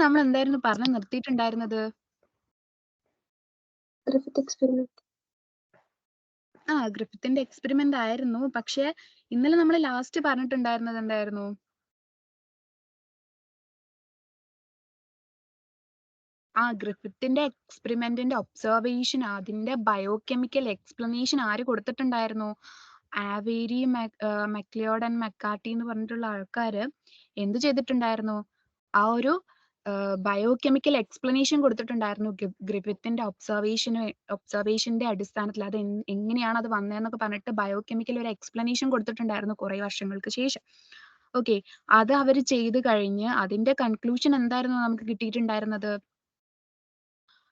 നമ്മൾ എന്തായിരുന്നു പറഞ്ഞു നിർത്തിയിട്ടുണ്ടായിരുന്നത്? Griffith experiment. ഗ്രിഫിത്തിന്റെ എക്സ്പെരിമെന്റ് ആയിരുന്നു. പക്ഷെ ഇന്നലെ നമ്മൾ ലാസ്റ്റ് പറഞ്ഞിട്ടുണ്ടായിരുന്നത് എന്തായിരുന്നു? ഗ്രിഫിത്തിന്റെ എക്സ്പെരിമെന്റിന്റെ ഒബ്സർവേഷൻ, അതിന്റെ ബയോകെമിക്കൽ എക്സ്പ്ലനേഷൻ ആര് കൊടുത്തിട്ടുണ്ടായിരുന്നു? ആവേരി, മെക്ലിയോഡ് ആൻഡ് മെക്കാർട്ടി എന്ന് പറഞ്ഞിട്ടുള്ള ആൾക്കാര് എന്ത് ചെയ്തിട്ടുണ്ടായിരുന്നു? ആ ഒരു ബയോകെമിക്കൽ എക്സ്പ്ലനേഷൻ കൊടുത്തിട്ടുണ്ടായിരുന്നു ഗ്രിഫിത്തിന്റെ ഒബ്സർവേഷന്റെ അടിസ്ഥാനത്തിൽ. അത് എങ്ങനെയാണ് അത് വന്നതെന്നൊക്കെ പറഞ്ഞിട്ട് ബയോകെമിക്കൽ ഒരു എക്സ്പ്ലനേഷൻ കൊടുത്തിട്ടുണ്ടായിരുന്നു കുറെ വർഷങ്ങൾക്ക് ശേഷം. ഓക്കെ, അത് അവർ ചെയ്ത് കഴിഞ്ഞ് അതിന്റെ കൺക്ലൂഷൻ എന്തായിരുന്നു നമുക്ക് കിട്ടിയിട്ടുണ്ടായിരുന്നത്?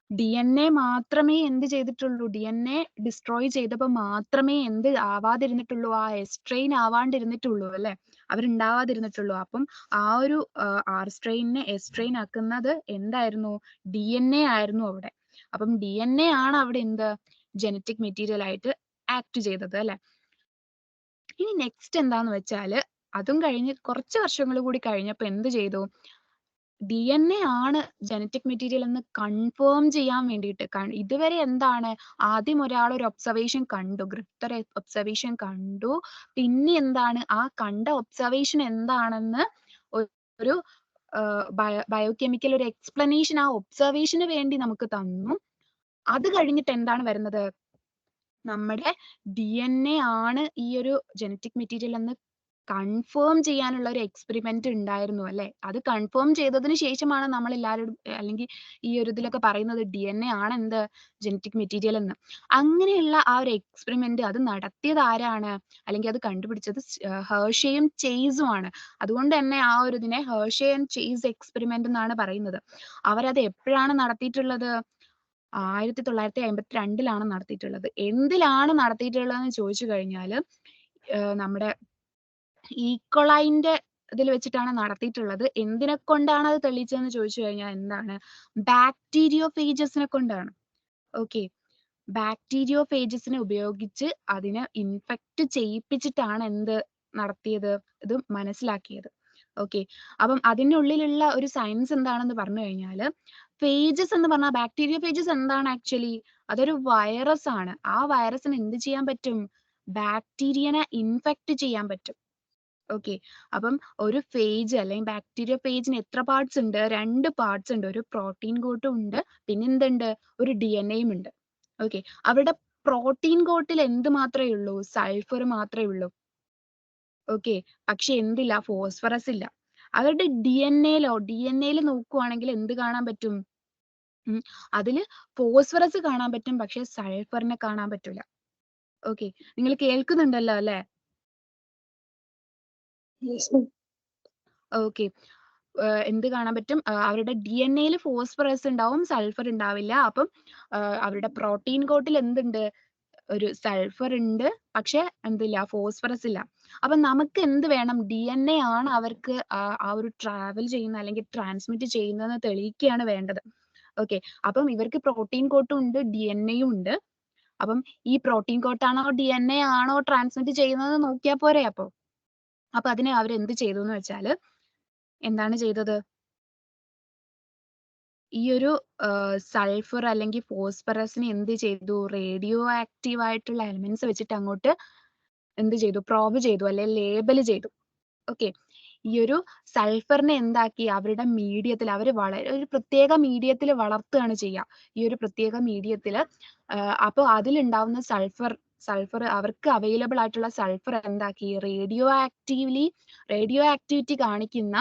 DNA മാത്രമേ എന്ത് ചെയ്തിട്ടുള്ളൂ? DNA ഡിസ്ട്രോയ് ചെയ്തപ്പോൾ മാത്രമേ എന്ത് ആവാതിരുന്നിട്ടുള്ളൂ? ആ എസ് ട്രെയിൻ ആവാണ്ടിരുന്നിട്ടുള്ളൂ അല്ലെ? അവരുണ്ടാവാതിരുന്നിട്ടുള്ളൂ. അപ്പം ആ ഒരു ആർ സ്ട്രെയിനിനെ എസ് ട്രെയിൻ ആക്കുന്നത് എന്തായിരുന്നു? DNA ആയിരുന്നു അവിടെ. അപ്പം DNA ആണ് അവിടെ എന്ത് ജനറ്റിക് മെറ്റീരിയൽ ആയിട്ട് ആക്ട് ചെയ്തത് അല്ലെ? ഇനി നെക്സ്റ്റ് എന്താന്ന് വെച്ചാല്, അതും കഴിഞ്ഞ് കുറച്ച് വർഷങ്ങൾ കൂടി കഴിഞ്ഞപ്പോൾ എന്ത് ചെയ്തു? DNA ആണ് ജനറ്റിക് മെറ്റീരിയൽ എന്ന് കൺഫേം ചെയ്യാൻ വേണ്ടിയിട്ട് ഇതുവരെ എന്താണ്, ആദ്യം ഒരാൾ ഒരു ഒബ്സർവേഷൻ കണ്ടു, ഗ്രിഫ്റ്റ് ഒരു ഒബ്സർവേഷൻ കണ്ടു. പിന്നെ എന്താണ്, ആ കണ്ട ഒബ്സർവേഷൻ എന്താണെന്ന് ഒരു ബയോകെമിക്കൽ ഒരു എക്സ്പ്ലനേഷൻ ആ ഒബ്സർവേഷന് വേണ്ടി നമുക്ക് തന്നു. അത് കഴിഞ്ഞിട്ട് എന്താണ് വരുന്നത്? നമ്മുടെ DNA ആണ് ഈ ഒരു ജനറ്റിക് മെറ്റീരിയൽ എന്ന് കൺഫേം ചെയ്യാനുള്ള ഒരു എക്സ്പെരിമെന്റ് ഉണ്ടായിരുന്നു അല്ലെ? അത് കൺഫേം ചെയ്തതിന് ശേഷമാണ് നമ്മൾ എല്ലാവരോടും അല്ലെങ്കിൽ ഈ ഒരു ഇതിലൊക്കെ പറയുന്നത് DNA ആണ് എന്ത് ജനറ്റിക് മെറ്റീരിയൽ എന്ന്. അങ്ങനെയുള്ള ആ ഒരു എക്സ്പെരിമെന്റ് അത് നടത്തിയത് ആരാണ്? അല്ലെങ്കിൽ അത് കണ്ടുപിടിച്ചത് ഹെർഷയും ചേസും ആണ്. അതുകൊണ്ട് തന്നെ ആ ഒരു ഇതിനെ ഹെർഷേ ആൻഡ് ചേസ് എക്സ്പെരിമെന്റ് എന്നാണ് പറയുന്നത്. അവരത് എപ്പോഴാണ് നടത്തിയിട്ടുള്ളത്? 1952 നടത്തിയിട്ടുള്ളത്. എന്തിലാണ് നടത്തിയിട്ടുള്ളതെന്ന് ചോദിച്ചു കഴിഞ്ഞാല് നമ്മുടെ ഈക്കോളൈന്റെ ഇതിൽ വെച്ചിട്ടാണ് നടത്തിയിട്ടുള്ളത്. എന്തിനെ കൊണ്ടാണ് അത് തെളിയിച്ചതെന്ന് ചോദിച്ചു കഴിഞ്ഞാൽ എന്താണ്? ബാക്ടീരിയോഫേജസിനെ കൊണ്ടാണ്. ഓക്കെ, ബാക്ടീരിയോഫേജസിനെ ഉപയോഗിച്ച് അതിനെ ഇൻഫെക്റ്റ് ചെയ്യിപ്പിച്ചിട്ടാണ് എന്ത് നടത്തിയത്? ഇത് മനസ്സിലാക്കിയത്. ഓക്കെ, അപ്പം അതിനുള്ളിലുള്ള ഒരു സയൻസ് എന്താണെന്ന് പറഞ്ഞു കഴിഞ്ഞാല്, ഫേജസ് എന്ന് പറഞ്ഞാൽ ബാക്ടീരിയോഫേജസ് എന്താണ് ആക്ച്വലി? അതൊരു വൈറസ് ആണ്. ആ വൈറസിന് എന്ത് ചെയ്യാൻ പറ്റും? ബാക്ടീരിയനെ ഇൻഫെക്റ്റ് ചെയ്യാൻ പറ്റും. ഓക്കെ, അപ്പം ഒരു ഫേജ് അല്ലെങ്കിൽ ബാക്ടീരിയ ഫേജിന് എത്ര പാർട്സ് ഉണ്ട്? 2 പാർട്സ് ഉണ്ട്. ഒരു പ്രോട്ടീൻ കോട്ടും ഉണ്ട്, പിന്നെ എന്തുണ്ട്? ഒരു DNAയും ഉണ്ട്. ഓക്കെ, അവരുടെ പ്രോട്ടീൻ കോട്ടിൽ എന്ത് മാത്രമേ ഉള്ളൂ? സൾഫർ മാത്രമേ ഉള്ളൂ. ഓക്കെ, പക്ഷെ എന്തില്ല? ഫോസ്ഫറസ് ഇല്ല. അവരുടെ DNA നോക്കുവാണെങ്കിൽ എന്ത് കാണാൻ പറ്റും? അതില് ഫോസ്ഫറസ് കാണാൻ പറ്റും, പക്ഷെ സൾഫറിനെ കാണാൻ പറ്റൂല. ഓക്കെ, നിങ്ങൾ കേൾക്കുന്നുണ്ടല്ലോ അല്ലെ? Yes ma'am. ഓക്കെ, എന്ത് കാണാൻ പറ്റും? അവരുടെ DNA ഫോസ്ഫറസ് ഉണ്ടാവും, സൾഫർ ഉണ്ടാവില്ല. അപ്പം അവരുടെ പ്രോട്ടീൻ കോട്ടിൽ എന്തുണ്ട്? ഒരു സൾഫർ ഉണ്ട്, പക്ഷെ എന്തില്ല? ഫോസ്ഫറസ് ഇല്ല. അപ്പൊ നമുക്ക് എന്ത് വേണം? DNA ആണ് അവർക്ക് ആ ഒരു ട്രാവൽ ചെയ്യുന്ന അല്ലെങ്കിൽ ട്രാൻസ്മിറ്റ് ചെയ്യുന്നതെന്ന് തെളിയിക്കുകയാണ് വേണ്ടത്. ഓക്കെ, അപ്പം ഇവർക്ക് പ്രോട്ടീൻ കോട്ടും ഉണ്ട്, DNA ഉണ്ട്. അപ്പം ഈ പ്രോട്ടീൻ കോട്ടാണോ DNA ആണോ ട്രാൻസ്മിറ്റ് ചെയ്യുന്നത് നോക്കിയാൽ പോരെ അപ്പൊ? അപ്പൊ അതിനെ അവരെന്ത് ചെയ്തു എന്ന് വെച്ചാല്, എന്താണ് ചെയ്തത്? ഈ ഒരു സൾഫർ അല്ലെങ്കിൽ ഫോസ്ഫറസിനെ എന്ത് ചെയ്തു? റേഡിയോ ആക്റ്റീവ് ആയിട്ടുള്ള എലമെന്റ്സ് വെച്ചിട്ട് അങ്ങോട്ട് എന്ത് ചെയ്തു? പ്രോബ് ചെയ്തു, അല്ലെങ്കിൽ ലേബൽ ചെയ്തു. ഓക്കെ, ഈ ഒരു സൾഫറിനെ എന്താക്കി? അവരുടെ മീഡിയത്തിൽ അവർ വളരെ ഒരു പ്രത്യേക മീഡിയത്തിൽ വളർത്തുകയാണ് ചെയ്യുക. ഈ ഒരു പ്രത്യേക മീഡിയത്തിൽ അപ്പോൾ അതിലുണ്ടാവുന്ന സൾഫർ അവർക്ക് അവൈലബിൾ ആയിട്ടുള്ള സൾഫർ എന്താക്കി? റേഡിയോ ആക്ടിവിറ്റി കാണിക്കുന്ന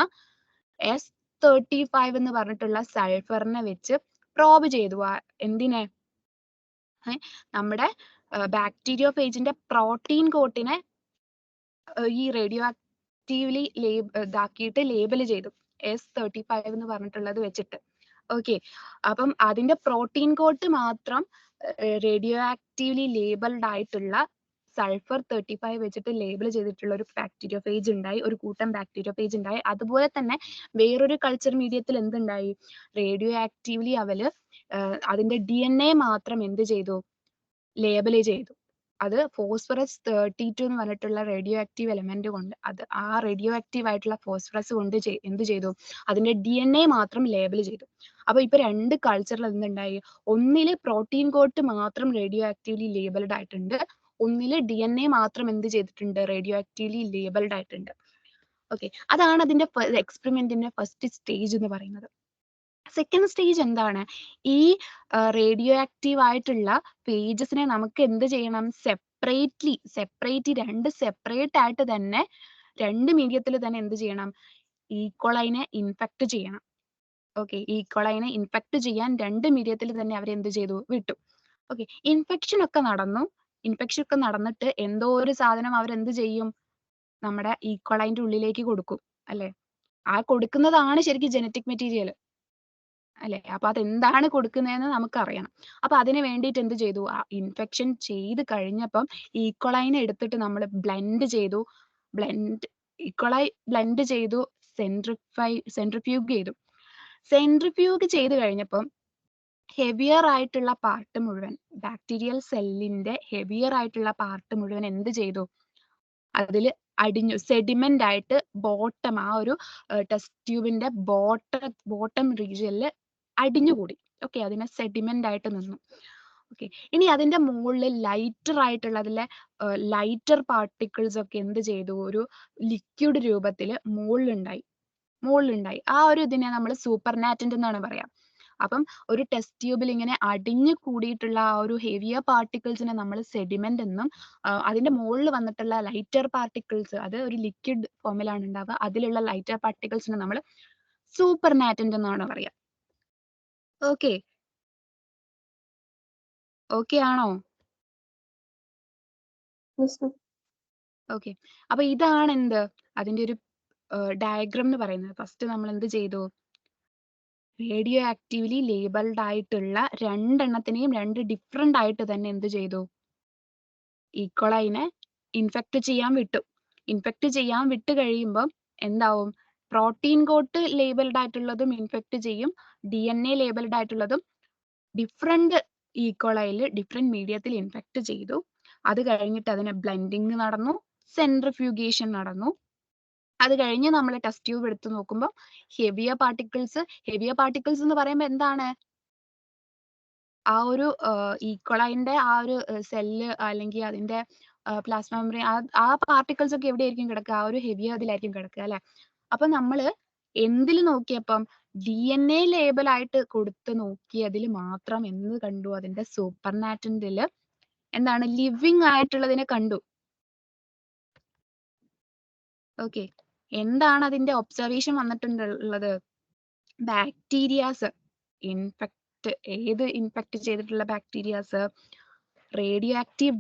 S35 എന്ന് പറഞ്ഞിട്ടുള്ള സൾഫറിനെ വെച്ച് പ്രോബ് ചെയ്തു. എന്തിനെ? നമ്മുടെ ബാക്ടീരിയോഫേജിന്റെ പ്രോട്ടീൻ കോട്ടിനെ ഈ റേഡിയോ ആക്റ്റീവ്ലി ഇതാക്കിയിട്ട് ലേബൽ ചെയ്തു, S35 എന്ന് പറഞ്ഞിട്ടുള്ളത് വെച്ചിട്ട്. ഓക്കെ, അപ്പം അതിന്റെ പ്രോട്ടീൻ കോട്ട് മാത്രം റേഡിയോ ആക്റ്റീവ്ലി ലേബിൾഡ് ആയിട്ടുള്ള സൾഫർ 35 വെച്ചിട്ട് ലേബിൾ ചെയ്തിട്ടുള്ള ഒരു ബാക്ടീരിയോഫേജ് ഉണ്ടായി, ഒരു കൂട്ടം ബാക്ടീരിയോഫേജ് ഉണ്ടായി. അതുപോലെ തന്നെ വേറൊരു കൾച്ചർ മീഡിയത്തിൽ എന്തുണ്ടായി? റേഡിയോ ആക്റ്റീവ്ലി അതിന്റെ DNA മാത്രം എന്ത് ചെയ്തു? ലേബൽ ചെയ്തു. അത് ഫോസ്ഫറസ് 32 എന്ന് പറഞ്ഞിട്ടുള്ള റേഡിയോ ആക്റ്റീവ് എലമെന്റ് കൊണ്ട് ആ റേഡിയോ ആക്റ്റീവ് ആയിട്ടുള്ള ഫോസ്ഫറസ് കൊണ്ട് എന്ത് ചെയ്തു, അതിന്റെ DNA മാത്രം ലേബൽ ചെയ്തു. അപ്പൊ ഇപ്പൊ 2 കൾച്ചറിൽ എന്തുണ്ടായി, ഒന്നില് പ്രോട്ടീൻ കോട്ട് മാത്രം റേഡിയോ ആക്റ്റീവ്ലി ലേബിൾഡ് ആയിട്ടുണ്ട്, ഒന്നില് DNA മാത്രം എന്ത് ചെയ്തിട്ടുണ്ട്, റേഡിയോ ആക്റ്റീവ്ലി ലേബിൾഡ് ആയിട്ടുണ്ട്. ഓക്കെ, അതാണ് അതിന്റെ എക്സ്പെരിമെന്റിന്റെ ഫസ്റ്റ് സ്റ്റേജ് എന്ന് പറയുന്നത്. സെക്കൻഡ് സ്റ്റേജ് എന്താണ്, ഈ റേഡിയോ ആക്റ്റീവ് ആയിട്ടുള്ള പേജസിനെ നമുക്ക് എന്ത് ചെയ്യണം, രണ്ട് സെപ്പറേറ്റ് ആയിട്ട് തന്നെ 2 മീഡിയത്തിൽ തന്നെ എന്ത് ചെയ്യണം, ഈക്കോളൈനെ ഇൻഫെക്ട് ചെയ്യണം. ഓക്കെ, ഈക്കോളൈനെ ഇൻഫെക്ട് ചെയ്യാൻ 2 മീഡിയത്തിൽ തന്നെ അവർ എന്ത് ചെയ്തു, വിട്ടു. ഓക്കെ, ഇൻഫെക്ഷൻ ഒക്കെ നടന്നിട്ട് എന്തോ ഒരു സാധനം അവരെന്ത് ചെയ്യും, നമ്മുടെ ഈക്കോളൈന്റെ ഉള്ളിലേക്ക് കൊടുക്കും അല്ലെ. ആ കൊടുക്കുന്നതാണ് ശരിക്കും ജനറ്റിക് മെറ്റീരിയൽ അല്ലെ. അപ്പൊ അതെന്താണ് കൊടുക്കുന്നതെന്ന് നമുക്കറിയണം. അപ്പൊ അതിന് വേണ്ടിയിട്ട് എന്ത് ചെയ്തു, ആ ഇൻഫെക്ഷൻ ചെയ്ത് കഴിഞ്ഞപ്പം ഈക്കോളൈനെ എടുത്തിട്ട് നമ്മൾ ബ്ലെൻഡ് ചെയ്തു, ഈക്കോളൈ ബ്ലെൻഡ് ചെയ്തു, സെൻട്രിഫ്യൂഗ് ചെയ്തു. സെൻട്രിഫ്യൂഗ് ചെയ്ത് കഴിഞ്ഞപ്പം ഹെവിയർ ആയിട്ടുള്ള പാർട്ട് മുഴുവൻ, ബാക്ടീരിയൽ സെല്ലിന്റെ ഹെവിയർ ആയിട്ടുള്ള പാർട്ട് മുഴുവൻ എന്ത് ചെയ്തു, അതിൽ അടിഞ്ഞു, സെഡിമെന്റ് ആയിട്ട് ബോട്ടം, ആ ഒരു ടെസ്റ്റ് ട്യൂബിന്റെ ബോട്ടം റീജിയനിൽ അടിഞ്ഞുകൂടി. ഓക്കെ, അതിനെ സെഡിമെന്റ് ആയിട്ട് നിന്നു. ഓക്കെ, ഇനി അതിന്റെ മുകളിൽ ലൈറ്റർ ആയിട്ടുള്ള അതിലെ ലൈറ്റർ പാർട്ടിക്കിൾസ് ഒക്കെ എന്ത് ചെയ്തു, ഒരു ലിക്വിഡ് രൂപത്തിൽ മുകളിലുണ്ടായി. ആ ഒരു ഇതിനെ നമ്മൾ സൂപ്പർ നാറ്റന്റ് എന്നാണ് പറയാം. അപ്പം ഒരു ടെസ്റ്റ് ട്യൂബിൽ ഇങ്ങനെ അടിഞ്ഞു കൂടിയിട്ടുള്ള ആ ഒരു ഹെവിയർ പാർട്ടിക്കിൾസിനെ നമ്മൾ സെഡിമെന്റ് എന്നും, അതിന്റെ മുകളിൽ വന്നിട്ടുള്ള ലൈറ്റർ പാർട്ടിക്കിൾസ്, അത് ഒരു ലിക്വിഡ് ഫോമിലാണ് ഉണ്ടാവുക, അതിലുള്ള ലൈറ്റർ പാർട്ടിക്കിൾസിനെ നമ്മൾ സൂപ്പർ നാറ്റന്റ് എന്നാണ് പറയാ. ഓക്കെ ആണോ? Yes, ma'am. ഓക്കെ, അപ്പൊ ഇതാണ് എന്ത്, അതിന്റെ ഒരു ഡയഗ്രാം എന്ന് പറയുന്നത്. ഫസ്റ്റ് നമ്മൾ എന്ത് ചെയ്തു, റേഡിയോ ആക്റ്റീവ്ലി ലേബിൾഡ് ആയിട്ടുള്ള 2 എണ്ണത്തിനെയും 2 ഡിഫറെന്റ് ആയിട്ട് തന്നെ എന്ത് ചെയ്തു, ഈക്കോളൈനെ ഇൻഫെക്ട് ചെയ്യാൻ വിട്ട് കഴിയുമ്പോൾ എന്താവും, പ്രോട്ടീൻ കോട്ട് ലേബിൾഡ് ആയിട്ടുള്ളതും ഇൻഫെക്ട് ചെയ്യും, DNA ലേബിൾഡ് ആയിട്ടുള്ളതും ഡിഫറെന്റ് ഈക്കോളൈയിൽ ഡിഫറെന്റ് മീഡിയത്തിൽ ഇൻഫെക്ട് ചെയ്തു. അത് കഴിഞ്ഞിട്ട് അതിന് ബ്ലെൻഡിങ് നടന്നു, സെൻട്രിഫ്യൂഗേഷൻ നടന്നു. അത് കഴിഞ്ഞ് നമ്മൾ ടെസ്റ്റ് ട്യൂബ് എടുത്ത് നോക്കുമ്പോൾ ഹെവിയർ പാർട്ടിക്കിൾസ് എന്ന് പറയുമ്പോൾ എന്താണ്, ആ ഒരു ഈക്കോളൈന്റെ ആ ഒരു സെല്ല് അല്ലെങ്കിൽ അതിന്റെ പ്ലാസ്മ മെംബ്രെയിൻ, ആ പാർട്ടിക്കിൾസ് ഒക്കെ എവിടെയായിരിക്കും കിടക്കുക, ആ ഒരു ഹെവിയർ അതിലായിരിക്കും കിടക്കുക അല്ലെ. അപ്പൊ നമ്മള് എന്തിൽ നോക്കിയപ്പം DNA ലേബൽ ആയിട്ട് കൊടുത്ത് നോക്കിയതിൽ മാത്രം എന്ത് കണ്ടു, അതിന്റെ സൂപ്പർ നാറ്റന്റില് എന്താണ്, ലിവിങ് ആയിട്ടുള്ളതിനെ കണ്ടു. ഓക്കെ, എന്താണ് അതിന്റെ ഒബ്സർവേഷൻ വന്നിട്ടുള്ളത്, ബാക്ടീരിയാസ് ഇൻഫെക്ട് ചെയ്തിട്ടുള്ള bacterias, radio active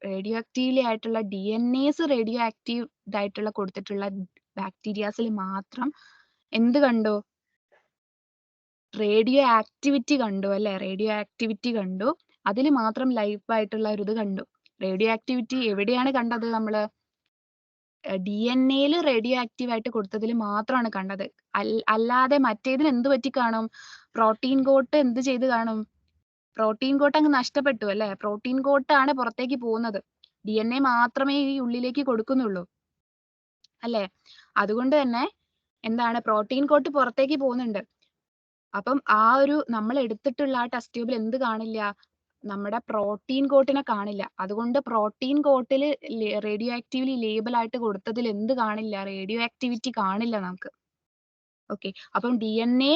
radio actively ആയിട്ടുള്ള റേഡിയോ ആക്റ്റീവ് ആയിട്ടുള്ള കൊടുത്തിട്ടുള്ള ബാക്ടീരിയാസിൽ മാത്രം എന്ത് കണ്ടു, റേഡിയോ ആക്ടിവിറ്റി കണ്ടു അല്ലെ. റേഡിയോ ആക്ടിവിറ്റി കണ്ടു, അതിൽ മാത്രം ലൈഫ് ആയിട്ടുള്ള ഒരു ഇത് കണ്ടു. റേഡിയോ ആക്ടിവിറ്റി എവിടെയാണ് കണ്ടത്, നമ്മള് DNA റേഡിയോ ആക്റ്റീവ് ആയിട്ട് കൊടുത്തതിൽ മാത്രമാണ് കണ്ടത്. അല്ലാതെ മറ്റേതിന് എന്ത് പറ്റി കാണും, പ്രോട്ടീൻ കോട്ട് എന്ത് ചെയ്ത് കാണും, പ്രോട്ടീൻ കോട്ട് അങ്ങ് നഷ്ടപ്പെട്ടു അല്ലെ. പ്രോട്ടീൻ കോട്ടാണ് പുറത്തേക്ക് പോകുന്നത്, DNA മാത്രമേ ഈ ഉള്ളിലേക്ക് കൊടുക്കുന്നുള്ളൂ അല്ലെ. അതുകൊണ്ട് തന്നെ എന്താണ്, പ്രോട്ടീൻ കോട്ട് പുറത്തേക്ക് പോകുന്നുണ്ട്. അപ്പം ആ ഒരു നമ്മൾ എടുത്തിട്ടുള്ള ആ ടെസ്റ്റ് ട്യൂബിൽ എന്ത് കാണില്ല, നമ്മുടെ പ്രോട്ടീൻ കോട്ടിനെ കാണില്ല. അതുകൊണ്ട് പ്രോട്ടീൻ കോട്ടിൽ റേഡിയോ ആക്റ്റീവ്ലി ലേബൽ ആയിട്ട് കൊടുത്തതിൽ എന്ത് കാണില്ല, റേഡിയോ ആക്ടിവിറ്റി കാണില്ല നമുക്ക്. ഓക്കെ, അപ്പം DNA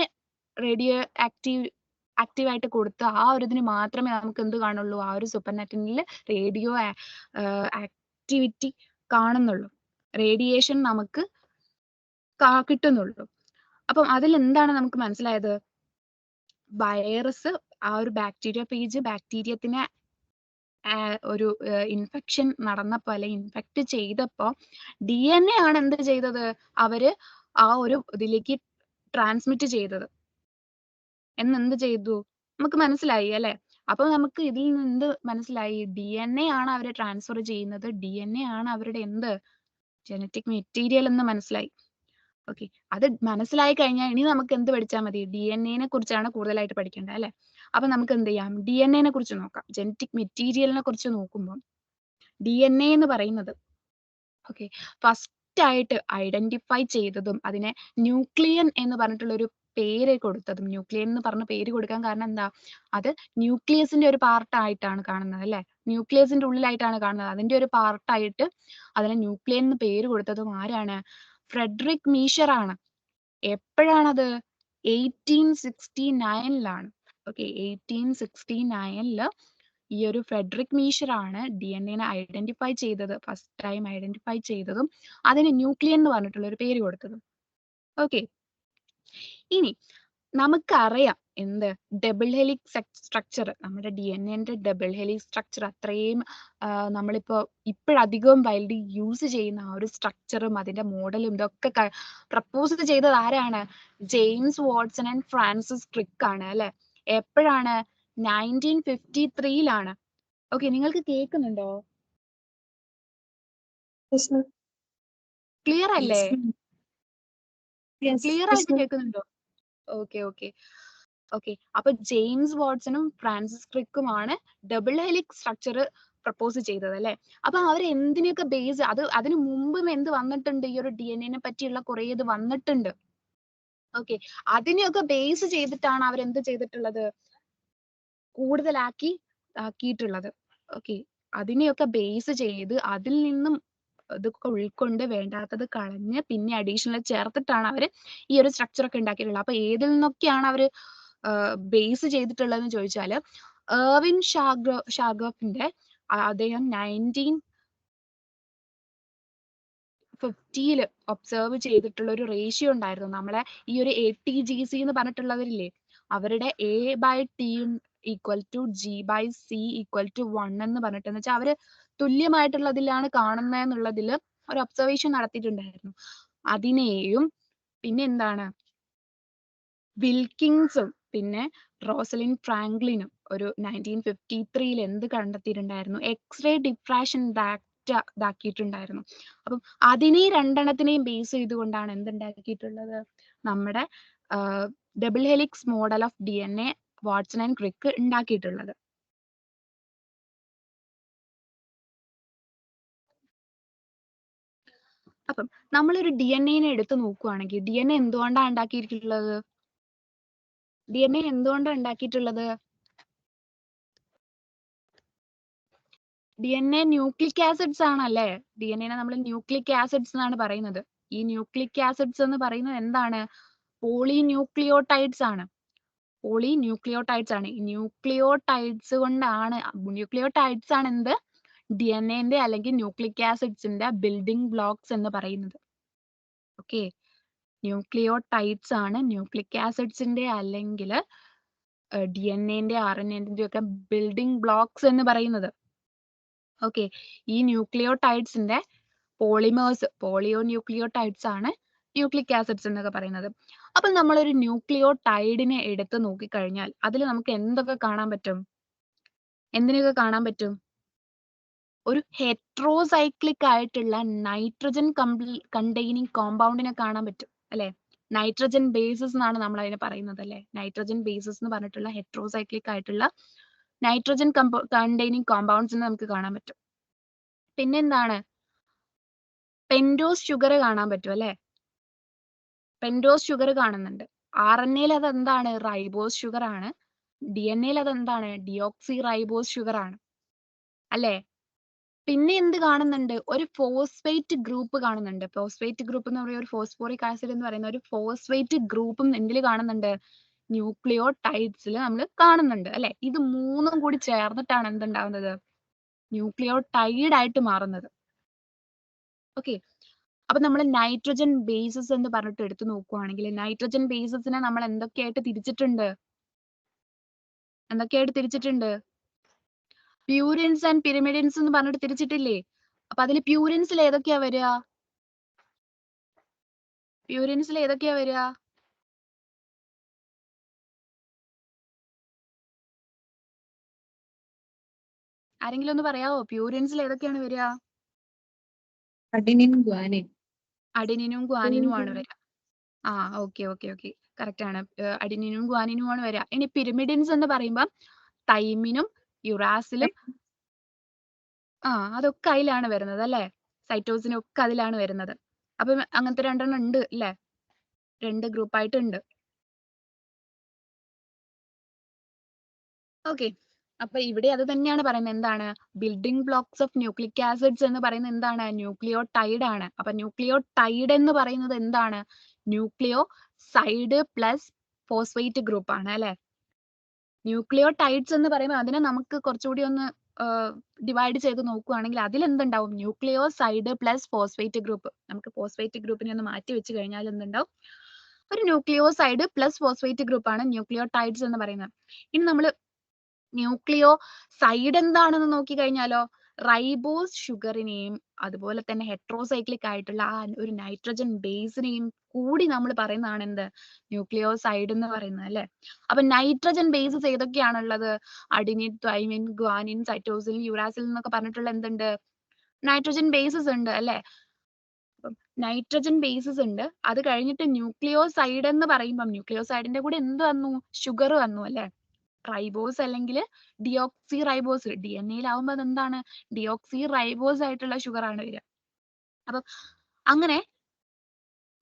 റേഡിയോ ആക്റ്റീവ് ആയിട്ട് കൊടുത്ത ആ ഒരു ഇതിന് മാത്രമേ നമുക്ക് എന്ത് കാണുള്ളൂ, ആ ഒരു സൂപ്പർ നാറ്റന്റിൽ റേഡിയോ ആക്ടിവിറ്റി കാണുന്നുള്ളൂ, റേഡിയേഷൻ നമുക്ക് കിട്ടുന്നുള്ളൂ. അപ്പം അതിൽ എന്താണ് നമുക്ക് മനസ്സിലായത്, വൈറസ് ആ ഒരു ബാക്ടീരിയത്തിനെ ഒരു ഇൻഫെക്ഷൻ നടന്നപ്പോ അല്ലെ ഇൻഫെക്ട് ചെയ്തപ്പോ DNA ആണ് എന്ത് ചെയ്തത്, അവര് ആ ഒരു ഇതിലേക്ക് ട്രാൻസ്മിറ്റ് ചെയ്തത് എന്ത് ചെയ്തു, നമുക്ക് മനസ്സിലായി അല്ലെ. അപ്പൊ നമുക്ക് ഇതിൽ നിന്ന് മനസ്സിലായി, DNA ആണ് അവര് ട്രാൻസ്ഫർ ചെയ്യുന്നത്, DNA ആണ് അവരുടെ എന്ത്, ജനറ്റിക് മെറ്റീരിയൽ എന്ന് മനസ്സിലായി. ഓക്കെ, അത് മനസ്സിലായി കഴിഞ്ഞാൽ ഇനി നമുക്ക് എന്ത് പഠിച്ചാൽ മതി, DNA നെ കുറിച്ചാണ് കൂടുതലായിട്ട് പഠിക്കേണ്ടത് അല്ലെ. അപ്പൊ നമുക്ക് എന്ത് ചെയ്യാം, DNA കുറിച്ച് നോക്കാം. ജനറ്റിക് മെറ്റീരിയലിനെ കുറിച്ച് നോക്കുമ്പോൾ DNA എന്ന് പറയുന്നത് ഓക്കെ ഫസ്റ്റ് ആയിട്ട് ഐഡന്റിഫൈ ചെയ്തതും അതിനെ ന്യൂക്ലിയൻ എന്ന് പറഞ്ഞിട്ടുള്ള ഒരു പേര് കൊടുത്തതും, ന്യൂക്ലിയൻ എന്ന് പറഞ്ഞ പേര് കൊടുക്കാൻ കാരണം എന്താ, അത് ന്യൂക്ലിയസിന്റെ ഒരു പാർട്ടായിട്ടാണ് കാണുന്നത് അല്ലെ, ന്യൂക്ലിയസിന്റെ ഉള്ളിലായിട്ടാണ് കാണുന്നത്, അതിന്റെ ഒരു പാർട്ടായിട്ട് അതിനെ ന്യൂക്ലിയൻ എന്ന് പേര് കൊടുത്തതും ആരാണ്, ഫ്രെഡറിക് മീഷർ ആണ്. എപ്പോഴാണത്, 1869 ഓക്കെ 1869 ഈ ഒരു ഫ്രെഡറിക് മീഷർ ആണ് DNA ഐഡന്റിഫൈ ചെയ്തത്, ഫസ്റ്റ് ടൈം ഐഡന്റിഫൈ ചെയ്തതും അതിന് ന്യൂക്ലിയൻ എന്ന് പറഞ്ഞിട്ടുള്ള ഒരു പേര് കൊടുത്തതും. ഓക്കെ, ഇനി നമുക്കറിയാം എന്ത്, ഡബിൾ ഹെലിക്സ് സ്ട്രക്ചർ, നമ്മുടെ DNA ഡബിൾ ഹെലിക്സ് സ്ട്രക്ചർ അത്രയും നമ്മളിപ്പോ ഇപ്പോഴധികവും വൈൽഡ്ലി യൂസ് ചെയ്യുന്ന ആ ഒരു സ്ട്രക്ചറും അതിന്റെ മോഡലും ഇതൊക്കെ പ്രപ്പോസ് ചെയ്തത് ആരാണ്, James Watson and Francis Crick ആണ് അല്ലെ. എപ്പോഴാണ്, 1953 ഓക്കെ, നിങ്ങൾക്ക് കേൾക്കുന്നുണ്ടോ, Yes, ma'am. ക്ലിയർ അല്ലേ, Yes, ക്ലിയർ yes, ആയിട്ട് ma'am. കേൾക്കുന്നുണ്ടോ? ഓക്കെ ഓക്കെ ഓക്കെ, അപ്പൊ ജെയിംസ് വാട്സണും ഫ്രാൻസിസ് ക്രിക്കുമാണ് ഡബിൾ ഹെലിക്സ് സ്ട്രക്ചർ പ്രപ്പോസ് ചെയ്തത് അല്ലെ. അപ്പൊ അവർ എന്തിനൊക്കെ ബേസ്, അതിനു മുമ്പും എന്ത് വന്നിട്ടുണ്ട്, ഈ ഒരു DNA പറ്റിയുള്ള കുറെ ഇത് വന്നിട്ടുണ്ട്. ഓക്കെ, അതിനെയൊക്കെ ബേസ് ചെയ്തിട്ടാണ് അവർ എന്ത് ചെയ്തിട്ടുള്ളത്, ആക്കിയിട്ടുള്ളത്. ഓക്കെ, അതിനെയൊക്കെ ബേസ് ചെയ്ത് അതിൽ നിന്നും ഇതൊക്കെ ഉൾക്കൊണ്ട് വേണ്ടാത്തത് കളഞ്ഞ് പിന്നെ അഡീഷണൽ ചേർത്തിട്ടാണ് അവർ ഈ ഒരു സ്ട്രക്ചർ ഒക്കെ ഉണ്ടാക്കിയിട്ടുള്ളത്. അപ്പൊ ഏതിൽ നിന്നൊക്കെയാണ് അവർ ബേസ് ചെയ്തിട്ടുള്ളതെന്ന് ചോദിച്ചാൽ, എർവിൻ ഷാഗോഫിന്റെ അദ്ദേഹം 1950 ഒബ്സർവ് ചെയ്തിട്ടുള്ള ഒരു റേഷ്യോ ഉണ്ടായിരുന്നു. നമ്മളെ ഈ ഒരു ATGC എന്ന് പറഞ്ഞിട്ടുള്ളവരില്ലേ, അവരുടെ A/T = G/C = 1 എന്ന് പറഞ്ഞിട്ട് വെച്ചാൽ അവര് തുല്യമായിട്ടുള്ളതിലാണ് കാണുന്നതെന്നുള്ളതിൽ ഒരു ഒബ്സർവേഷൻ നടത്തിയിട്ടുണ്ടായിരുന്നു. അതിനെയും പിന്നെ എന്താണ്, വിൽക്കിൻസും പിന്നെ റോസലിൻ ഫ്രാങ്ക്ലിനും ഒരു 1953 എന്ത് കണ്ടെത്തിയിട്ടുണ്ടായിരുന്നു, എക്സ്റേ ഡിഫ്രാക്ഷൻ ഇതാക്കിയിട്ടുണ്ടായിരുന്നു. അപ്പം അതിനെ രണ്ടെണ്ണത്തിനെയും ബേസ് ചെയ്തുകൊണ്ടാണ് എന്തുണ്ടാക്കിയിട്ടുള്ളത്, നമ്മുടെ double helix model of DNA Watson and Crick ഉണ്ടാക്കിയിട്ടുള്ളത്. അപ്പം നമ്മളൊരു DNA എടുത്ത് നോക്കുകയാണെങ്കിൽ DNA എന്തുകൊണ്ടാണ് ഉണ്ടാക്കിയിട്ടുള്ളത്, DNA എന്തുകൊണ്ടാണ് ഉണ്ടാക്കിയിട്ടുള്ളത്, DNA ന്യൂക്ലിക് ആസിഡ്സ് ആണല്ലേ, DNA നമ്മൾ ന്യൂക്ലിക് ആസിഡ്സ് എന്നാണ് പറയുന്നത്. ഈ ന്യൂക്ലിക് ആസിഡ്സ് എന്ന് പറയുന്നത് എന്താണ്, പോളിന്യൂക്ലിയോടൈഡ്സ് ആണ്. പോളിന്യൂക്ലിയോടൈഡ്സ് ആണ്. ന്യൂക്ലിയോടൈഡ്സ് കൊണ്ടാണ്, ന്യൂക്ലിയോടൈഡ്സ് ആണ് എന്ത്, DNA അല്ലെങ്കിൽ ന്യൂക്ലിക് ആസിഡ്സിന്റെ ബിൽഡിംഗ് ബ്ലോക്സ് എന്ന് പറയുന്നത്. ഓക്കെ, ന്യൂക്ലിയോടൈഡ്സ് ആണ് ന്യൂക്ലിക് ആസിഡ്സിന്റെ അല്ലെങ്കിൽ DNA RNA ഒക്കെ ബിൽഡിംഗ് ബ്ലോക്സ് എന്ന് പറയുന്നത്. ഓക്കെ, ഈ ന്യൂക്ലിയോടൈഡ്സിന്റെ പോളിമേഴ്സ്, പോളിയോന്യൂക്ലിയോടൈഡ്സ് ആണ് ന്യൂക്ലിക് ആസിഡ്സ് എന്നൊക്കെ പറയുന്നത്. അപ്പൊ നമ്മളൊരു ന്യൂക്ലിയോടൈഡിനെ എടുത്ത് നോക്കിക്കഴിഞ്ഞാൽ അതിൽ നമുക്ക് എന്തൊക്കെ കാണാൻ പറ്റും, എന്തിനൊക്കെ കാണാൻ പറ്റും, ഒരു ഹെട്രോസൈക്ലിക് ആയിട്ടുള്ള നൈട്രജൻ കണ്ടെയ്നിങ് കോമ്പൗണ്ടിനെ കാണാൻ പറ്റും അല്ലെ. നൈട്രജൻ ബേസസ് എന്നാണ് നമ്മൾ അതിനെ പറയുന്നത് അല്ലെ. നൈട്രജൻ ബേസസ് എന്ന് പറഞ്ഞിട്ടുള്ള ഹെട്രോസൈക്ലിക് ആയിട്ടുള്ള നൈട്രജൻ കണ്ടെയ്നിങ് കോമ്പൗണ്ട്സിനെ നമുക്ക് കാണാൻ പറ്റും. പിന്നെന്താണ്, പെൻഡോസ് ഷുഗർ കാണാൻ പറ്റും അല്ലെ, പെൻഡോസ് ഷുഗർ കാണുന്നുണ്ട്. RNAയിൽ അത് എന്താണ്, റൈബോസ് ഷുഗർ ആണ്. DNAയിൽ അത് എന്താണ്, ഡിയോക്സി റൈബോസ് ഷുഗർ ആണ് അല്ലെ. പിന്നെ എന്ത് കാണുന്നുണ്ട്, ഒരു ഫോസ്ഫേറ്റ് ഗ്രൂപ്പ് കാണുന്നുണ്ട്. ഫോസ്ഫേറ്റ് ഗ്രൂപ്പ് എന്ന് പറയുന്ന ഒരു ഫോസ്ഫോറിക് ആസിഡ് എന്ന് പറയുന്ന ഒരു ഫോസ്ഫേറ്റ് ഗ്രൂപ്പും എന്തിൽ കാണുന്നുണ്ട്, ന്യൂക്ലിയോടൈഡ്സിൽ നമ്മൾ കാണുന്നുണ്ട് അല്ലെ. ഇത് മൂന്നും കൂടി ചേർന്നിട്ടാണ് എന്തുണ്ടാവുന്നത്, ന്യൂക്ലിയോടൈഡ് ആയിട്ട് മാറുന്നത്. ഓക്കെ, അപ്പൊ നമ്മൾ നൈട്രജൻ ബേസസ് എന്ന് പറഞ്ഞിട്ട് എടുത്തു നോക്കുവാണെങ്കിൽ നൈട്രജൻ ബേസസിനെ നമ്മൾ എന്തൊക്കെയായിട്ട് തിരിച്ചിട്ടുണ്ട്, പ്യൂരിൻസ് ആൻഡ് പിരിമിഡിൻസ് എന്ന് പറഞ്ഞിട്ട് തിരിച്ചിട്ടില്ലേ. അപ്പൊ അതിൽ പ്യൂരിൻസിൽ ഏതൊക്കെയാ വരിക, ആരെങ്കിലും ഒന്ന് പറയാവോ, പ്യൂരിൻസിൽ ഏതൊക്കെയാണ് വരിക, അഡിനിൻ ഗ്വാനിൻ അഡിനിനും ഗ്വാനിനും ആണ് വരിക. ഓക്കെ ഓക്കെ ഓക്കെ, കറക്റ്റ് ആണ്. അഡിനിനും ഗ്വാനിനുമാണ് വരിക. ഇനി പിരിമിഡിൻസ് എന്ന് പറയുമ്പോൾ തൈമിനും യുറാസിലും അതൊക്കെ അതിലാണ് വരുന്നത് അല്ലേ? സൈറ്റോസിനും ഒക്കെ അതിലാണ് വരുന്നത്. അപ്പം അങ്ങനത്തെ രണ്ടെണ്ണം ഉണ്ട് അല്ലേ? 2 ഗ്രൂപ്പായിട്ടുണ്ട്. ഓക്കെ. അപ്പൊ ഇവിടെ അത് തന്നെയാണ് പറയുന്നത്. എന്താണ്? Building blocks of nucleic acids എന്ന് പറയുന്നത് എന്താണ്? ന്യൂക്ലിയോടൈഡ് ആണ്. അപ്പൊ ന്യൂക്ലിയോടൈഡ് എന്ന് പറയുന്നത് എന്താണ്? ന്യൂക്ലിയോസൈഡ് പ്ലസ് ഫോസ്ഫേറ്റ് ഗ്രൂപ്പ് ആണ് അല്ലെ? ന്യൂക്ലിയോടൈഡ്സ് എന്ന് പറയുമ്പോൾ അതിനെ നമുക്ക് കുറച്ചുകൂടി ഒന്ന് ഡിവൈഡ് ചെയ്ത് നോക്കുകയാണെങ്കിൽ അതിൽ എന്തുണ്ടാവും? Nucleoside plus phosphate group. നമുക്ക് ഫോസ്ഫേറ്റ് ഗ്രൂപ്പിനെ ഒന്ന് മാറ്റി വെച്ച് കഴിഞ്ഞാൽ എന്തുണ്ടാവും? ഒരു ന്യൂക്ലിയോസൈഡ് പ്ലസ് ഫോസ്ഫേറ്റ് ഗ്രൂപ്പ് ആണ് ന്യൂക്ലിയോടൈഡ്സ് എന്ന് പറയുന്നത്. ഇനി നമ്മൾ ന്യൂക്ലിയോസൈഡ് എന്താണെന്ന് നോക്കി കഴിഞ്ഞാലോ, റൈബോസ് ഷുഗറിനെയും അതുപോലെ തന്നെ ഹെട്രോസൈക്ലിക് ആയിട്ടുള്ള ആ ഒരു നൈട്രജൻ ബേസിനെയും കൂടി നമ്മൾ പറയുന്നതാണ് എന്ത്? ന്യൂക്ലിയോസൈഡ് എന്ന് പറയുന്നത് അല്ലെ? അപ്പൊ നൈട്രജൻ ബേസസ് ഏതൊക്കെയാണുള്ളത്? Adenine, thymine, guanine, cytosine, uracil എന്നൊക്കെ പറഞ്ഞിട്ടുള്ള എന്തുണ്ട്? നൈട്രജൻ ബേസസ് ഉണ്ട് അല്ലെ? നൈട്രജൻ ബേസസ് ഉണ്ട്. അത് കഴിഞ്ഞിട്ട് ന്യൂക്ലിയോസൈഡ് എന്ന് പറയുമ്പം ന്യൂക്ലിയോസൈഡിന്റെ കൂടെ എന്ത് വന്നു? ഷുഗർ വന്നു അല്ലെ? റൈബോസ് അല്ലെങ്കിൽ ഡിയോക്സി റൈബോസ്. DNA-യിലാവുമ്പോൾ അതെന്താണ്? ഡിയോക്സി റൈബോസ് ആയിട്ടുള്ള ഷുഗർ ആണ് വരിക. അപ്പം അങ്ങനെ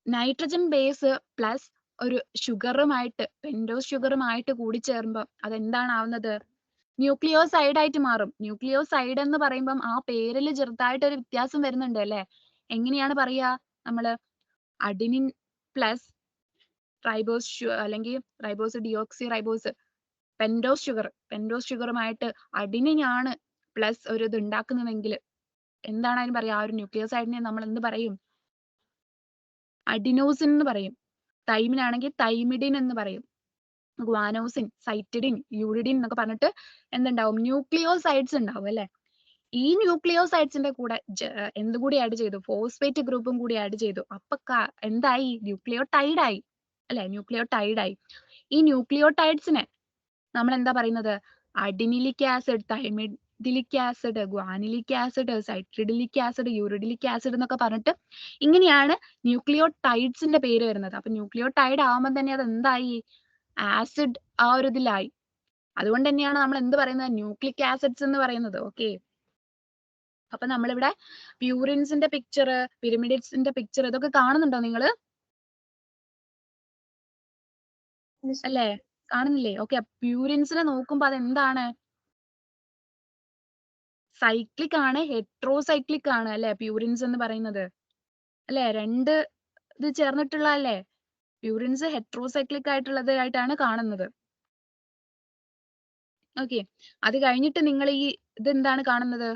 നൈട്രജൻ ബേസ് പ്ലസ് ഒരു ഷുഗറുമായിട്ട്, പെൻഡോസ് ഷുഗറുമായിട്ട് കൂടിച്ചേരുമ്പോൾ അതെന്താണ് ആവുന്നത്? ന്യൂക്ലിയോസൈഡ് ആയിട്ട് മാറും. ന്യൂക്ലിയോസൈഡ് എന്ന് പറയുമ്പം ആ പേരിൽ ചെറുതായിട്ടൊരു വ്യത്യാസം വരുന്നുണ്ട് അല്ലെ? എങ്ങനെയാണ് പറയാ നമ്മള്? അഡിനിൻ പ്ലസ് റൈബോസ് അല്ലെങ്കിൽ റൈബോസ് ഡിയോക്സി റൈബോസ്, പെൻഡോസ് ഷുഗറുമായിട്ട് അഡിനിൻ ആണ് പ്ലസ് ഒരു ഇത് ഉണ്ടാക്കുന്നതെങ്കിൽ എന്താണ് അതിന് പറയാ? ആ ഒരു ന്യൂക്ലിയോസൈഡിനെ നമ്മൾ എന്ത് പറയും? അഡിനോസിൻ എന്ന് പറയും. തൈമിനാണെങ്കിൽ തൈമിഡിൻ എന്ന് പറയും. ഗ്വാനോസിൻ, സൈറ്റിഡിൻ, യൂറിഡിൻ എന്നൊക്കെ പറഞ്ഞിട്ട് എന്തുണ്ടാവും? ന്യൂക്ലിയോസൈഡ്സ് ഉണ്ടാവും അല്ലെ? ഈ ന്യൂക്ലിയോസൈഡ്സിന്റെ കൂടെ എന്തുകൂടി ആഡ് ചെയ്തു? ഫോസ്ഫേറ്റ് ഗ്രൂപ്പും കൂടി ആഡ് ചെയ്തു. അപ്പൊ എന്തായി? ന്യൂക്ലിയോടൈഡ് ആയി അല്ലെ? ന്യൂക്ലിയോടൈഡ് ആയി. ഈ ന്യൂക്ലിയോടൈഡ്സിനെ നമ്മൾ എന്താ പറയുന്നത്? Adenylic acid, thymidylic acid, guanylic acid, cytidylic acid, uridylic acid എന്നൊക്കെ പറഞ്ഞിട്ട് ഇങ്ങനെയാണ് ന്യൂക്ലിയോടൈഡ്സിന്റെ പേര് വരുന്നത്. അപ്പൊ ന്യൂക്ലിയോടൈഡ് ആവുമ്പോൾ തന്നെ അത് എന്തായി? ആസിഡ് ആ ഒരു ഇതിലായി. അതുകൊണ്ട് തന്നെയാണ് നമ്മൾ എന്ത് പറയുന്നത്? ന്യൂക്ലിക് ആസിഡ്സ് എന്ന് പറയുന്നത്. ഓക്കെ. അപ്പൊ നമ്മളിവിടെ പ്യൂരിൻസിന്റെ പിക്ചർ, പിരമിഡിഡ്സിന്റെ പിക്ചർ ഇതൊക്കെ കാണുന്നുണ്ടോ നിങ്ങള്? അല്ലേ? കാണുന്നില്ലേ? ഓക്കെ. പ്യൂരിൻസിനെ നോക്കുമ്പോ അതെന്താണ്? സൈക്ലിക് ആണ്, ഹെട്രോസൈക്ലിക് ആണ് അല്ലെ? പ്യൂരിൻസ് എന്ന് പറയുന്നത് അല്ലെ? 2 ഇത് ചേർന്നിട്ടുള്ള അല്ലേ? പ്യൂരിൻസ് ഹെട്രോസൈക്ലിക് ആയിട്ടുള്ളതായിട്ടാണ് കാണുന്നത്. ഓക്കെ. അത് കഴിഞ്ഞിട്ട് നിങ്ങൾ ഈ ഇതെന്താണ് കാണുന്നത്?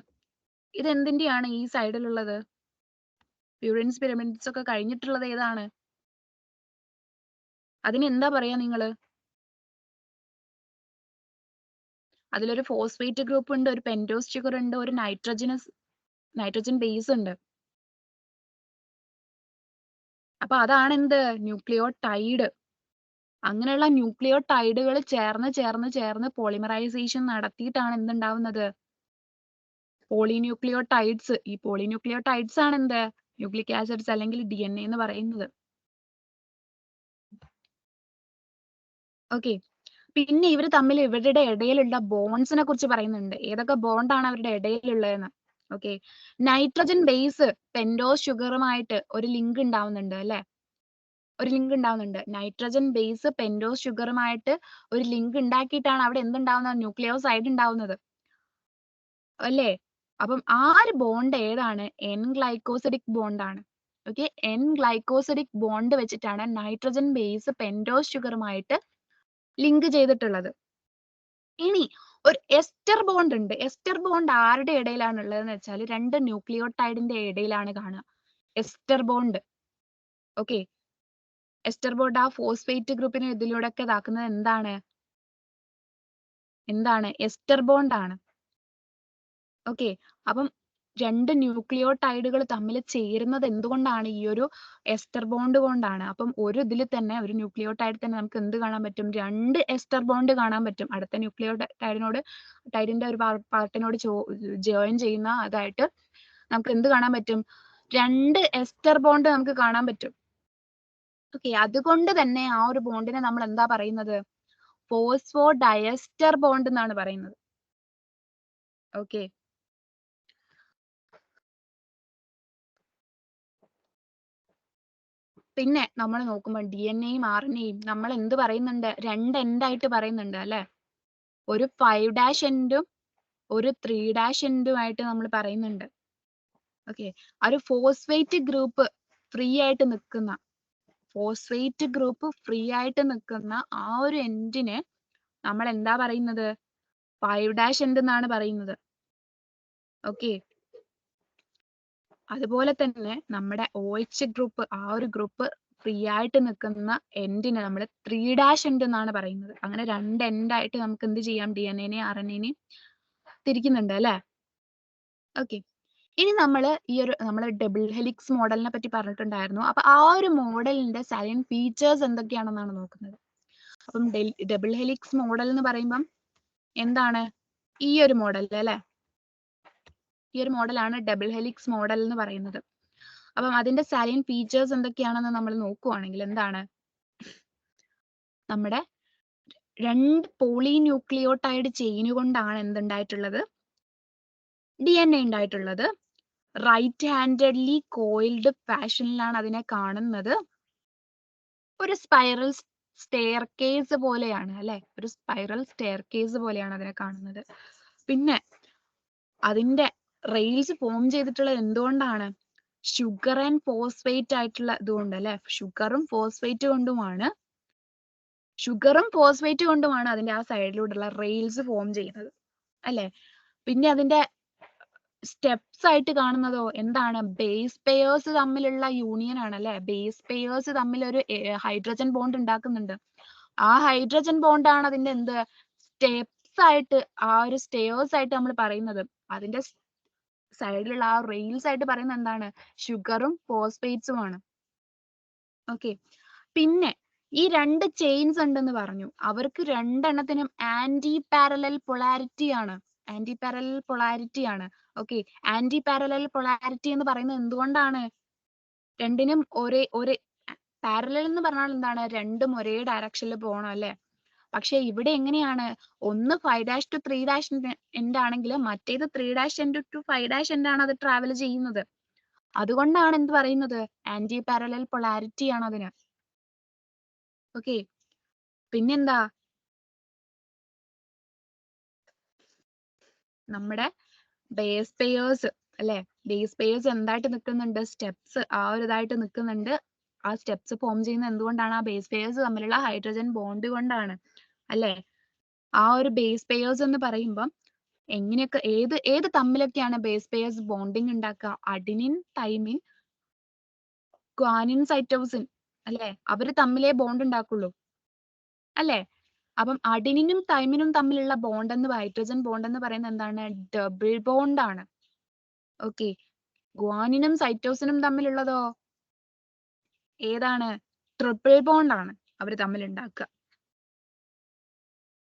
ഇത് എന്തിന്റെയാണ് ഈ സൈഡിലുള്ളത്? പ്യൂരിൻസ്, പിരമിഡ്സ് ഒക്കെ കഴിഞ്ഞിട്ടുള്ളത് ഏതാണ്? അതിന് എന്താ പറയാ നിങ്ങള്? അതിലൊരു ഫോസ്ഫേറ്റ് ഗ്രൂപ്പ് ഉണ്ട്, ഒരു പെൻറ്റോസ് ഷുഗർ ഉണ്ട്, ഒരു നൈട്രജൻ ബേസ് ഉണ്ട്. അപ്പൊ അതാണ് എന്ത്? ന്യൂക്ലിയോടൈഡ്. അങ്ങനെയുള്ള ന്യൂക്ലിയോടൈഡുകൾ ചേർന്ന് പോളിമറൈസേഷൻ നടത്തിയിട്ടാണ് എന്തുണ്ടാവുന്നത്? പോളിന്യൂക്ലിയോടൈഡ്സ്. ഈ പോളിന്യൂക്ലിയോടൈഡ്സ് ആണ് എന്ത്? ന്യൂക്ലിക് ആസിഡ്സ് അല്ലെങ്കിൽ DNA എന്ന് പറയുന്നത്. ഓക്കെ. പിന്നെ ഇവർ തമ്മിൽ ഇവരുടെ ഇടയിലുള്ള ബോൺസിനെ കുറിച്ച് പറയുന്നുണ്ട്. ഏതൊക്കെ ബോണ്ടാണ് അവരുടെ ഇടയിലുള്ളതെന്ന്. ഓക്കെ. നൈട്രജൻ ബേസ് പെൻഡോസ് ഷുഗറുമായിട്ട് ഒരു ലിങ്ക് ഉണ്ടാവുന്നുണ്ട് അല്ലെ? ഒരു ലിങ്ക് ഉണ്ടാവുന്നുണ്ട്. നൈട്രജൻ ബേസ് പെൻഡോസ് ഷുഗറുമായിട്ട് ഒരു ലിങ്ക് ഉണ്ടാക്കിയിട്ടാണ് അവിടെ എന്തുണ്ടാവുന്നത്? ന്യൂക്ലിയോസൈഡ് ഉണ്ടാവുന്നത് അല്ലേ? അപ്പം ആ ഒരു ബോണ്ട് ഏതാണ്? എൻ ഗ്ലൈക്കോസിഡിക് ബോണ്ട് ആണ്. ഓക്കെ. എൻ ഗ്ലൈക്കോസിഡിക് ബോണ്ട് വെച്ചിട്ടാണ് നൈട്രജൻ ബേസ് പെൻഡോസ് ഷുഗറുമായിട്ട് ലിങ്ക് ചെയ്തിട്ടുള്ളത്. ഇനി ഒരു എസ്റ്റർ ബോണ്ട് ഉണ്ട്. എസ്റ്റർ ബോണ്ട് ആരുടെ ഇടയിലാണ് ഉള്ളതെന്ന് വെച്ചാൽ 2 ന്യൂക്ലിയോടൈഡിന്റെ ഇടയിലാണ് കാണുക. Ester bond. Okay. Ester bond ആ ഫോസ്ഫേറ്റ് ഗ്രൂപ്പിനെ ഇതിലൂടെ ഒക്കെ ഇതാക്കുന്നത് എന്താണ്? എസ്റ്റർ ബോണ്ട് ആണ്. ഓക്കെ. അപ്പം 2 ന്യൂക്ലിയോടൈഡുകൾ തമ്മിൽ ചേരുന്നത് എന്തുകൊണ്ടാണ്? ഈ ഒരു എസ്റ്റർ ബോണ്ട് കൊണ്ടാണ്. അപ്പം ഒരു ഇതിൽ തന്നെ ഒരു ന്യൂക്ലിയോടൈഡ് തന്നെ നമുക്ക് എന്ത് കാണാൻ പറ്റും? 2 എസ്റ്റർ ബോണ്ട് കാണാൻ പറ്റും. അടുത്ത ടൈഡിന്റെ ഒരു പാർട്ടിനോട് ജോയിൻ ചെയ്യുന്ന അതായിട്ട് നമുക്ക് എന്ത് കാണാൻ പറ്റും? 2 എസ്റ്റർ ബോണ്ട് നമുക്ക് കാണാൻ പറ്റും. ഓക്കെ, അതുകൊണ്ട് തന്നെ ആ ഒരു ബോണ്ടിനെ നമ്മൾ എന്താ പറയുന്നത്? ഫോസ്ഫോ ഡയസ്റ്റർ ബോണ്ട് എന്നാണ് പറയുന്നത്. ഓക്കെ, പിന്നെ നമ്മൾ നോക്കുമ്പോൾ DNA-യും RNA-യും നമ്മൾ എന്ത് പറയുന്നുണ്ട്? 2 എൻഡായിട്ട് പറയുന്നുണ്ട് അല്ലെ? ഒരു 5' എൻഡും ഒരു 3' എൻഡും ആയിട്ട് നമ്മൾ പറയുന്നുണ്ട്. ഓക്കെ, ഒരു ഫോസ്ഫേറ്റ് ഗ്രൂപ്പ് ഫ്രീ ആയിട്ട് നിൽക്കുന്ന ആ ഒരു എൻഡിന് നമ്മൾ എന്താ പറയുന്നത്? 5' എൻഡ് എന്നാണ് പറയുന്നത്. ഓക്കെ, അതുപോലെ തന്നെ നമ്മുടെ OH ഗ്രൂപ്പ്, ആ ഒരു ഗ്രൂപ്പ് ഫ്രീ ആയിട്ട് നിൽക്കുന്ന എൻഡിന് നമ്മൾ 3' എൻഡ് എന്നാണ് പറയുന്നത്. അങ്ങനെ 2 എൻഡായിട്ട് നമുക്ക് എന്ത് ചെയ്യാം? DNA-നെയും RNA-നെയും തിരിക്കുന്നുണ്ട് അല്ലെ? ഓക്കെ, ഇനി നമ്മൾ ഡബിൾ ഹെലിക്സ് മോഡലിനെ പറ്റി പറഞ്ഞിട്ടുണ്ടായിരുന്നു. അപ്പൊ ആ ഒരു മോഡലിന്റെ സൈലന്റ് ഫീച്ചേഴ്സ് എന്തൊക്കെയാണെന്നാണ് നോക്കുന്നത്. അപ്പം ഡബിൾ ഹെലിക്സ് മോഡൽ എന്ന് പറയുമ്പം എന്താണ്? ഈ ഒരു മോഡൽ അല്ലെ? ഈ ഒരു മോഡലാണ് ഡബിൾ ഹെലിക്സ് മോഡൽ എന്ന് പറയുന്നത്. അപ്പം അതിന്റെ സൈലന്റ് ഫീച്ചേഴ്സ് എന്തൊക്കെയാണെന്ന് നമ്മൾ നോക്കുവാണെങ്കിൽ എന്താണ്? നമ്മുടെ 2 പോളിന്യൂക്ലിയോടൈഡ് ചെയിൻ കൊണ്ടാണ് എന്തുണ്ടായിട്ടുള്ളത്? DNA ഉണ്ടായിട്ടുള്ളത്. റൈറ്റ് ഹാൻഡഡ്ലി കോയിൽഡ് ഫാഷനിലാണ് അതിനെ കാണുന്നത്. ഒരു സ്പൈറൽ സ്റ്റെയർ കേസ് പോലെയാണ് അല്ലെ? ഒരു സ്പൈറൽ സ്റ്റെയർ കേസ് പോലെയാണ് അതിനെ കാണുന്നത്. പിന്നെ അതിന്റെ റെയിൽസ് ഫോം ചെയ്തിട്ടുള്ളത് എന്തുകൊണ്ടാണ്? ഷുഗർ ആൻഡ് ഫോസ്ഫേറ്റ് ആയിട്ടുള്ള ഇതുകൊണ്ട് അല്ലെ? ഷുഗറും ഫോസ്ഫേറ്റ് കൊണ്ടുമാണ് അതിന്റെ ആ സൈഡിലൂടെയുള്ള റെയിൽസ് ഫോം ചെയ്യുന്നത് അല്ലെ? പിന്നെ അതിന്റെ സ്റ്റെപ്സ് ആയിട്ട് കാണുന്നതോ എന്താണ്? ബേസ് പെയേഴ്സ് തമ്മിലുള്ള യൂണിയൻ ആണ് അല്ലെ? ബേസ് പെയേഴ്സ് തമ്മിൽ ഒരു ഹൈഡ്രജൻ ബോണ്ട് ഉണ്ടാക്കുന്നുണ്ട്. ആ ഹൈഡ്രജൻ ബോണ്ട് ആണ് അതിന്റെ എന്ത്? സ്റ്റെപ്സ് ആയിട്ട്, ആ ഒരു സ്റ്റെയേഴ്സ് ആയിട്ട് നമ്മൾ പറയുന്നത്. അതിന്റെ സൈഡിലുള്ള ആ റെയിൽസ് ആയിട്ട് പറയുന്നത് എന്താണ്? ഷുഗറും ഫോസ്ഫേറ്റ്സും ആണ്. ഓക്കെ, പിന്നെ ഈ 2 ചെയിൻസ് ഉണ്ടെന്ന് പറഞ്ഞു. അവർക്ക് രണ്ടെണ്ണത്തിനും ആന്റി പാരലൽ പൊളാരിറ്റി ആണ്. ഓക്കെ, ആന്റി പാരലൽ പൊളാരിറ്റി എന്ന് പറയുന്നത് എന്തുകൊണ്ടാണ്? രണ്ടിനും ഒരേ പാരലൽ എന്ന് പറഞ്ഞാൽ എന്താണ്? രണ്ടും ഒരേ ഡയറക്ഷനിൽ പോകണം അല്ലെ? പക്ഷെ ഇവിടെ എങ്ങനെയാണ്? ഒന്ന് 5' to 3' എൻഡ് ആണെങ്കിൽ മറ്റേത് 3' end to 5' end ആണ് അത് ട്രാവൽ ചെയ്യുന്നത്. അതുകൊണ്ടാണ് എന്ത് പറയുന്നത്? ആന്റി പാരലൽ പൊളാരിറ്റി ആണ് അതിന്. ഓക്കെ, പിന്നെന്താ? നമ്മുടെ ബേസ് പെയേഴ്സ് അല്ലെ? ബേസ് പെയേഴ്സ് എന്തായിട്ട് നിൽക്കുന്നുണ്ട്? സ്റ്റെപ്സ് ആ ഒരു ഇതായിട്ട് നിൽക്കുന്നുണ്ട്. ആ സ്റ്റെപ്സ് ഫോം ചെയ്യുന്നത് എന്തുകൊണ്ടാണ്? ആ ബേസ് പെയേഴ്സ് തമ്മിലുള്ള ഹൈഡ്രജൻ ബോണ്ട് കൊണ്ടാണ് അല്ലെ? ആ ഒരു ബേസ് പെയേഴ്സ് എന്ന് പറയുമ്പം എങ്ങനെയൊക്കെ ഏത് തമ്മിലൊക്കെയാണ് ബേസ് പെയേഴ്സ് ബോണ്ടിങ് ഉണ്ടാക്കുക? അഡിനിൻ, തൈമിൻ, ഗ്വാനിൻ, സൈറ്റോസിൻ അല്ലെ? അവര് തമ്മിലേ ബോണ്ട് ഉണ്ടാക്കുള്ളൂ അല്ലെ? അപ്പം അഡിനിനും തൈമിനും തമ്മിലുള്ള ബോണ്ട് ഹൈഡ്രജൻ ബോണ്ട് എന്ന് പറയുന്നത് എന്താണ്? ഡബിൾ ബോണ്ട് ആണ്. ഓക്കെ, ഗ്വാനിനും സൈറ്റോസിനും തമ്മിലുള്ളതോ ഏതാണ്? ട്രിപ്പിൾ ബോണ്ട് ആണ് അവർ തമ്മിൽ ഉണ്ടാക്കുക.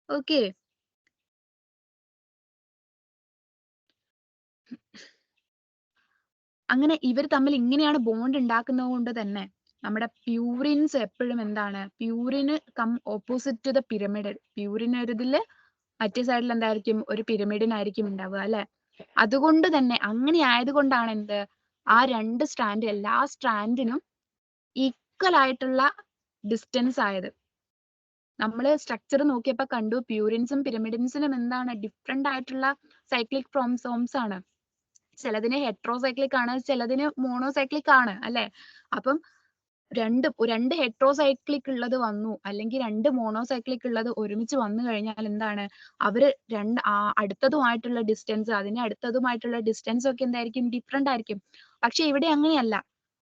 ഓക്കെ, അങ്ങനെ ഇവർ തമ്മിൽ ഇങ്ങനെയാണ് ബോണ്ട് ഉണ്ടാക്കുന്നത് കൊണ്ട് തന്നെ നമ്മുടെ പ്യൂരിൻസ് എപ്പോഴും എന്താണ്? Purine opposite to the pyrimidine. Purine ഒരു ഇതില് മറ്റേ സൈഡിൽ എന്തായിരിക്കും? ഒരു പിരമിഡിനായിരിക്കും ഉണ്ടാവുക അല്ലെ? അതുകൊണ്ട് തന്നെ അങ്ങനെ ആയതുകൊണ്ടാണ് എന്ത്? ആ 2 സ്ട്രാൻഡ് എല്ലാ സ്ട്രാൻഡിനും ഈക്വൽ ആയിട്ടുള്ള ഡിസ്റ്റൻസ് ആയത്. നമ്മൾ സ്ട്രക്ചർ നോക്കിയപ്പോൾ കണ്ടു പ്യൂരിൻസും പിരമിഡിൻസിനും എന്താണ്? ഡിഫറെന്റ് ആയിട്ടുള്ള സൈക്ലിക് ക്രോമസോംസ് ആണ്. ചിലതിന് ഹെട്രോസൈക്ലിക് ആണ്, ചിലതിന് മോണോസൈക്ലിക് ആണ് അല്ലെ? അപ്പം രണ്ട് ഹെട്രോസൈക്ലിക് ഉള്ളത് വന്നു അല്ലെങ്കിൽ 2 മോണോസൈക്ലിക് ഉള്ളത് ഒരുമിച്ച് വന്നു കഴിഞ്ഞാൽ എന്താണ്? അവര് അടുത്തതുമായിട്ടുള്ള ഡിസ്റ്റൻസ്, അടുത്തതുമായിട്ടുള്ള ഡിസ്റ്റൻസ് ഒക്കെ എന്തായിരിക്കും? ഡിഫറെന്റ് ആയിരിക്കും. പക്ഷെ ഇവിടെ അങ്ങനെയല്ല.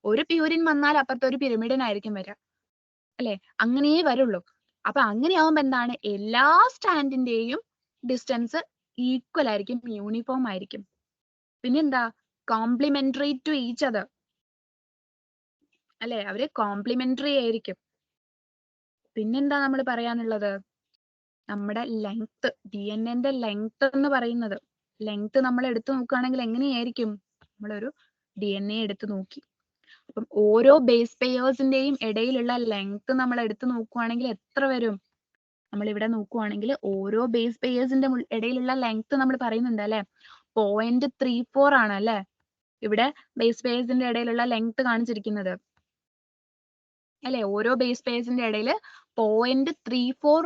ഒരു പ്യൂരിൻ വന്നാൽ അപ്പുറത്തെ ഒരു പിരമിഡിൻ ആയിരിക്കും വരിക അല്ലെ? അങ്ങനെയേ വരുള്ളൂ. അപ്പൊ അങ്ങനെയാവുമ്പോ എന്താണ്? എല്ലാ സ്റ്റാൻഡിന്റെയും ഡിസ്റ്റൻസ് ഈക്വൽ ആയിരിക്കും, യൂണിഫോം ആയിരിക്കും. പിന്നെന്താ? കോംപ്ലിമെന്ററി ടു ഈച്ച് അതർ അല്ലെ? അവര് കോംപ്ലിമെന്ററി ആയിരിക്കും. പിന്നെന്താ നമ്മൾ പറയാനുള്ളത്? നമ്മുടെ ലെങ്ത്, DNA-ന്റെ ലെങ്ത് എന്ന് പറയുന്നത്, ലെങ്ത് നമ്മൾ എടുത്തു നോക്കുകയാണെങ്കിൽ എങ്ങനെയായിരിക്കും? നമ്മളൊരു DNA എടുത്തു നോക്കി. അപ്പം ഓരോ ബേസ് പെയേഴ്സിന്റെയും ഇടയിലുള്ള ലെങ്ത് നമ്മൾ എടുത്തു നോക്കുവാണെങ്കിൽ എത്ര വരും? നമ്മൾ ഇവിടെ നോക്കുവാണെങ്കിൽ ഓരോ ബേസ് പെയേഴ്സിന്റെ ഇടയിലുള്ള ലെങ്ത് നമ്മൾ പറയുന്നുണ്ട് അല്ലെ, 0.34 ആണ് അല്ലെ ഇവിടെ ബേസ് പെയേഴ്സിന്റെ ഇടയിലുള്ള ലെങ്ത് കാണിച്ചിരിക്കുന്നത് അല്ലെ. ഓരോ ബേസ് പെയേഴ്സിന്റെ ഇടയിൽ 0.34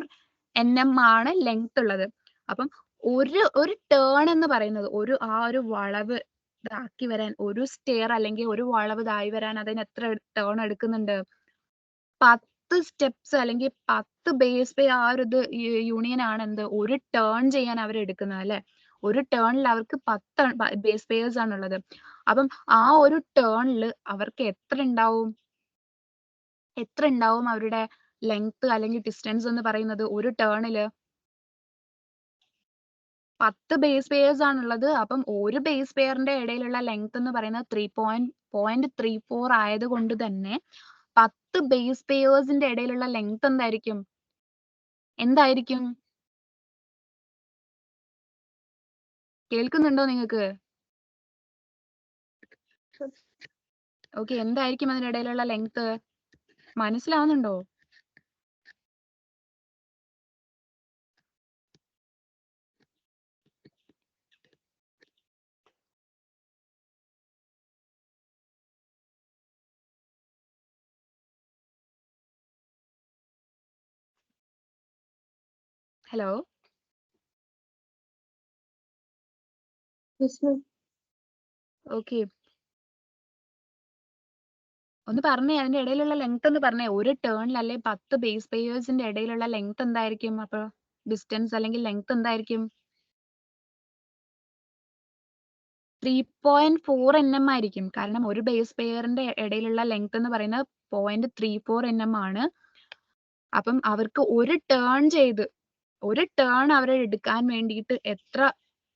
NM ആണ് ലെങ്ത് ഉള്ളത്. അപ്പം ഒരു ടേൺ എന്ന് പറയുന്നത് ആ ഒരു വളവ് ഇതാക്കി വരാൻ, ഒരു സ്റ്റെയർ അല്ലെങ്കിൽ ഒരു വളവ് ഇതായി വരാൻ അതിന് എത്ര ടേൺ എടുക്കുന്നുണ്ട്? 10 സ്റ്റെപ്സ് അല്ലെങ്കിൽ 10 ബേസ് പേ ആ ഒരു ഇത് യൂണിയൻ ആണ് എന്ത് ഒരു ടേൺ ചെയ്യാൻ അവർ എടുക്കുന്നത് അല്ലെ. ഒരു ടേണിൽ അവർക്ക് 10 ബേസ് പേയേഴ്സ് ആണുള്ളത്. അപ്പം ആ ഒരു ടേണിൽ അവർക്ക് എത്ര ഉണ്ടാവും അവരുടെ ലെങ്ത് അല്ലെങ്കിൽ ഡിസ്റ്റൻസ് എന്ന് പറയുന്നത്? ഒരു ടേണില് 10 ബേസ് പെയേഴ്സ് ആണുള്ളത്. അപ്പം ഒരു ബേസ് പെയറിന്റെ ഇടയിലുള്ള ലെങ്ത് എന്ന് പറയുന്നത് 0.34 ആയതുകൊണ്ട് തന്നെ 10 ബേസ് പെയേഴ്സിന്റെ ഇടയിലുള്ള ലെങ്ത് എന്തായിരിക്കും? കേൾക്കുന്നുണ്ടോ നിങ്ങൾക്ക്? ഓക്കെ, എന്തായിരിക്കും അതിനിടയിലുള്ള ലെങ്ത്? മനസ്സിലാവുന്നുണ്ടോ? Hello, Yes, ma'am. ഓക്കെ, ഒന്ന് പറഞ്ഞേ, അതിന്റെ ഇടയിലുള്ള ലെങ്ത് ഒന്ന് പറഞ്ഞേ. ഒരു ടേണിൽ അല്ലെ 10 ബേസ് പെയേഴ്സിന്റെ ഇടയിലുള്ള ലെങ്ത് എന്തായിരിക്കും? അപ്പൊ ഡിസ്റ്റൻസ് അല്ലെങ്കിൽ ലെങ്ത് എന്തായിരിക്കും? 3.4 NM ആയിരിക്കും. കാരണം ഒരു ബേസ് പെയറിന്റെ ഇടയിലുള്ള ലെങ്ത് എന്ന് പറയുന്നത് 0.34 NM ആണ്. അപ്പം അവർക്ക് ഒരു ടേൺ അവർ എടുക്കാൻ വേണ്ടിയിട്ട് എത്ര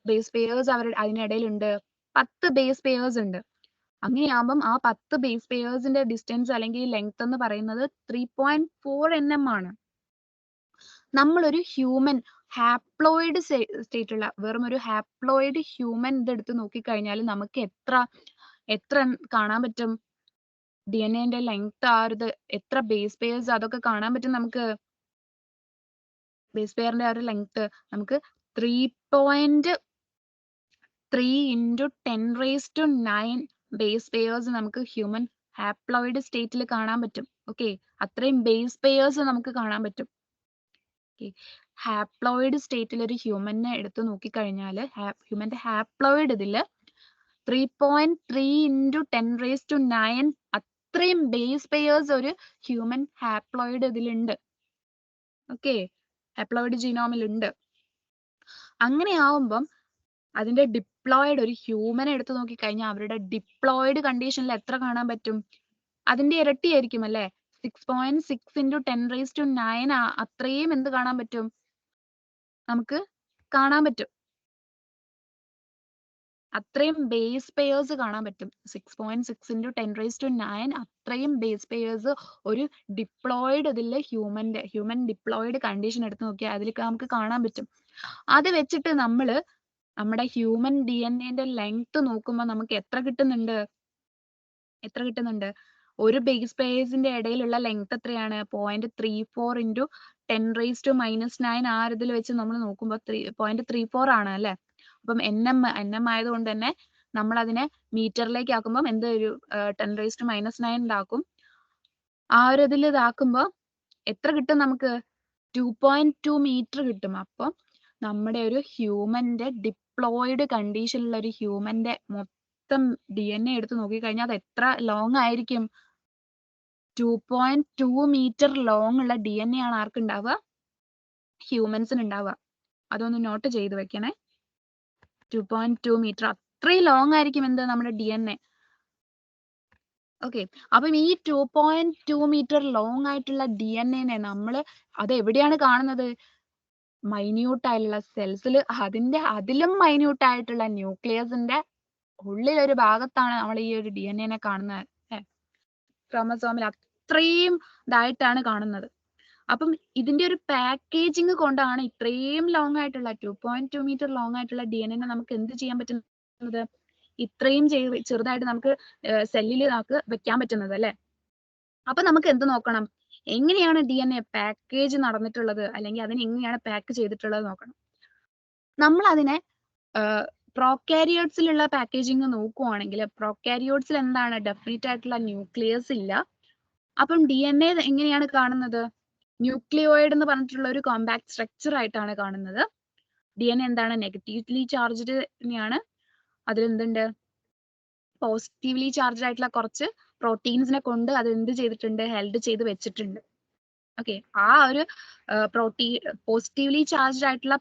ബേസ് പെയേഴ്സ് അതിനിടയിലുണ്ട്? 10 ബേസ് പെയേഴ്സ് ഉണ്ട്. അങ്ങനെയാകുമ്പം ആ 10 ബേസ് പെയേഴ്സിന്റെ ഡിസ്റ്റൻസ് അല്ലെങ്കിൽ ലെങ്ത് എന്ന് പറയുന്നത് 3.4 NM ആണ്. നമ്മളൊരു ഹ്യൂമൻ ഹാപ്ലോയിഡ് സ്റ്റേറ്റുള്ള വെറും ഒരു ഹാപ്ലോയിഡ് ഹ്യൂമൻ ഇതെടുത്ത് നോക്കിക്കഴിഞ്ഞാൽ നമുക്ക് എത്ര കാണാൻ പറ്റും? DNA ലെങ്ത് ആ ഒരു എത്ര ബേസ് പെയേഴ്സ് അതൊക്കെ കാണാൻ പറ്റും നമുക്ക്. ബേസ് പെയറിന്റെ ആ ഒരു ലെങ്ത് നമുക്ക് 3.3 into 10⁻⁹ ബേസ് പെയേഴ്സ് നമുക്ക് ഹ്യൂമൻ ഹാപ്ലോയിഡ് സ്റ്റേറ്റിൽ കാണാൻ പറ്റും. ഓക്കെ, അത്രയും ബേസ് പെയേഴ്സ് നമുക്ക് കാണാൻ പറ്റും. ഹാപ്ലോയിഡ് സ്റ്റേറ്റിൽ ഒരു ഹ്യൂമനെ എടുത്ത് നോക്കിക്കഴിഞ്ഞാൽ ഹ്യൂമന്റെ ഹാപ്ലോയിഡ് ഇതിൽ 3.3 into 10⁻⁹ അത്രയും ബേസ് പെയേഴ്സ് ഒരു ഹ്യൂമൻ ഹാപ്ലോയിഡ് ഇതിലുണ്ട്. ഓക്കെ, ഹാപ്ലോയിഡ് ജീനോമിൽ ഉണ്ട്. അങ്ങനെയാവുമ്പം അതിന്റെ ഡിപ്ലോയിഡ് ഒരു ഹ്യൂമനെ എടുത്ത് നോക്കിക്കഴിഞ്ഞാൽ അവരുടെ ഡിപ്ലോയിഡ് കണ്ടീഷനിൽ എത്ര കാണാൻ പറ്റും? അതിന്റെ ഇരട്ടിയായിരിക്കും അല്ലെ. 6.6 into 10⁻⁹ അത്രയും എന്ത് കാണാൻ പറ്റും? നമുക്ക് കാണാൻ പറ്റും. അത്രയും ബേസ് പെയേഴ്സ് കാണാൻ പറ്റും. 6.6 into 10⁻⁹ അത്രയും ബേസ് പെയേഴ്സ് ഒരു ഡിപ്ലോയിഡ് ഇതിൽ ഹ്യൂമൻ ഡിപ്ലോയിഡ് കണ്ടീഷൻ എടുത്ത് നോക്കിയാൽ അതിൽ നമുക്ക് കാണാൻ പറ്റും. അത് വെച്ചിട്ട് നമ്മുടെ ഹ്യൂമൻ DNA ലെങ്ത് നോക്കുമ്പോൾ നമുക്ക് എത്ര കിട്ടുന്നുണ്ട്? ഒരു ബേസ് പെയേഴ്സിന്റെ ഇടയിലുള്ള ലെങ്ത് എത്രയാണ്? 0.34 into 10⁻⁻⁹ ആ ഇതിൽ വെച്ച് നമ്മൾ നോക്കുമ്പോൾ 0.34 ആണ് അല്ലെ. അപ്പം NM ആയതുകൊണ്ട് തന്നെ നമ്മൾ അതിനെ മീറ്ററിലേക്ക് ആക്കുമ്പോൾ എന്ത് ഒരു 10⁻⁻⁹ ആക്കും. ആ ഒരു ഇതിൽ ഇതാക്കുമ്പോൾ എത്ര കിട്ടും നമുക്ക്? 2.2 മീറ്റർ കിട്ടും. അപ്പം നമ്മുടെ ഒരു ഹ്യൂമന്റെ ഡിപ്ലോയിഡ് കണ്ടീഷനിലുള്ള ഒരു ഹ്യൂമന്റെ മൊത്തം DNA എടുത്ത് നോക്കിക്കഴിഞ്ഞാൽ അത് എത്ര ലോങ് ആയിരിക്കും? 2.2 മീറ്റർ ലോങ് ഉള്ള DNA ആണ് ആർക്ക് ഉണ്ടാവുക? ഹ്യൂമൻസിന് ഉണ്ടാവുക. അതൊന്ന് നോട്ട് ചെയ്ത് വെക്കണേ. 2.2 മീറ്റർ അത്രയും ലോങ് ആയിരിക്കും എന്ത് നമ്മുടെ DNA. ഓക്കെ, അപ്പം ഈ 2.2 മീറ്റർ ലോങ് ആയിട്ടുള്ള DNA നമ്മൾ അത് എവിടെയാണ് കാണുന്നത്? മൈന്യൂട്ട് ആയിട്ടുള്ള സെൽസിൽ, അതിലും മൈന്യൂട്ട് ആയിട്ടുള്ള ന്യൂക്ലിയസിന്റെ ഉള്ളിലൊരു ഭാഗത്താണ് നമ്മൾ ഈ ഒരു DNA കാണുന്നത്. ക്രോമസോമിൽ അത്രയും ഇതായിട്ടാണ് കാണുന്നത്. അപ്പം ഇതിന്റെ ഒരു പാക്കേജിങ് കൊണ്ടാണ് ഇത്രയും ലോങ് ആയിട്ടുള്ള 2.2 മീറ്റർ ലോങ് ആയിട്ടുള്ള DNA നമുക്ക് എന്ത് ചെയ്യാൻ പറ്റുന്നത്? ഇത്രയും ചെറുതായിട്ട് നമുക്ക് സെല്ലിൽ നമുക്ക് വെക്കാൻ പറ്റുന്നത് അല്ലെ. അപ്പൊ നമുക്ക് എന്ത് നോക്കണം, എങ്ങനെയാണ് DNA പാക്കേജ് നടന്നിട്ടുള്ളത് അല്ലെങ്കിൽ അതിനെ എങ്ങനെയാണ് പാക്ക് ചെയ്തിട്ടുള്ളത് നോക്കണം. നമ്മൾ അതിനെ പ്രോകാരിയോട്സിലുള്ള പാക്കേജിങ് നോക്കുവാണെങ്കിൽ പ്രോകാരിയോട്സിൽ എന്താണ്, ഡെഫിനറ്റ് ആയിട്ടുള്ള ന്യൂക്ലിയസ് ഇല്ല. അപ്പം DNA എങ്ങനെയാണ് കാണുന്നത്, ന്യൂക്ലിയോയിഡ് എന്ന് പറഞ്ഞിട്ടുള്ള ഒരു കോമ്പാക്ട് സ്ട്രക്ചർ ആയിട്ടാണ് കാണുന്നത്. DNA എന്താണ്, നെഗറ്റീവ്ലി ചാർജ്ഡ് തന്നെയാണ്. അതിൽ എന്തുണ്ട്, പോസിറ്റീവ്ലി ചാർജ്ഡ് ആയിട്ടുള്ള കുറച്ച് പ്രോട്ടീൻസിനെ കൊണ്ട് അത് എന്ത് ചെയ്തിട്ടുണ്ട്, ഹെൽഡ് ചെയ്ത് വെച്ചിട്ടുണ്ട്. ഓക്കെ, ആ ഒരു പോസിറ്റീവ്ലി ചാർജ്ഡ് ആയിട്ടുള്ള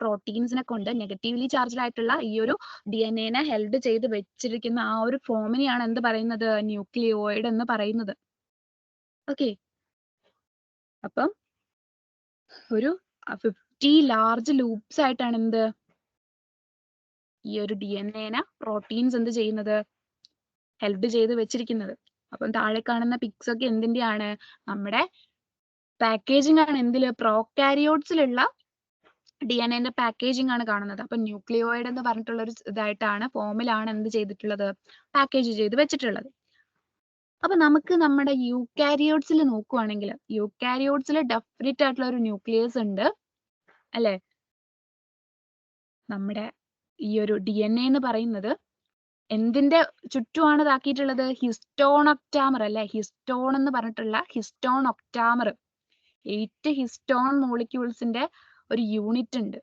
പ്രോട്ടീൻസിനെ കൊണ്ട് നെഗറ്റീവ്ലി ചാർജ്ഡ് ആയിട്ടുള്ള ഈ ഒരു DNA ഹെൽഡ് ചെയ്ത് വെച്ചിരിക്കുന്ന ആ ഒരു ഫോമിനെയാണ് എന്ത് പറയുന്നത്, ന്യൂക്ലിയോയിഡ് എന്ന് പറയുന്നത്. ഓക്കെ, അപ്പം ഒരു 50 ലാർജ് ലൂപ്സ് ആയിട്ടാണ് എന്ത് ഈ ഒരു DNA പ്രോട്ടീൻസ് എന്ത് ചെയ്യുന്നത്, ഹെൽഡ് ചെയ്ത് വെച്ചിരിക്കുന്നത്. അപ്പം താഴെ കാണുന്ന പിക്സ് ഒക്കെ എന്തിന്റെയാണ്, നമ്മുടെ പാക്കേജിംഗ് ആണ്. എന്തില്, പ്രോകാരിയോട്സിലുള്ള DNA പാക്കേജിംഗ് ആണ് കാണുന്നത്. അപ്പൊ ന്യൂക്ലിയോയിഡ് എന്ന് പറഞ്ഞിട്ടുള്ള ഒരു ഇതായിട്ടാണ്, ഫോമിലാണ് എന്ത് ചെയ്തിട്ടുള്ളത്, പാക്കേജ് ചെയ്ത് വെച്ചിട്ടുള്ളത്. അപ്പൊ നമുക്ക് നമ്മുടെ യൂകാരിയോട്സിൽ നോക്കുവാണെങ്കിൽ യൂകാരിയോട്സിൽ ഡെഫിനറ്റ് ആയിട്ടുള്ള ഒരു ന്യൂക്ലിയസ് ഉണ്ട് അല്ലെ. നമ്മുടെ ഈ ഒരു DNA എന്ന് പറയുന്നത് എന്തിന്റെ ചുറ്റുമാണ് ഇതാക്കിയിട്ടുള്ളത്, ഹിസ്റ്റോൺ ഒക്ടാമർ അല്ലെ. ഹിസ്റ്റോൺ എന്ന് പറഞ്ഞിട്ടുള്ള ഹിസ്റ്റോൺ ഒക്ടാമർ 8 ഹിസ്റ്റോൺ മോളിക്യൂൾസിന്റെ ഒരു യൂണിറ്റ് ഉണ്ട്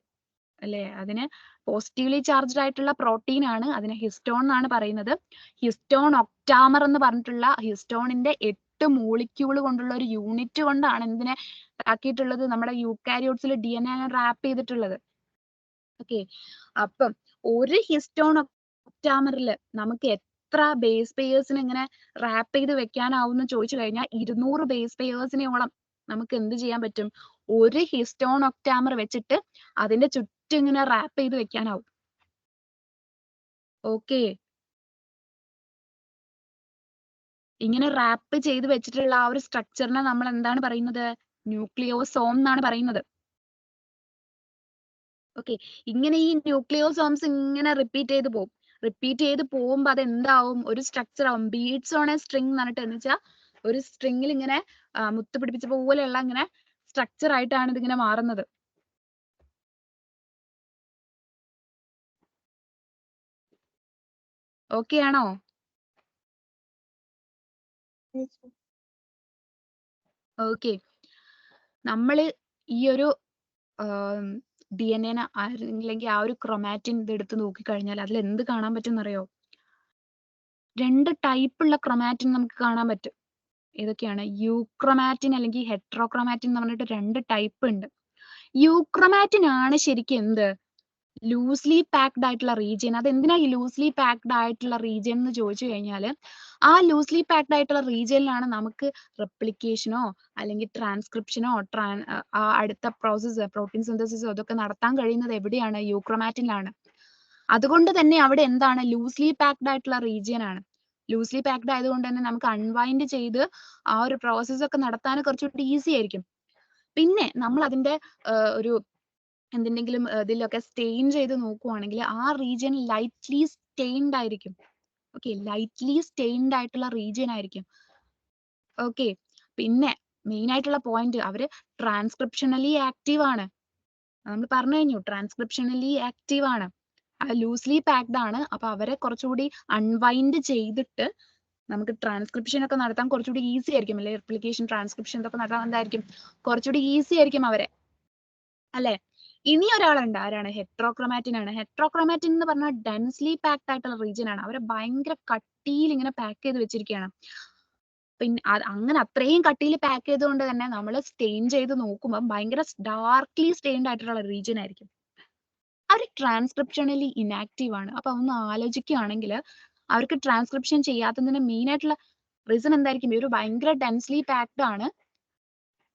അല്ലെ. അതിന് പോസിറ്റീവ്ലി ചാർജ്ഡ് ആയിട്ടുള്ള പ്രോട്ടീൻ ആണ്, അതിനെ ഹിസ്റ്റോൺ എന്നാണ് പറയുന്നത്. ഹിസ്റ്റോൺ ഒക്ടാമർ എന്ന് പറഞ്ഞിട്ടുള്ള ഹിസ്റ്റോണിന്റെ 8 മോളിക്യൂൾ കൊണ്ടുള്ള ഒരു യൂണിറ്റ് കൊണ്ടാണ് എന്തിനെ ആക്കിയിട്ടുള്ളത്, നമ്മുടെ യൂകാരിയോട്സിൽ DNA റാപ്പ് ചെയ്തിട്ടുള്ളത്. ഓക്കെ, അപ്പം ഒരു ഹിസ്റ്റോൺ ഒക്ടാമറിൽ നമുക്ക് എത്ര ബേസ് പെയേഴ്സിനെ ഇങ്ങനെ റാപ്പ് ചെയ്ത് വെക്കാനാവും ചോദിച്ചു കഴിഞ്ഞാൽ 200 ബേസ് പെയേഴ്സിനെയോളം നമുക്ക് എന്ത് ചെയ്യാൻ പറ്റും, ഒരു ഹിസ്റ്റോൺ ഒക്ടാമർ വെച്ചിട്ട് അതിന്റെ ചുറ്റും ഇങ്ങനെ റാപ്പ് ചെയ്ത് വെക്കാനാവും. ഓക്കെ, ഇങ്ങനെ റാപ്പ് ചെയ്ത് വെച്ചിട്ടുള്ള ആ ഒരു സ്ട്രക്ചറിനെ നമ്മൾ എന്താണ് പറയുന്നത്, ന്യൂക്ലിയോസോം എന്നാണ് പറയുന്നത്. ഓക്കെ, ഇങ്ങനെ ഈ ന്യൂക്ലിയോസോംസ് ഇങ്ങനെ റിപ്പീറ്റ് ചെയ്ത് പോകുമ്പോൾ അത് എന്താവും, ഒരു സ്ട്രക്ചർ ആവും. ബീഡ്സ് ഓൺ എ സ്ട്രിങ് എന്ന് പറഞ്ഞിട്ട്, എന്ന് വെച്ചാൽ ഒരു സ്ട്രിങ്ങിൽ ഇങ്ങനെ മുത്ത് പിടിപ്പിച്ച പോലെയുള്ള ഇങ്ങനെ സ്ട്രക്ചർ ആയിട്ടാണ് ഇതിങ്ങനെ മാറുന്നത്. ഓക്കെ ആണോ? Yes, ma'am. ഓക്കെ, നമ്മൾ ഈ ഒരു DNA അല്ലെങ്കിൽ ആ ഒരു ക്രൊമാറ്റിൻ ഇത് എടുത്ത് നോക്കിക്കഴിഞ്ഞാൽ അതിൽ എന്ത് കാണാൻ പറ്റും എന്നറിയോ, 2 ടൈപ്പുള്ള ക്രൊമാറ്റിൻ നമുക്ക് കാണാൻ പറ്റും. ഏതൊക്കെയാണ്, യൂക്രൊമാറ്റിൻ അല്ലെങ്കിൽ ഹെട്രോക്രൊമാറ്റിൻ എന്ന് പറഞ്ഞിട്ട് 2 ടൈപ്പ് ഉണ്ട്. യൂക്രൊമാറ്റിൻ ആണ് ശരിക്കും എന്ത്, ലൂസ്ലി പാക്ഡ് ആയിട്ടുള്ള റീജിയൻ. അത് എന്തിനാ ഈ ലൂസ്ലി പാക്ഡ് ആയിട്ടുള്ള റീജിയൻ എന്ന് ചോദിച്ചു കഴിഞ്ഞാൽ, ആ ലൂസ്ലി പാക്ഡ് ആയിട്ടുള്ള റീജിയനിലാണ് നമുക്ക് റെപ്ലിക്കേഷനോ അല്ലെങ്കിൽ ട്രാൻസ്ക്രിപ്ഷനോ അടുത്ത പ്രോസസ്സ് പ്രോട്ടീൻ സിന്തസിസോ അതൊക്കെ നടത്താൻ കഴിയുന്നത് എവിടെയാണ്, യൂക്രൊമാറ്റിനിലാണ്. അതുകൊണ്ട് തന്നെ അവിടെ എന്താണ്, ലൂസ്ലി പാക്ഡ് ആയിട്ടുള്ള റീജിയൻ ആണ്. ലൂസ്ലി പാക്ഡ് ആയതുകൊണ്ട് തന്നെ നമുക്ക് അൺവൈൻഡ് ചെയ്ത് ആ ഒരു പ്രോസസ്സ് ഒക്കെ നടത്താൻ കുറച്ചുകൂടി ഈസി ആയിരിക്കും. പിന്നെ നമ്മൾ അതിന്റെ ഒരു എന്തിനെങ്കിലും ഇതിലൊക്കെ സ്റ്റെയിൻ ചെയ്ത് നോക്കുവാണെങ്കിൽ ആ റീജിയൻ ലൈറ്റ്ലി സ്റ്റെയിൻഡ് ആയിരിക്കും. ഓക്കെ, ലൈറ്റ്ലി സ്റ്റെയിൻഡ് ആയിട്ടുള്ള റീജിയൻ ആയിരിക്കും. ഓക്കെ, പിന്നെ മെയിൻ ആയിട്ടുള്ള പോയിന്റ്, അവര് ട്രാൻസ്ക്രിപ്ഷണലി ആക്റ്റീവ് ആണ്. നമ്മൾ പറഞ്ഞു കഴിഞ്ഞു, ട്രാൻസ്ക്രിപ്ഷണലി ആക്റ്റീവ് ആണ്. ലൂസ്ലി പാക്ഡ് ആണ്. അപ്പൊ അവരെ കുറച്ചുകൂടി അൺവൈൻഡ് ചെയ്തിട്ട് നമുക്ക് ട്രാൻസ്ക്രിപ്ഷൻ ഒക്കെ നടത്താൻ കുറച്ചുകൂടി ഈസി ആയിരിക്കും അല്ലെ. റെപ്ലിക്കേഷൻ, ട്രാൻസ്ക്രിപ്ഷൻ ഇതൊക്കെ നടത്താൻ എന്തായിരിക്കും, കുറച്ചുകൂടി ഈസി ആയിരിക്കും അവരെ അല്ലെ. ഇനി ഒരാളുണ്ട്, ആരാണ്, ഹെട്രോക്രൊമാറ്റിൻ ആണ്. ഹെട്രോക്രൊമാറ്റിൻ എന്ന് പറഞ്ഞാൽ ഡെൻസ്ലി പാക്ഡ് ആയിട്ടുള്ള റീജിയൻ ആണ്. അവരെ ഭയങ്കര കട്ടിയിൽ ഇങ്ങനെ പാക്ക് ചെയ്ത് വെച്ചിരിക്കുകയാണ്. പിന്നെ അങ്ങനെ അത്രയും കട്ടിയിൽ പാക്ക് ചെയ്തുകൊണ്ട് തന്നെ നമ്മൾ സ്റ്റെയിൻ ചെയ്ത് നോക്കുമ്പോൾ ഭയങ്കര ഡാർക്ക്ലി സ്റ്റെയിൻഡ് ആയിട്ടുള്ള റീജിയൻ ആയിരിക്കും. അവർ ട്രാൻസ്ക്രിപ്ഷണലി ഇനാക്റ്റീവ് ആണ്. അപ്പൊ ഒന്ന് ആലോചിക്കുകയാണെങ്കിൽ അവർക്ക് ട്രാൻസ്ക്രിപ്ഷൻ ചെയ്യാത്തതിന് മെയിൻ ആയിട്ടുള്ള റീസൺ എന്തായിരിക്കും, ഒരു ഭയങ്കര ഡെൻസ്ലി പാക്ഡ് ആണ്.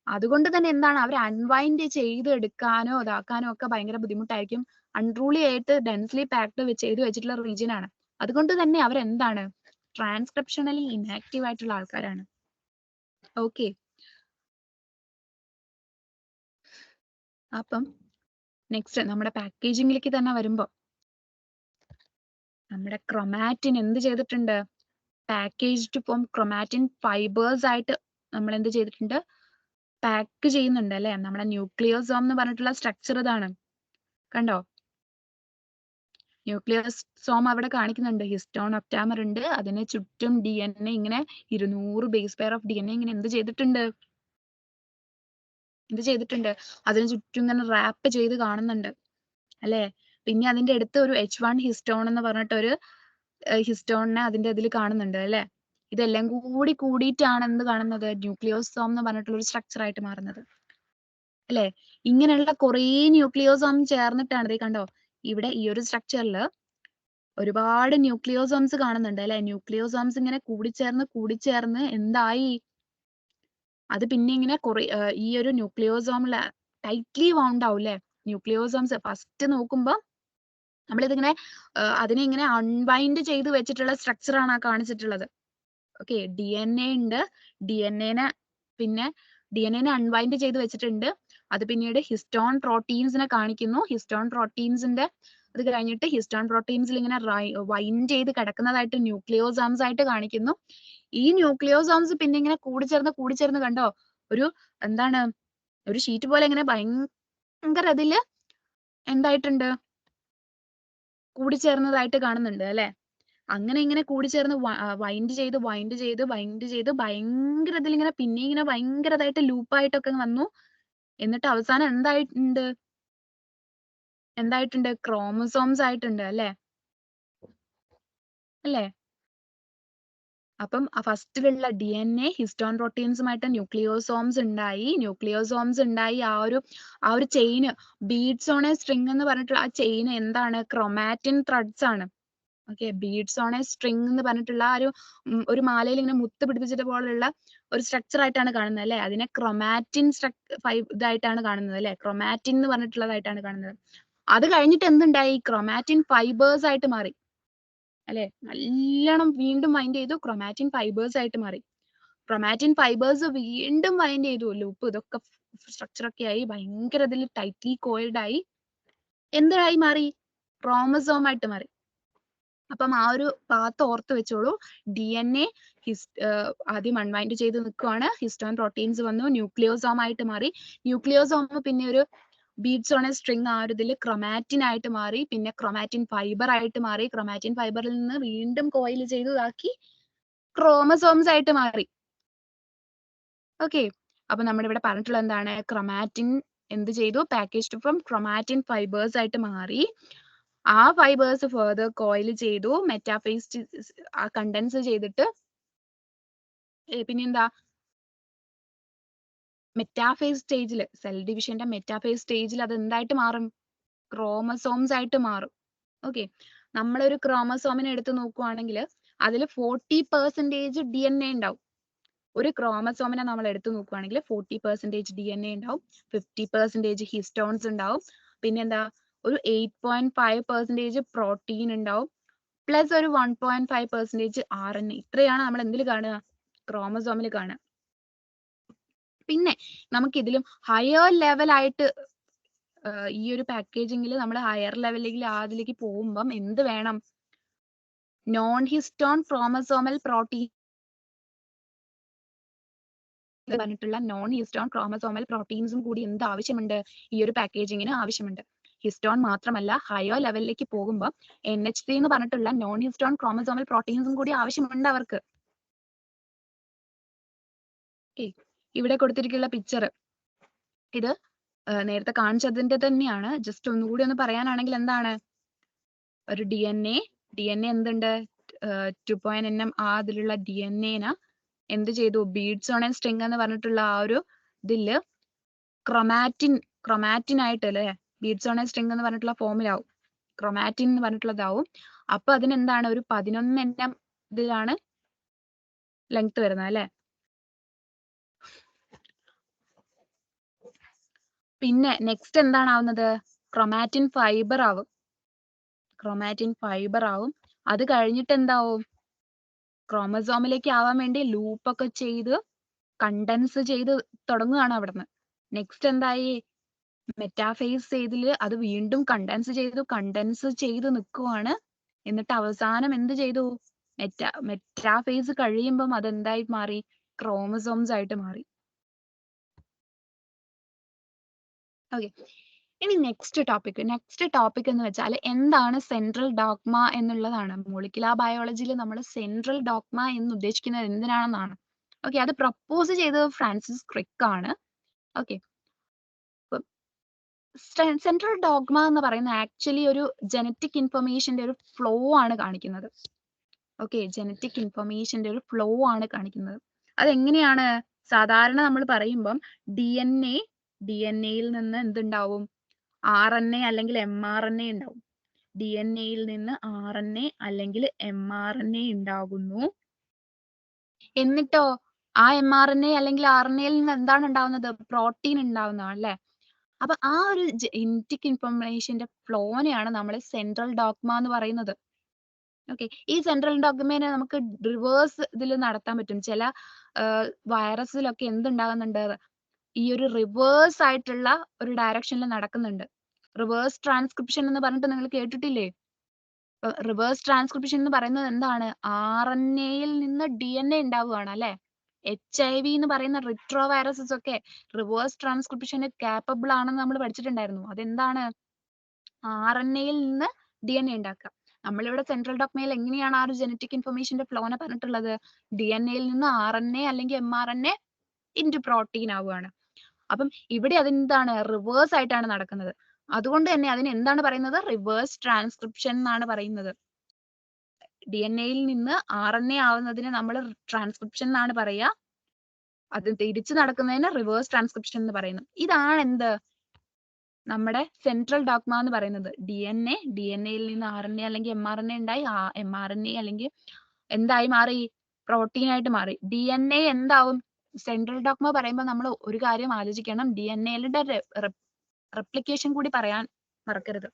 അതുകൊണ്ട് തന്നെ എന്താണ്, അവർ അൺവൈൻഡ് ചെയ്ത് എടുക്കാനോ ഇതാക്കാനോ ഒക്കെ ഭയങ്കര ബുദ്ധിമുട്ടായിരിക്കും. അൺട്രൂലി ആയിട്ട് ഡെൻസ്ലി പാക്ഡ് ചെയ്ത് വെച്ചിട്ടുള്ള റീജിയൻ ആണ്. അതുകൊണ്ട് തന്നെ അവരെന്താണ്, ട്രാൻസ്ക്രിപ്ഷണലി ഇനാക്റ്റീവ് ആയിട്ടുള്ള ആൾക്കാരാണ്. ഓക്കെ, അപ്പം നെക്സ്റ്റ് നമ്മുടെ പാക്കേജിംഗിലേക്ക് തന്നെ വരുമ്പോ നമ്മുടെ ക്രൊമാറ്റിൻ എന്ത് ചെയ്തിട്ടുണ്ട്? പാക്കേജ്ഡ് ഫ്രം ക്രൊമാറ്റിൻ ഫൈബേഴ്സ് ആയിട്ട് നമ്മൾ എന്ത് ചെയ്തിട്ടുണ്ട്? പാക്ക് ചെയ്യുന്നുണ്ട് അല്ലെ. നമ്മുടെ ന്യൂക്ലിയോസോം എന്ന് പറഞ്ഞിട്ടുള്ള സ്ട്രക്ചർ ഇതാണ്. കണ്ടോ? ന്യൂക്ലിയോസോം അവിടെ കാണിക്കുന്നുണ്ട്. ഹിസ്റ്റോൺ ഒപ്റ്റാമർ ഉണ്ട്. അതിന് ചുറ്റും DNA ഇങ്ങനെ 200 ബേസ് പെയർ ഓഫ് DNA ഇങ്ങനെ എന്ത് ചെയ്തിട്ടുണ്ട്? അതിന് ചുറ്റും ഇങ്ങനെ റാപ്പ് ചെയ്ത് കാണുന്നുണ്ട് അല്ലെ. പിന്നെ അതിന്റെ അടുത്ത് ഒരു H1 ഹിസ്റ്റോൺ എന്ന് പറഞ്ഞിട്ട് ഒരു ഹിസ്റ്റോണിനെ അതിന്റെ ഇതിൽ കാണുന്നുണ്ട് അല്ലെ. ഇതെല്ലാം കൂടി കൂടിയിട്ടാണ് എന്ത് കാണുന്നത്? ന്യൂക്ലിയോസോം എന്ന് പറഞ്ഞിട്ടുള്ള ഒരു സ്ട്രക്ചർ ആയിട്ട് മാറുന്നത് അല്ലെ. ഇങ്ങനെയുള്ള കുറേ ന്യൂക്ലിയോസോം ചേർന്നിട്ടാണ് ഇത്. കണ്ടോ, ഇവിടെ ഈ ഒരു സ്ട്രക്ചറിൽ ഒരുപാട് ന്യൂക്ലിയോസോംസ് കാണുന്നുണ്ട് അല്ലെ. ന്യൂക്ലിയോസോംസ് ഇങ്ങനെ കൂടിച്ചേർന്ന് എന്തായി? അത് പിന്നെ ഇങ്ങനെ കുറെ ഈ ഒരു ന്യൂക്ലിയോസോമിൽ ടൈറ്റ്ലി വൗണ്ട് ആവും അല്ലെ. ന്യൂക്ലിയോസോംസ് ഫസ്റ്റ് നോക്കുമ്പോ നമ്മളിതിങ്ങനെ അതിനെ ഇങ്ങനെ അൺബൈൻഡ് ചെയ്ത് വെച്ചിട്ടുള്ള സ്ട്രക്ചർ ആണ് കാണിച്ചിട്ടുള്ളത്. ഓക്കെ, DNA ഉണ്ട്. പിന്നെ DNA അൺബൈൻഡ് ചെയ്ത് വെച്ചിട്ടുണ്ട്. അത് പിന്നീട് ഹിസ്റ്റോൺ പ്രോട്ടീൻസിനെ കാണിക്കുന്നു. ഹിസ്റ്റോൺ പ്രോട്ടീൻസിന്റെ അത് കഴിഞ്ഞിട്ട് ഹിസ്റ്റോൺ പ്രോട്ടീൻസിൽ ഇങ്ങനെ വൈൻഡ് ചെയ്ത് കിടക്കുന്നതായിട്ട് ന്യൂക്ലിയോസോംസ് ആയിട്ട് കാണിക്കുന്നു. ഈ ന്യൂക്ലിയോസോംസ് പിന്നെ ഇങ്ങനെ കൂടിച്ചേർന്ന് കണ്ടോ, ഒരു എന്താണ്, ഒരു ഷീറ്റ് പോലെ ഇങ്ങനെ ഭയങ്കര ഇതില് എന്തായിട്ടുണ്ട്? കൂടിച്ചേർന്നതായിട്ട് കാണുന്നുണ്ട് അല്ലെ. അങ്ങനെ ഇങ്ങനെ കൂടിച്ചേർന്ന് വൈൻഡ് ചെയ്ത് ഭയങ്കര ഇതിലിങ്ങനെ പിന്നെ ഇങ്ങനെ ഭയങ്കരതായിട്ട് ലൂപ്പായിട്ടൊക്കെ വന്നു. എന്നിട്ട് അവസാനം എന്തായിട്ടുണ്ട്? ക്രോമസോംസ് ആയിട്ടുണ്ട് അല്ലെ. അപ്പം ഫസ്റ്റിലുള്ള DNA ഹിസ്റ്റോൺ പ്രോട്ടീൻസുമായിട്ട് ന്യൂക്ലിയോസോംസ് ഉണ്ടായി. ആ ഒരു ചെയിന്, ബീഡ്സ് ഓൺ എ സ്ട്രിങ് എന്ന് പറഞ്ഞിട്ടുള്ള ആ ചെയിൻ എന്താണ്? ക്രൊമാറ്റിൻ ത്രെഡ്സ് ആണ്. Okay, beads on A string എന്ന് പറഞ്ഞിട്ടുള്ള ആ ഒരു മാലയിൽ ഇങ്ങനെ മുത്ത് പിടിപ്പിച്ചിട്ട് പോലുള്ള ഒരു സ്ട്രക്ചർ ആയിട്ടാണ് കാണുന്നത് അല്ലെ. അതിനെ ക്രൊമാറ്റിൻ ഇതായിട്ടാണ് കാണുന്നത് അല്ലെ. ക്രൊമാറ്റിൻ എന്ന് പറഞ്ഞിട്ടുള്ളതായിട്ടാണ് കാണുന്നത്. അത് കഴിഞ്ഞിട്ട് എന്തുണ്ടായി? ക്രൊമാറ്റിൻ ഫൈബേഴ്സ് ആയിട്ട് മാറി അല്ലെ. നല്ലോണം വീണ്ടും വൈൻഡ് ചെയ്തു, ക്രൊമാറ്റിൻ ഫൈബേഴ്സ് ആയിട്ട് മാറി. ക്രൊമാറ്റിൻ ഫൈബേഴ്സ് വീണ്ടും വൈൻഡ് ചെയ്തു, ലൂപ്പ് ഇതൊക്കെ സ്ട്രക്ചർ ഒക്കെ ആയി ഭയങ്കര ഇതിൽ ടൈറ്റ്ലി കോയിൽഡ് ആയി എന്തായി മാറി? ക്രോമസോം ആയിട്ട് മാറി. അപ്പം ആ ഒരു പാത്ത് ഓർത്ത് വെച്ചോളൂ. DNA ആദ്യം അൺവൈൻഡ് ചെയ്ത് നിൽക്കുവാണ്. ഹിസ്റ്റോൺ പ്രോട്ടീൻസ് വന്നു, ന്യൂക്ലിയോസോം ആയിട്ട് മാറി. ന്യൂക്ലിയോസോം പിന്നെ ഒരു ബീഡ്സ് ഓൺ എ സ്ട്രിങ് ആ ഒരു ഇതിൽ ക്രൊമാറ്റിൻ ആയിട്ട് മാറി. പിന്നെ ക്രൊമാറ്റിൻ ഫൈബർ ആയിട്ട് മാറി. ക്രൊമാറ്റിൻ ഫൈബറിൽ നിന്ന് വീണ്ടും കോയിൽ ചെയ്ത് ഇതാക്കി ക്രോമസോംസ് ആയിട്ട് മാറി. ഓക്കെ, അപ്പൊ നമ്മുടെ ഇവിടെ പറഞ്ഞിട്ടുള്ളത് എന്താണ്? ക്രൊമാറ്റിൻ എന്ത് ചെയ്തു? പാക്കേജ്ഡ് ഫ്രം ക്രൊമാറ്റിൻ ഫൈബേഴ്സ് ആയിട്ട് മാറി. ആ ഫൈബേഴ്സ് ഫർദർ കോയിൽ ചെയ്തു, മെറ്റാഫേസ് കണ്ടൻസ് ചെയ്തിട്ട് പിന്നെന്താ? മെറ്റാഫേസ് സ്റ്റേജിൽ, സെൽ ഡിവിഷന്റെ മെറ്റാഫേസ് സ്റ്റേജിൽ അത് എന്തായിട്ട് മാറും? ക്രോമസോംസ് ആയിട്ട് മാറും. ഓക്കെ, നമ്മളൊരു ക്രോമസോമിനെ എടുത്ത് നോക്കുവാണെങ്കിൽ അതിൽ 40% DNA ഉണ്ടാവും. ഒരു ക്രോമസോമിനെ നമ്മൾ എടുത്തു നോക്കുവാണെങ്കിൽ 40% DNA ഉണ്ടാവും, 50% ഹിസ്റ്റോൺസ് ഉണ്ടാവും, പിന്നെന്താ ഒരു 8.5% പ്രോട്ടീൻ ഉണ്ടാവും, പ്ലസ് ഒരു 1.5% RNA. ഇത്രയാണ് നമ്മൾ എന്തിൽ കാണുക? ക്രോമസോമിൽ കാണുക. പിന്നെ നമുക്ക് ഇതിലും ഹയർ ലെവൽ ആയിട്ട് ഈ ഒരു പാക്കേജിംഗിൽ നമ്മൾ ഹയർ ലെവലിലേക്ക് അതിലേക്ക് പോകുമ്പം എന്ത് വേണം? നോൺ ഹിസ്റ്റോൺ ക്രോമസോമൽ പ്രോട്ടീൻ പറഞ്ഞിട്ടുള്ള നോൺ ഹിസ്റ്റോൺ ക്രോമസോമൽ പ്രോട്ടീൻസും കൂടി എന്ത് ആവശ്യമുണ്ട്? ഈ ഒരു പാക്കേജിങ്ങിന് ആവശ്യമുണ്ട്. ഹിസ്റ്റോൺ മാത്രമല്ല, ഹയർ ലെവലിലേക്ക് പോകുമ്പോൾ NH3 എന്ന് പറഞ്ഞിട്ടുള്ള നോൺ ഹിസ്റ്റോൺ ക്രോമസോമൽ പ്രോട്ടീൻസും കൂടി ആവശ്യമുണ്ട് അവർക്ക്. ഇവിടെ കൊടുത്തിരിക്കുന്ന പിക്ചർ ഇത് നേരത്തെ കാണിച്ചതിന്റെ തന്നെയാണ്. ജസ്റ്റ് ഒന്നുകൂടി ഒന്ന് പറയാനാണെങ്കിൽ എന്താണ്? ഒരു DNA എന്തുണ്ട്? 2.nm ആ അതിലുള്ള DNA എന്ത് ചെയ്തു? ബീഡ്സ് ഓൺ എ സ്ട്രിങ് എന്ന് പറഞ്ഞിട്ടുള്ള ആ ഒരു ഇതില് ക്രൊമാറ്റിൻ ആയിട്ട് അല്ലെ, ബീഡ്സ് ഓൺ എ സ്ട്രിങ് എന്ന് പറഞ്ഞിട്ടുള്ള ഫോമിലാവും, ക്രൊമാറ്റിൻ എന്ന് പറഞ്ഞിട്ടുള്ളതാവും. അപ്പൊ അതിനെന്താണ്? ഒരു 11 nm ഇതിലാണ് ലെങ്ത് വരുന്നത് അല്ലെ. പിന്നെ നെക്സ്റ്റ് എന്താണ് ആവുന്നത്? ക്രൊമാറ്റിൻ ഫൈബർ ആവും. അത് കഴിഞ്ഞിട്ട് എന്താവും? ക്രോമസോമിലേക്ക് ആവാൻ വേണ്ടി ലൂപ്പ് ഒക്കെ ചെയ്ത് കണ്ടൻസ് ചെയ്ത് തുടങ്ങുകയാണ് അവിടുന്ന്. നെക്സ്റ്റ് എന്തായി? മെറ്റാഫേസ് സ്റ്റേജിൽ അത് വീണ്ടും കണ്ടൻസ് ചെയ്ത് നിൽക്കുവാണ്. എന്നിട്ട് അവസാനം എന്ത് ചെയ്തു? മെറ്റാഫേസ് കഴിയുമ്പം അതെന്തായി മാറി? ക്രോമസോംസ് ആയിട്ട് മാറി. ഓക്കെ, ഇനി നെക്സ്റ്റ് ടോപ്പിക് എന്ന് വെച്ചാൽ എന്താണ് സെൻട്രൽ ഡോഗ്മ എന്നുള്ളതാണ്. മോളിക്കുലാർ ബയോളജിയിൽ നമ്മൾ സെൻട്രൽ ഡോഗ്മ എന്ന് ഉദ്ദേശിക്കുന്നത് എന്തിനാണെന്നാണ്. ഓക്കെ, അത് പ്രപ്പോസ് ചെയ്തത് ഫ്രാൻസിസ് ക്രിക്ക് ആണ്. ഓക്കെ, സെൻട്രൽ ഡോഗ്മ എന്ന് പറയുന്നത് ആക്ച്വലി ഒരു ജനറ്റിക് ഇൻഫർമേഷന്റെ ഒരു ഫ്ലോ ആണ് കാണിക്കുന്നത്. ഓക്കെ, ജനറ്റിക് ഇൻഫർമേഷന്റെ ഒരു ഫ്ലോ ആണ് കാണിക്കുന്നത്. അതെങ്ങനെയാണ്? സാധാരണ നമ്മൾ പറയുമ്പം ഡി എൻ എയിൽ നിന്ന് എന്തുണ്ടാവും? RNA അല്ലെങ്കിൽ mRNA ഉണ്ടാവും. ഡി എൻ എയിൽ നിന്ന് RNA അല്ലെങ്കിൽ mRNA ഉണ്ടാകുന്നു. എന്നിട്ടോ ആ mRNA അല്ലെങ്കിൽ RNAയിൽ നിന്ന് എന്താണ് ഉണ്ടാവുന്നത്? പ്രോട്ടീൻ ഉണ്ടാവുന്നതാണ് അല്ലെ? അപ്പൊ ആ ഒരു ജനറ്റിക് ഇൻഫർമേഷന്റെ ഫ്ലോനെയാണ് നമ്മൾ സെൻട്രൽ ഡോഗ്മ എന്ന് പറയുന്നത്. ഓക്കെ, ഈ സെൻട്രൽ ഡോഗ്മേനെ നമുക്ക് റിവേഴ്സ് ഇതിൽ നടത്താൻ പറ്റും. ചില വൈറസിലൊക്കെ എന്തുണ്ടാകുന്നുണ്ട്? ഈ ഒരു റിവേഴ്സ് ആയിട്ടുള്ള ഒരു ഡയറക്ഷനിൽ നടക്കുന്നുണ്ട്. റിവേഴ്സ് ട്രാൻസ്ക്രിപ്ഷൻ എന്ന് പറഞ്ഞിട്ട് നിങ്ങൾ കേട്ടിട്ടില്ലേ? റിവേഴ്സ് ട്രാൻസ്ക്രിപ്ഷൻ എന്ന് പറയുന്നത് എന്താണ്? RNAയിൽ നിന്ന് DNA ഉണ്ടാവുകയാണ് അല്ലെ? HIV എന്ന് പറയുന്ന റിട്രോ വൈറസസ് ഒക്കെ റിവേഴ്സ് ട്രാൻസ്ക്രിപ്ഷന് കാപ്പബിൾ ആണെന്ന് നമ്മൾ പഠിച്ചിട്ടുണ്ടായിരുന്നു. അതെന്താണ്? RNAയിൽ നിന്ന് DNA ഉണ്ടാക്കുക. നമ്മളിവിടെ സെൻട്രൽ ഡോഗ്മയിൽ എങ്ങനെയാണ് ആ ഒരു ജനറ്റിക് ഇൻഫർമേഷന്റെ ഫ്ലോനെ പറഞ്ഞിട്ടുള്ളത്? DNA-യിൽ നിന്ന് RNA അല്ലെങ്കിൽ mRNA ഇൻറ്റു പ്രോട്ടീൻ ആവുകയാണ്. അപ്പം ഇവിടെ അതെന്താണ്? റിവേഴ്സ് ആയിട്ടാണ് നടക്കുന്നത്. അതുകൊണ്ട് തന്നെ അതിന് എന്താണ് പറയുന്നത്? റിവേഴ്സ് ട്രാൻസ്ക്രിപ്ഷൻ എന്നാണ് പറയുന്നത്. DNA-യിൽ നിന്ന് RNA ആവുന്നതിന് നമ്മൾ ട്രാൻസ്ക്രിപ്ഷൻ എന്നാണ് പറയുക. അത് തിരിച്ചു നടക്കുന്നതിന് റിവേഴ്സ് ട്രാൻസ്ക്രിപ്ഷൻ എന്ന് പറയുന്നു. ഇതാണ് എന്ത്? നമ്മുടെ സെൻട്രൽ ഡോഗ്മ എന്ന് പറയുന്നത്. DNA-യിൽ നിന്ന് RNA അല്ലെങ്കിൽ mRNA ഉണ്ടായി. ആ mRNA അല്ലെങ്കിൽ എന്തായി മാറി? പ്രോട്ടീൻ ആയിട്ട് മാറി. DNA എന്താവും? സെൻട്രൽ ഡോഗ്മ പറയുമ്പോൾ നമ്മൾ ഒരു കാര്യം ആലോചിക്കണം. DNA-യുടെ റെപ്ലിക്കേഷൻ കൂടി പറയാൻ മറക്കരുത്.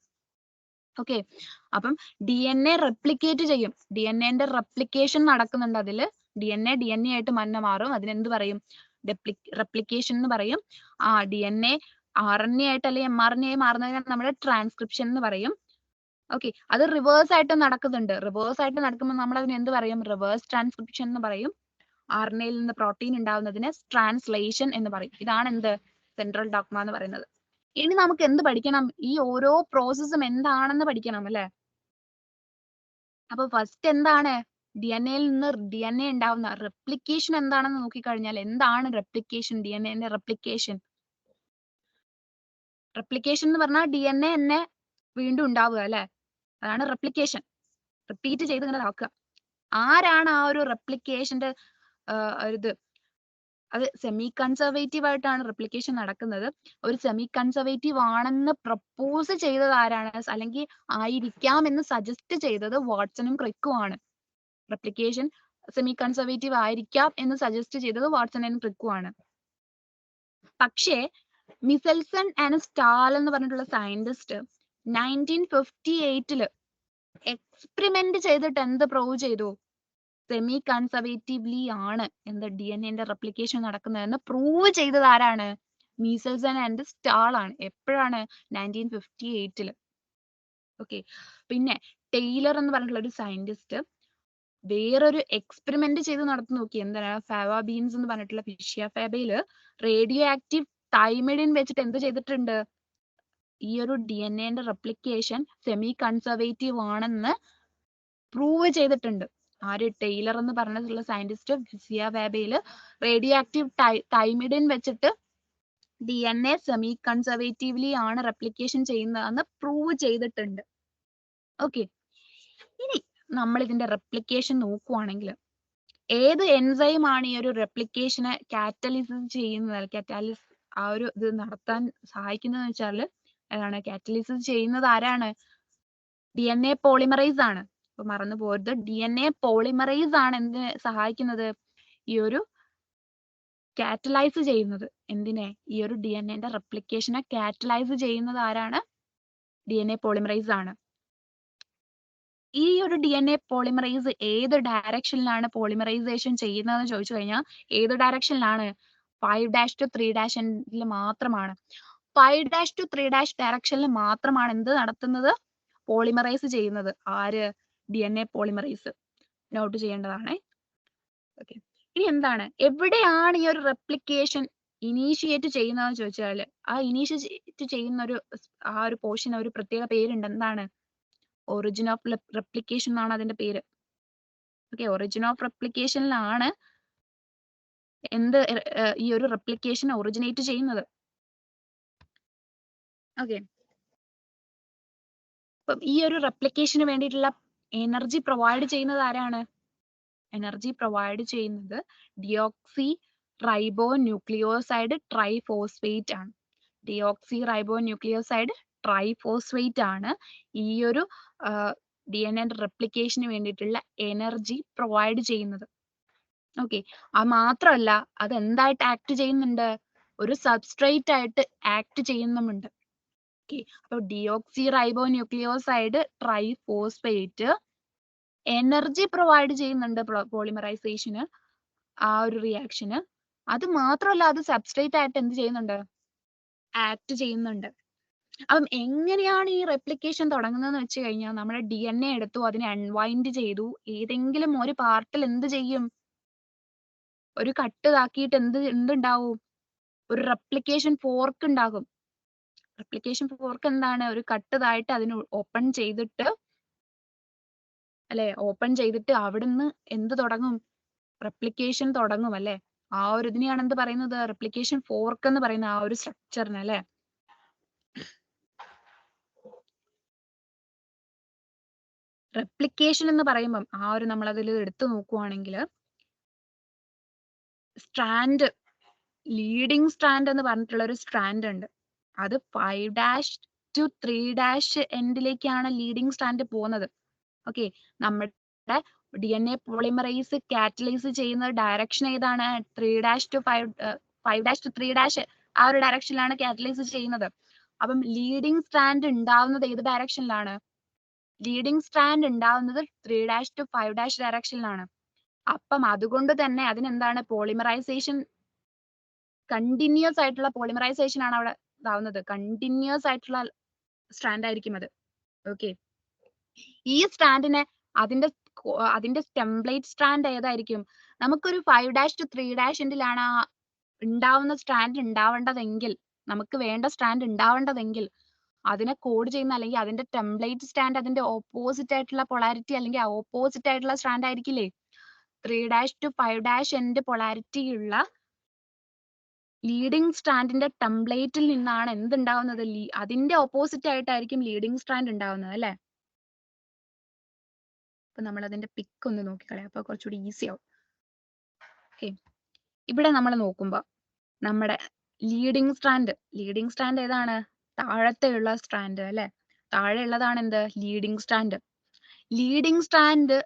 ഓക്കെ, അപ്പം DNA റെപ്ലിക്കേറ്റ് ചെയ്യും. DNA-ന്റെ റെപ്ലിക്കേഷൻ നടക്കുന്നുണ്ട്. അതിൽ DNA ആയിട്ട് മാറും. അതിനെന്ത് പറയും? റെപ്ലിക്കേഷൻ എന്ന് പറയും. ആ DNA RNA ആയിട്ട് അല്ലെങ്കിൽ mRNA ആയി മാറുന്നതിനെ നമ്മൾ ട്രാൻസ്ക്രിപ്ഷൻ എന്ന് പറയും. ഓക്കെ, അത് റിവേഴ്സ് ആയിട്ട് നടക്കുന്നുണ്ട്. റിവേഴ്സ് ആയിട്ട് നടക്കുമ്പോൾ നമ്മൾ അതിന് എന്ത് പറയും? റിവേഴ്സ് ട്രാൻസ്ക്രിപ്ഷൻ എന്ന് പറയും. RNA-യിൽ നിന്ന് പ്രോട്ടീൻ ഉണ്ടാവുന്നതിന് ട്രാൻസ്ലേഷൻ എന്ന് പറയും. ഇതാണ് എന്ത്? സെൻട്രൽ ഡോഗ്മ എന്ന് പറയുന്നത്. ഇനി നമുക്ക് എന്ത് പഠിക്കണം? ഈ ഓരോ പ്രോസസ്സും എന്താണെന്ന് പഠിക്കണം അല്ലെ? അപ്പൊ ഫസ്റ്റ് എന്താണ്? DNA-യിൽ നിന്ന് DNA ഉണ്ടാവുന്ന റെപ്ലിക്കേഷൻ എന്താണെന്ന് നോക്കിക്കഴിഞ്ഞാൽ എന്താണ് റെപ്ലിക്കേഷൻ? DNA-ന്റെ റെപ്ലിക്കേഷൻ എന്ന് പറഞ്ഞാൽ DNA തന്നെ വീണ്ടും ഉണ്ടാവുക അല്ലെ? അതാണ് റെപ്ലിക്കേഷൻ. റിപ്പീറ്റ് ചെയ്ത് ഇങ്ങനെ ആക്കുക. ആരാണ് ആ ഒരു റെപ്ലിക്കേഷന്റെ ഇത്? അത് സെമി കൺസർവേറ്റീവ് ആയിട്ടാണ് റെപ്ലിക്കേഷൻ നടക്കുന്നത്. ഒരു സെമി കൺസർവേറ്റീവ് ആണെന്ന് പ്രപ്പോസ് ചെയ്തത് ആരാണ്? അല്ലെങ്കിൽ ആയിരിക്കാം എന്ന് സജസ്റ്റ് ചെയ്തത് വാട്സണും ക്രിക്കും ആണ്. റെപ്ലിക്കേഷൻ സെമി കൺസർവേറ്റീവ് ആയിരിക്കാം എന്ന് സജസ്റ്റ് ചെയ്തത് വാട്സൺ ആൻഡ് ക്രിക്കും ആണ്. പക്ഷേ മിസെൽസൺ ആൻഡ് സ്റ്റാൽ എന്ന് പറഞ്ഞിട്ടുള്ള സയന്റിസ്റ്റ് 1958 എക്സ്പെരിമെന്റ് ചെയ്തിട്ട് എന്ത് പ്രൂവ് ചെയ്തു? സെമി കൺസർവേറ്റീവ്ലി ആണ് എന്ത് DNA-ന്റെ റെപ്ലിക്കേഷൻ നടക്കുന്നതെന്ന് പ്രൂവ് ചെയ്തത് ആരാണ്? മിസെൽസൺ ആൻഡ് സ്റ്റാൾ ആണ്. എപ്പോഴാണ്? 1958. ഓക്കെ, പിന്നെ ടെയ്ലർ എന്ന് പറഞ്ഞിട്ടുള്ള ഒരു സയന്റിസ്റ്റ് വേറൊരു എക്സ്പെരിമെന്റ് ചെയ്ത് നടത്തി നോക്കി. എന്താണ്? ഫാവ ബീൻസ് എന്ന് പറഞ്ഞിട്ടുള്ള ഫിഷ്യ ഫാബയിൽ റേഡിയോ ആക്റ്റീവ് തൈമിഡിൻ വെച്ചിട്ട് എന്ത് ചെയ്തിട്ടുണ്ട്? ഈ ഒരു DNA-ന്റെ റെപ്ലിക്കേഷൻ സെമി കൺസർവേറ്റീവ് ആണെന്ന് പ്രൂവ് ചെയ്തിട്ടുണ്ട്. ആര്? ടെയ്ലർ എന്ന് പറഞ്ഞിട്ടുള്ള സയന്റിസ്റ്റ് ഫിഷ്യ ഫാബയിൽ റേഡിയോ ആക്റ്റീവ് തൈമിഡിൻ വെച്ചിട്ട് DNA സെമി കൺസർവേറ്റീവ്ലി ആണ് റെപ്ലിക്കേഷൻ ചെയ്യുന്നതെന്ന് പ്രൂവ് ചെയ്തിട്ടുണ്ട്. ഓക്കെ, ഇനി നമ്മൾ ഇതിന്റെ റെപ്ലിക്കേഷൻ നോക്കുവാണെങ്കിൽ ഏത് എൻസൈം ആണ് ഈ ഒരു റെപ്ലിക്കേഷനെ കാറ്റലിസിസ് ചെയ്യുന്നത്? ആ ഒരു ഇത് നടത്താൻ സഹായിക്കുന്നതെന്ന് വെച്ചാൽ ഏതാണ്? കാറ്റലിസിസ് ചെയ്യുന്നത് ആരാണ്? DNA പോളിമറൈസ് ആണ്. അപ്പൊ മറന്നു പോകരുത്, DNA പോളിമറൈസ് ആണ് എന്തിനെ സഹായിക്കുന്നത്? ഈ ഒരു കാറ്റലൈസ് ചെയ്യുന്നത്. എന്തിനെ? ഈ ഒരു DNA-ന്റെ റെപ്ലിക്കേഷനെ കാറ്റലൈസ് ചെയ്യുന്നത് ആരാണ്? DNA പോളിമറൈസ് ആണ്. ഈ ഒരു DNA പോളിമറൈസ് ഏത് ഡയറക്ഷനിലാണ് പോളിമറൈസേഷൻ ചെയ്യുന്നതെന്ന് ചോദിച്ചു കഴിഞ്ഞാൽ ഏത് ഡയറക്ഷനിലാണ്? 5' to 3' മാത്രമാണ്. 5' to 3' ഡയറക്ഷനിൽ മാത്രമാണ് എന്ത് നടത്തുന്നത്? പോളിമറൈസ് ചെയ്യുന്നത്. ആര്? DNA polymerase. നോട്ട് ചെയ്യേണ്ടതാണ്. ഓക്കെ. ഇനി എന്താണ്, എവിടെയാണ് ഈ ഒരു റെപ്ലിക്കേഷൻ ഇനീഷ്യേറ്റ് ചെയ്യുന്നതെന്ന് ചോദിച്ചാൽ, ആ ഇനീഷ്യേറ്റ് ചെയ്യുന്ന ആ ഒരു പോർഷൻ ഒരു പ്രത്യേക പേരുണ്ട്. എന്താണ്? ഒറിജിൻ ഓഫ് റെപ്ലിക്കേഷൻ എന്നാണ് അതിന്റെ പേര്. ഓക്കെ, ഒറിജിൻ ഓഫ് റെപ്ലിക്കേഷനിലാണ് ഈ ഒരു റെപ്ലിക്കേഷൻ ഒറിജിനേറ്റ് ചെയ്യുന്നത്. ഓക്കെ, അപ്പം ഈ ഒരു റെപ്ലിക്കേഷന് വേണ്ടിയിട്ടുള്ള എനർജി പ്രൊവൈഡ് ചെയ്യുന്നത് ആരാണ്? എനർജി പ്രൊവൈഡ് ചെയ്യുന്നത് ഡിയോക്സി റൈബോ ന്യൂക്ലിയോസൈഡ് ട്രൈഫോസ്ഫേറ്റ് ആണ്. ഡിയോക്സി റൈബോ ന്യൂക്ലിയോസൈഡ് ട്രൈഫോസ്ഫേറ്റ് ആണ് ഈ ഒരു DNA റെപ്ലിക്കേഷന് വേണ്ടിയിട്ടുള്ള എനർജി പ്രൊവൈഡ് ചെയ്യുന്നത്. ഓക്കെ, അത് മാത്രമല്ല അത് എന്തായിട്ട് ആക്ട് ചെയ്യുന്നുണ്ട്? ഒരു സബ്സ്ട്രേറ്റ് ആയിട്ട് ആക്ട് ചെയ്യുന്നുമുണ്ട്. ഓക്കെ, അപ്പൊ deoxy റൈബോ nucleoside triphosphate energy provide ചെയ്യുന്നുണ്ട് പോളിമറൈസേഷന്, ആ ഒരു റിയാക്ഷന്. അത് മാത്രമല്ല അത് സബ്സ്ട്രേറ്റ് ആയിട്ട് എന്ത് ചെയ്യുന്നുണ്ട്? ആക്ട് ചെയ്യുന്നുണ്ട്. അപ്പം എങ്ങനെയാണ് ഈ റെപ്ലിക്കേഷൻ തുടങ്ങുന്നതെന്ന് വെച്ച് കഴിഞ്ഞാൽ, നമ്മുടെ DNA എടുത്തു, അതിനെ അൺവൈൻഡ് ചെയ്തു, ഏതെങ്കിലും ഒരു പാർട്ടിൽ എന്ത് ചെയ്യും? ഒരു കട്ട് ഇതാക്കിയിട്ട് എന്തുണ്ടാവും? ഒരു റെപ്ലിക്കേഷൻ ഫോർക്ക് ഉണ്ടാകും. റെപ്ലിക്കേഷൻ ഫോർക്ക് എന്താണ്? ഒരു കട്ട് ഇതായിട്ട് അതിന് ഓപ്പൺ ചെയ്തിട്ട്, അല്ലെ, ഓപ്പൺ ചെയ്തിട്ട് അവിടുന്ന് എന്ത് തുടങ്ങും? റെപ്ലിക്കേഷൻ തുടങ്ങും, അല്ലെ? ആ ഒരു ഇതിനെയാണ് എന്ത് പറയുന്നത്? റെപ്ലിക്കേഷൻ ഫോർക്ക് എന്ന് പറയുന്ന ആ ഒരു സ്ട്രക്ചറിന്, അല്ലെ? റെപ്ലിക്കേഷൻ എന്ന് പറയുമ്പം ആ ഒരു നമ്മൾ അതിൽ എടുത്തു നോക്കുവാണെങ്കിൽ, സ്ട്രാൻഡ്, ലീഡിങ് സ്ട്രാൻഡ് എന്ന് പറഞ്ഞിട്ടുള്ള ഒരു സ്ട്രാൻഡ് ഉണ്ട്. അത് 5' to 3' എൻഡിലേക്കാണ് ലീഡിങ് സ്ട്രാൻഡ് പോകുന്നത്. ഓക്കെ, നമ്മുടെ DNA പോളിമറൈസ് കാറ്റലൈസ് ചെയ്യുന്ന ഡയറക്ഷൻ ഏതാണ്? 3' to 5' to 3' ആ ഒരു ഡയറക്ഷനിലാണ് കാറ്റലൈസ് ചെയ്യുന്നത്. അപ്പം ലീഡിങ് സ്ട്രാൻഡ് ഉണ്ടാവുന്നത് ഏത് ഡയറക്ഷനിലാണ്? ലീഡിങ് സ്ട്രാൻഡ് ഉണ്ടാവുന്നത് 3' to 5' ഡയറക്ഷനിലാണ്. അപ്പം അതുകൊണ്ട് തന്നെ അതിനെന്താണ്? പോളിമറൈസേഷൻ, കണ്ടിന്യൂസ് ആയിട്ടുള്ള പോളിമറൈസേഷൻ ആണ് അവിടെ ഇതാവുന്നത്. കണ്ടിന്യൂസ് ആയിട്ടുള്ള സ്ട്രാൻഡ് ആയിരിക്കും അത്. ഓക്കെ, ഈ സ്ട്രാൻഡിനെ അതിന്റെ ടെംപ്ലേറ്റ് സ്ട്രാൻഡ് ഏതായിരിക്കും? നമുക്കൊരു 5' to 3' എൻഡിലാണ് ഉണ്ടാവുന്ന സ്ട്രാൻഡ് ഉണ്ടാവേണ്ടതെങ്കിൽ, നമുക്ക് വേണ്ട സ്ട്രാൻഡ് ഉണ്ടാവേണ്ടതെങ്കിൽ, അതിനെ കോഡ് ചെയ്യുന്ന അല്ലെങ്കിൽ അതിന്റെ ടെംപ്ലേറ്റ് സ്ട്രാൻഡ് അതിന്റെ ഓപ്പോസിറ്റ് ആയിട്ടുള്ള പൊളാരിറ്റി അല്ലെങ്കിൽ ഓപ്പോസിറ്റ് ആയിട്ടുള്ള സ്ട്രാൻഡ് ആയിരിക്കില്ലേ? 3' to 5' എൻഡ് പൊളാരിറ്റി ഉള്ള ലീഡിങ് സ്ട്രാൻഡിന്റെ ടെംപ്ലേറ്റിൽ നിന്നാണ് എന്തുണ്ടാവുന്നത്? അതിന്റെ ഓപ്പോസിറ്റ് ആയിട്ടായിരിക്കും ലീഡിങ് സ്ട്രാൻഡ് ഉണ്ടാവുന്നത്, അല്ലെ? അപ്പൊ നമ്മൾ അതിന്റെ പിക്ക് ഒന്ന് നോക്കിക്കളയാം, അപ്പൊ കുറച്ചുകൂടി ഈസി ആവും. ഓക്കെ, ഇവിടെ നമ്മൾ നോക്കുമ്പോ നമ്മുടെ ലീഡിങ് സ്ട്രാൻഡ് ഏതാണ്? താഴത്തെയുള്ള സ്ട്രാൻഡ്, അല്ലെ? താഴെ ഉള്ളതാണ് എന്ത്? Leading strand.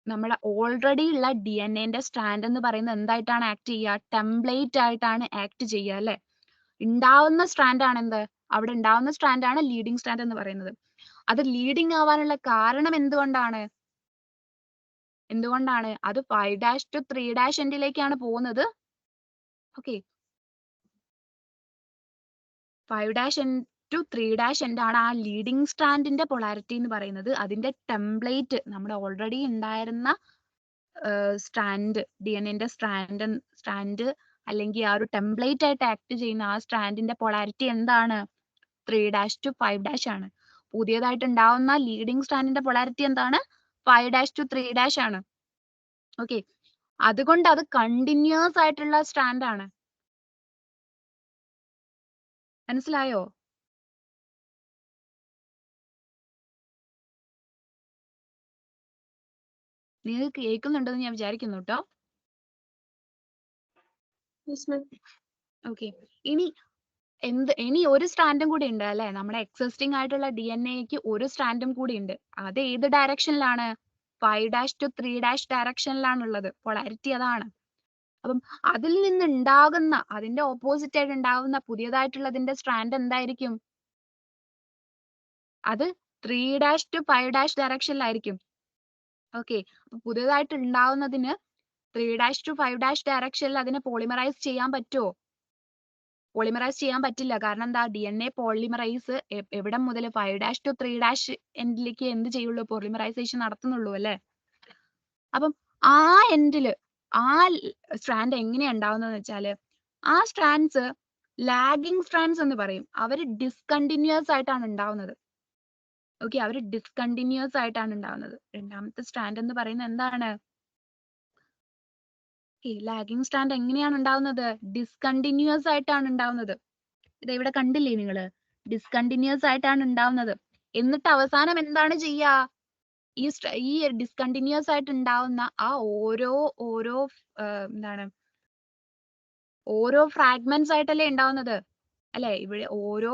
നമ്മുടെ ഓൾറെഡി ഉള്ള DNA സ്ട്രാൻഡ് എന്ന് പറയുന്നത് എന്തായിട്ടാണ് ആക്ട് ചെയ്യുക? ടെംപ്ലേറ്റ് ആയിട്ടാണ് ആക്ട് ചെയ്യുക, അല്ലെ? ഉണ്ടാവുന്ന സ്ട്രാൻഡ് ആണ് എന്ത്? അവിടെ ഉണ്ടാവുന്ന സ്ട്രാൻഡ് ആണ് ലീഡിങ് സ്ട്രാൻഡ് എന്ന് പറയുന്നത്. അത് ലീഡിങ് ആവാനുള്ള കാരണം എന്തുകൊണ്ടാണ്? അത് 5' to 3' എൻഡിലേക്കാണ് പോകുന്നത്. ഓക്കെ, 5' to 3' എൻഡാണ് ആ ലീഡിങ് സ്ട്രാൻഡിന്റെ പൊളാരിറ്റി എന്ന് പറയുന്നത്. അതിന്റെ ടെംപ്ലേറ്റ്, നമ്മുടെ ഓൾറെഡി ഉണ്ടായിരുന്ന സ്ട്രാൻഡ്, DNA സ്ട്രാൻഡ് അല്ലെങ്കിൽ ആ ഒരു ടെംപ്ലേറ്റ് ആയിട്ട് ആക്ട് ചെയ്യുന്ന ആ സ്ട്രാൻഡിന്റെ പൊളാരിറ്റി എന്താണ്? 3' to 5' ആണ്. പുതിയതായിട്ട് ഉണ്ടാവുന്ന ലീഡിങ് സ്ട്രാൻഡിന്റെ പൊളാരിറ്റി എന്താണ്? 5' to 3' ആണ്. ഓക്കെ, അതുകൊണ്ട് അത് കണ്ടിന്യൂസ് ആയിട്ടുള്ള സ്ട്രാൻഡ് ആണ്. മനസ്സിലായോ? നിങ്ങൾക്ക് കേൾക്കുന്നുണ്ടെന്ന് ഞാൻ വിചാരിക്കുന്നു കേട്ടോ. Yes, ma'am. ഓക്കെ, ഇനി ഒരു സ്ട്രാൻഡും കൂടി ഉണ്ട്, അല്ലെ? നമ്മുടെ എക്സിസ്റ്റിംഗ് ആയിട്ടുള്ള DNAക്ക് ഒരു സ്ട്രാൻഡും കൂടി ഉണ്ട്. അത് ഏത് ഡയറക്ഷനിലാണ്? 5' to 3' ഡയറക്ഷനിലാണുള്ളത്. പൊളാരിറ്റി അതാണ്. അപ്പം അതിൽ നിന്ന് ഉണ്ടാകുന്ന, അതിന്റെ ഓപ്പോസിറ്റ് ആയിട്ട് ഉണ്ടാകുന്ന പുതിയതായിട്ടുള്ളതിന്റെ സ്ട്രാൻഡ് എന്തായിരിക്കും? അത് 3' to 5' ഡയറക്ഷനിലായിരിക്കും. ഓക്കെ, അപ്പൊ പുതിയതായിട്ട് ഉണ്ടാവുന്നതിന് 3' to 5' ഡയറക്ഷനിൽ അതിനെ പോളിമറൈസ് ചെയ്യാൻ പറ്റുമോ? പോളിമറൈസ് ചെയ്യാൻ പറ്റില്ല. കാരണം എന്താ, DNA പോളിമറൈസ് എവിടെ മുതൽ 5' to 3' എൻഡിലേക്ക് എന്ത് ചെയ്യുള്ളൂ, പോളിമറൈസേഷൻ നടത്തുന്നുള്ളൂ അല്ലേ. അപ്പം ആ എൻഡില് ആ സ്ട്രാൻഡ് എങ്ങനെയാ ഉണ്ടാവുന്നതെന്ന് വെച്ചാല്, ആ സ്ട്രാൻഡ്സ് ലാഗിങ് സ്ട്രാൻഡ്സ് എന്ന് പറയും. അവര് ഡിസ്കണ്ടിന്യൂസ് ആയിട്ടാണ് ഉണ്ടാവുന്നത്. ഓക്കെ, അവര് ഡിസ്കണ്ടിന്യൂസ് ആയിട്ടാണ് ഉണ്ടാവുന്നത്. രണ്ടാമത്തെ സ്ട്രാൻഡ് എന്ന് പറയുന്നത് എന്താണ്, ലാഗിങ് സ്ട്രാൻഡ് എങ്ങനെയാണ് ഉണ്ടാവുന്നത്, ഡിസ്കണ്ടിന്യൂസ് ആയിട്ടാണ് ഉണ്ടാവുന്നത്. ഇത് ഇവിടെ കണ്ടില്ലേ നിങ്ങള്, ഡിസ്കണ്ടിന്യൂസ് ആയിട്ടാണ് ഉണ്ടാവുന്നത്. എന്നിട്ട് അവസാനം എന്താണ് ചെയ്യുക, ഈ ഡിസ്കണ്ടിന്യൂസ് ആയിട്ട് ഉണ്ടാവുന്ന ആ ഓരോ എന്താണ്, ഓരോ ഫ്രാഗ്മെന്റ്സ് ആയിട്ടല്ലേ ഉണ്ടാവുന്നത് അല്ലെ. ഇവിടെ ഓരോ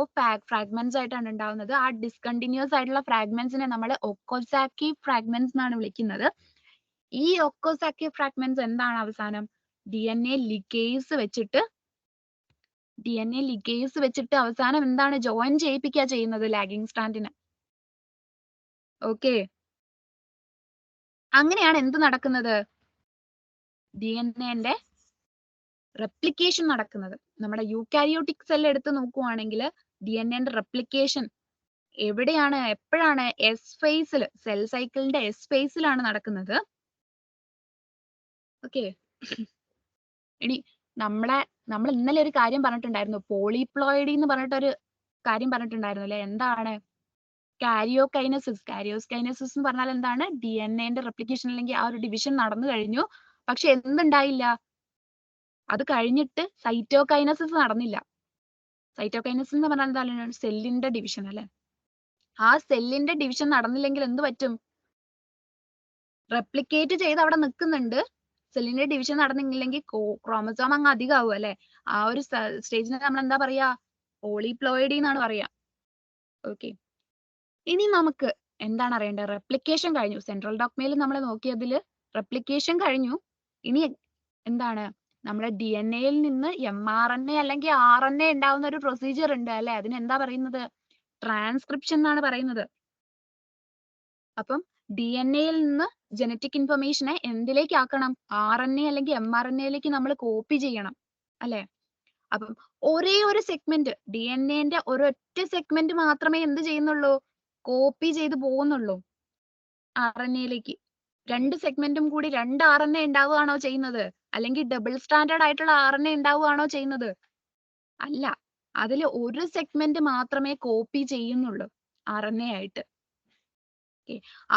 ഫ്രാഗ്മെന്റ്സ് ആയിട്ടാണ് ഉണ്ടാവുന്നത്. ആ ഡിസ്കണ്ടിന്യൂസ് ആയിട്ടുള്ള ഫ്രാഗ്മെന്റ്സിനെ നമ്മൾ ഒക്കോസാക്കി ഫ്രാഗ്മെന്റ്സ് എന്നാണ് വിളിക്കുന്നത്. ഈ ഒക്കോസാക്കി ഫ്രാഗ്മെന്റ്സ് എന്താണ് അവസാനം, DNA ലിഗേസ് വെച്ചിട്ട് അവസാനം എന്താണ്, ജോയിൻ ചെയ്യിപ്പിക്കുക ചെയ്യുന്നത് ലാഗിങ് സ്ട്രാൻഡിന്. ഓക്കെ, അങ്ങനെയാണ് എന്ത് നടക്കുന്നത്, DNA റെപ്ലിക്കേഷൻ നടക്കുന്നത്. നമ്മുടെ യൂക്കാരിയോട്ടിക് സെൽ എടുത്ത് നോക്കുവാണെങ്കിൽ DNA റെപ്ലിക്കേഷൻ എവിടെയാണ്, എപ്പോഴാണ്, എസ് ഫേസിൽ, സെൽ സൈക്കിളിന്റെ എസ് ഫേസിലാണ് നടക്കുന്നത്. ഓക്കെ, ഇനി നമ്മൾ ഇന്നലെ ഒരു കാര്യം പറഞ്ഞിട്ടുണ്ടായിരുന്നു, പോളിപ്ലോയിഡി എന്ന് പറഞ്ഞിട്ടൊരു കാര്യം പറഞ്ഞിട്ടുണ്ടായിരുന്നു അല്ലെ. എന്താണ് കാരിയോകൈനസിസ്. കാരിയോകൈനസിസ് എന്ന് പറഞ്ഞാൽ എന്താണ്, DNA റെപ്ലിക്കേഷൻ അല്ലെങ്കിൽ ആ ഒരു ഡിവിഷൻ നടന്നു കഴിഞ്ഞു, പക്ഷെ എന്തുണ്ടായില്ല, അത് കഴിഞ്ഞിട്ട് സൈറ്റോകൈനസിസ് നടന്നില്ല. സൈറ്റോകൈനസിസ് എന്ന് പറഞ്ഞാൽ എന്താണ്, സെല്ലിന്റെ ഡിവിഷൻ അല്ലെ. ആ സെല്ലിന്റെ ഡിവിഷൻ നടന്നില്ലെങ്കിൽ എന്ത് പറ്റും, റെപ്ലിക്കേറ്റ് ചെയ്ത് അവിടെ നിൽക്കുന്നുണ്ട്. സെല്ലിന്റെ ഡിവിഷൻ നടന്നില്ലെങ്കിൽ ക്രോമസോം അങ്ങ് അധികമാവും അല്ലെ. ആ ഒരു സ്റ്റേജിനെ നമ്മൾ എന്താ പറയാ, പോളിപ്ലോയിഡി എന്നാണ് പറയാ. ഓക്കെ, ഇനി നമുക്ക് എന്താണ് അറിയേണ്ടത്, റെപ്ലിക്കേഷൻ കഴിഞ്ഞു. സെൻട്രൽ ഡോഗ്മയിൽ നമ്മൾ നോക്കിയതിൽ റെപ്ലിക്കേഷൻ കഴിഞ്ഞു. ഇനി എന്താണ്, നമ്മുടെ DNA നിന്ന് mRNA അല്ലെങ്കിൽ RNA ഉണ്ടാവുന്ന ഒരു പ്രൊസീജിയർ ഉണ്ട് അല്ലെ. അതിന് എന്താ പറയുന്നത്, ട്രാൻസ്ക്രിപ്ഷൻ എന്നാണ് പറയുന്നത്. അപ്പം DNA നിന്ന് ജനറ്റിക് ഇൻഫർമേഷനെ എന്തിലേക്ക് ആക്കണം, RNA അല്ലെങ്കിൽ mRNA നമ്മൾ കോപ്പി ചെയ്യണം അല്ലെ. അപ്പം ഒരേ ഒരു സെഗ്മെന്റ്, DNA ഒരൊറ്റ സെഗ്മെന്റ് മാത്രമേ എന്ത് ചെയ്യുന്നുള്ളൂ, കോപ്പി ചെയ്ത് പോകുന്നുള്ളൂ RNA. രണ്ട് സെഗ്മെന്റും കൂടി 2 RNA ഉണ്ടാവുകയാണോ ചെയ്യുന്നത്, അല്ലെങ്കിൽ ഡബിൾ സ്റ്റാൻഡേർഡ് ആയിട്ടുള്ള RNA ഉണ്ടാവുകയാണോ ചെയ്യുന്നത്, അല്ല. അതിൽ ഒരു സെഗ്മെന്റ് മാത്രമേ കോപ്പി ചെയ്യുന്നുള്ളൂ RNA ആയിട്ട്.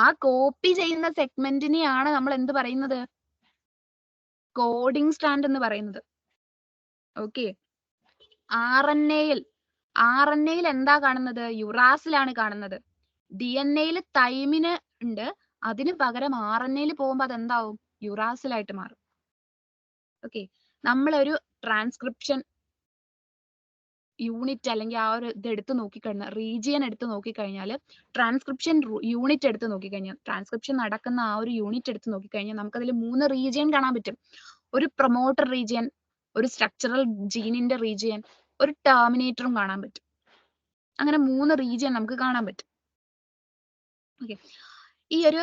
ആ കോപ്പി ചെയ്യുന്ന സെഗ്മെന്റിനെയാണ് നമ്മൾ എന്ത് പറയുന്നത്, കോഡിംഗ് സ്ട്രാൻഡ് എന്ന് പറയുന്നത്. ഓക്കെ, RNA-യിൽ എന്താ കാണുന്നത്, യുറാസിലാണ് കാണുന്നത്. DNA-യിൽ തൈമിന് ഉണ്ട്, അതിന് പകരം RNA-യിൽ പോകുമ്പോൾ അതെന്താവും, യുറാസിലായിട്ട് മാറും. ഓക്കെ, നമ്മളൊരു ട്രാൻസ്ക്രിപ്ഷൻ യൂണിറ്റ് അല്ലെങ്കിൽ ആ ഒരു ഇത് എടുത്ത് നോക്കിക്കഴിഞ്ഞാൽ, റീജിയൻ എടുത്ത് നോക്കിക്കഴിഞ്ഞാൽ, ട്രാൻസ്ക്രിപ്ഷൻ യൂണിറ്റ് എടുത്ത് നോക്കിക്കഴിഞ്ഞാൽ, ട്രാൻസ്ക്രിപ്ഷൻ നടക്കുന്ന ആ ഒരു യൂണിറ്റ് എടുത്ത് നോക്കിക്കഴിഞ്ഞാൽ നമുക്കതിൽ 3 റീജിയൻ കാണാൻ പറ്റും. ഒരു പ്രൊമോട്ടർ റീജിയൻ, ഒരു സ്ട്രക്ചറൽ ജീനിന്റെ റീജിയൻ, ഒരു ടെർമിനേറ്ററും കാണാൻ പറ്റും. അങ്ങനെ 3 റീജിയൻ നമുക്ക് കാണാൻ പറ്റും. ഓക്കെ, ഈ ഒരു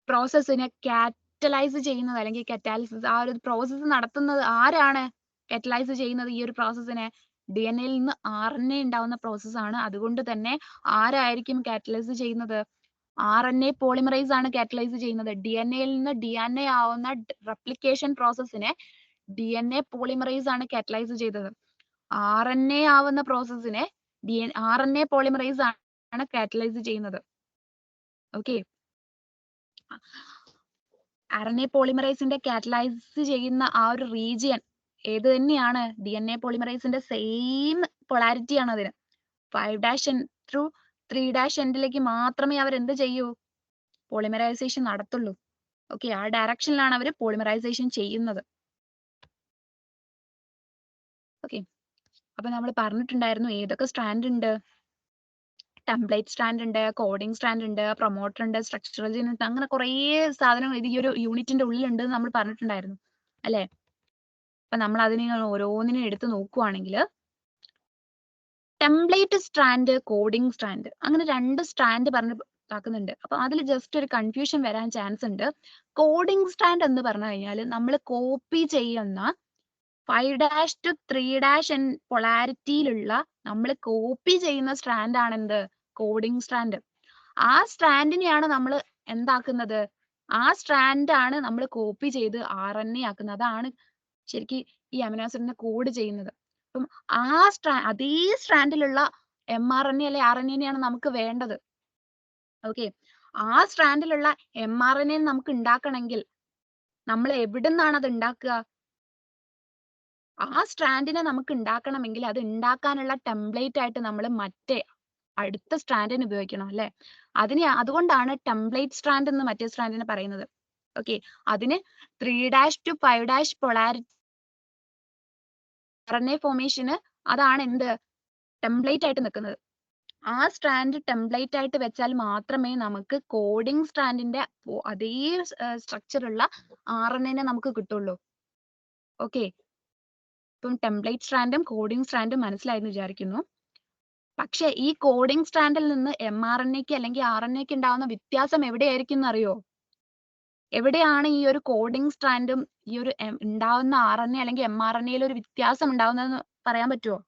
പ്രോസസ്സിനെ കാറ്റലൈസ് ചെയ്യുന്നത് അല്ലെങ്കിൽ കറ്റാലിസിസ്, ആ ഒരു പ്രോസസ്സ് നടത്തുന്നത് ആരാണ്, കാറ്റലൈസ് ചെയ്യുന്നത് ഈ ഒരു പ്രോസസ്സിനെ, DNA-യിൽ നിന്ന് RNA ഉണ്ടാവുന്ന പ്രോസസ്സാണ്. അതുകൊണ്ട് തന്നെ ആരായിരിക്കും കാറ്റലൈസ് ചെയ്യുന്നത്, RNA പോളിമറൈസ് ആണ് കാറ്റലൈസ് ചെയ്യുന്നത്. DNA-യിൽ നിന്ന് DNA ആവുന്ന റെപ്ലിക്കേഷൻ പ്രോസസ്സിനെ DNA പോളിമറൈസ് ആണ് കാറ്റലൈസ് ചെയ്തത്. RNA ആവുന്ന പ്രോസസ്സിനെ RNA പോളിമറൈസ് ആണ് കാറ്റലൈസ് ചെയ്യുന്നത്. ഓക്കെ, RNA പോളിമറൈസിന്റെ കാറ്റലൈസ് ചെയ്യുന്ന ആ ഒരു റീജിയൻ ഏത് തന്നെയാണ്, DNA പോളിമറൈസിന്റെ സെയിം പൊളാരിറ്റി ആണ് അതിന്. 5' through 3' എൻഡിലേക്ക് മാത്രമേ അവർ എന്ത് ചെയ്യൂ, പോളിമറൈസേഷൻ നടത്തുള്ളൂ. ഓക്കെ, ആ ഡയറക്ഷനിലാണ് അവർ പോളിമറൈസേഷൻ ചെയ്യുന്നത്. ഓക്കെ, അപ്പൊ നമ്മൾ പറഞ്ഞിട്ടുണ്ടായിരുന്നു ഏതൊക്കെ സ്ട്രാൻഡ് ഉണ്ട്, ടെംപ്ലേറ്റ് സ്ട്രാൻഡ് ഉണ്ട്, കോഡിംഗ് സ്ട്രാൻഡ് ഉണ്ട്, പ്രൊമോട്ടർ ഉണ്ട്, സ്ട്രക്ചറൽ ജീൻ ഉണ്ട്, അങ്ങനെ കുറേ സാധനങ്ങൾ ഈ ഒരു യൂണിറ്റിന്റെ ഉള്ളിലുണ്ട് നമ്മൾ പറഞ്ഞിട്ടുണ്ടായിരുന്നു അല്ലെ. അപ്പൊ നമ്മൾ അതിനെ ഓരോന്നിനും എടുത്ത് നോക്കുവാണെങ്കിൽ, ടെംപ്ലേറ്റ് സ്ട്രാൻഡ്, കോഡിംഗ് സ്ട്രാൻഡ്, അങ്ങനെ 2 സ്ട്രാൻഡ് പറഞ്ഞ് ആക്കുന്നുണ്ട്. അപ്പൊ അതിൽ ജസ്റ്റ് ഒരു കൺഫ്യൂഷൻ വരാൻ ചാൻസ് ഉണ്ട്. കോഡിംഗ് സ്ട്രാൻഡ് എന്ന് പറഞ്ഞു കഴിഞ്ഞാൽ നമ്മൾ കോപ്പി ചെയ്യുന്ന 5' to 3' പൊളാരിറ്റിയിലുള്ള നമ്മൾ കോപ്പി ചെയ്യുന്ന സ്ട്രാൻഡ് ആണ് എന്ത്? Coding strand. ആ സ്ട്രാൻഡിനെയാണ് നമ്മൾ എന്താക്കുന്നത്? ആ സ്ട്രാൻഡ് ആണ് നമ്മൾ കോപ്പി ചെയ്ത് RNA ആക്കുന്നത്. അതാണ് ശരിക്കും ഈ അമിനോ ആസിഡിനെ കോഡ് ചെയ്യുന്നത്. അപ്പം അതേ സ്ട്രാൻഡിലുള്ള mRNA അല്ലെ RNA ആണ് നമുക്ക് വേണ്ടത്. ഓക്കെ, ആ സ്ട്രാൻഡിലുള്ള mRNA നമുക്ക് ഉണ്ടാക്കണമെങ്കിൽ നമ്മൾ എവിടെ നിന്നാണ് അത് ഉണ്ടാക്കുക? ആ സ്ട്രാൻഡിനെ നമുക്ക് ഉണ്ടാക്കണമെങ്കിൽ അത് ഉണ്ടാക്കാനുള്ള ടെംപ്ലേറ്റ് ആയിട്ട് നമ്മൾ മറ്റേ അടുത്ത സ്ട്രാൻഡിന് ഉപയോഗിക്കണം അല്ലെ? അതുകൊണ്ടാണ് ടെംപ്ലേറ്റ് സ്ട്രാൻഡ് എന്ന് മറ്റേ സ്ട്രാൻഡിനെ പറയുന്നത്. ഓക്കെ, അതിന് 3' to 5' പൊളാരിറ്റി RNA ഫോർമേഷന് അതാണ് എന്ത്? ടെംപ്ലേറ്റ് ആയിട്ട് നിൽക്കുന്നത്. ആ സ്ട്രാൻഡ് ടെംപ്ലേറ്റ് ആയിട്ട് വെച്ചാൽ മാത്രമേ നമുക്ക് കോഡിംഗ് സ്ട്രാൻഡിന്റെ അതേ സ്ട്രക്ചർ ഉള്ള RNA നമുക്ക് കിട്ടുള്ളൂ. ഓക്കെ, ഇപ്പം ടെംപ്ലേറ്റ് സ്ട്രാൻഡും കോഡിംഗ് സ്ട്രാൻഡും മനസ്സിലായെന്ന് വിചാരിക്കുന്നു. പക്ഷെ ഈ കോഡിംഗ് സ്ട്രാൻഡിൽ നിന്ന് mRNAക്ക് അല്ലെങ്കിൽ RNAക്ക് ഉണ്ടാവുന്ന വ്യത്യാസം എവിടെയായിരിക്കും എന്നറിയോ? എവിടെയാണ് ഈ ഒരു കോഡിംഗ് സ്ട്രാൻഡും ഈ ഒരു ഉണ്ടാവുന്ന RNA അല്ലെങ്കിൽ mRNAയിൽ ഒരു വ്യത്യാസം ഉണ്ടാവുന്നതെന്ന് പറയാൻ പറ്റുമോ?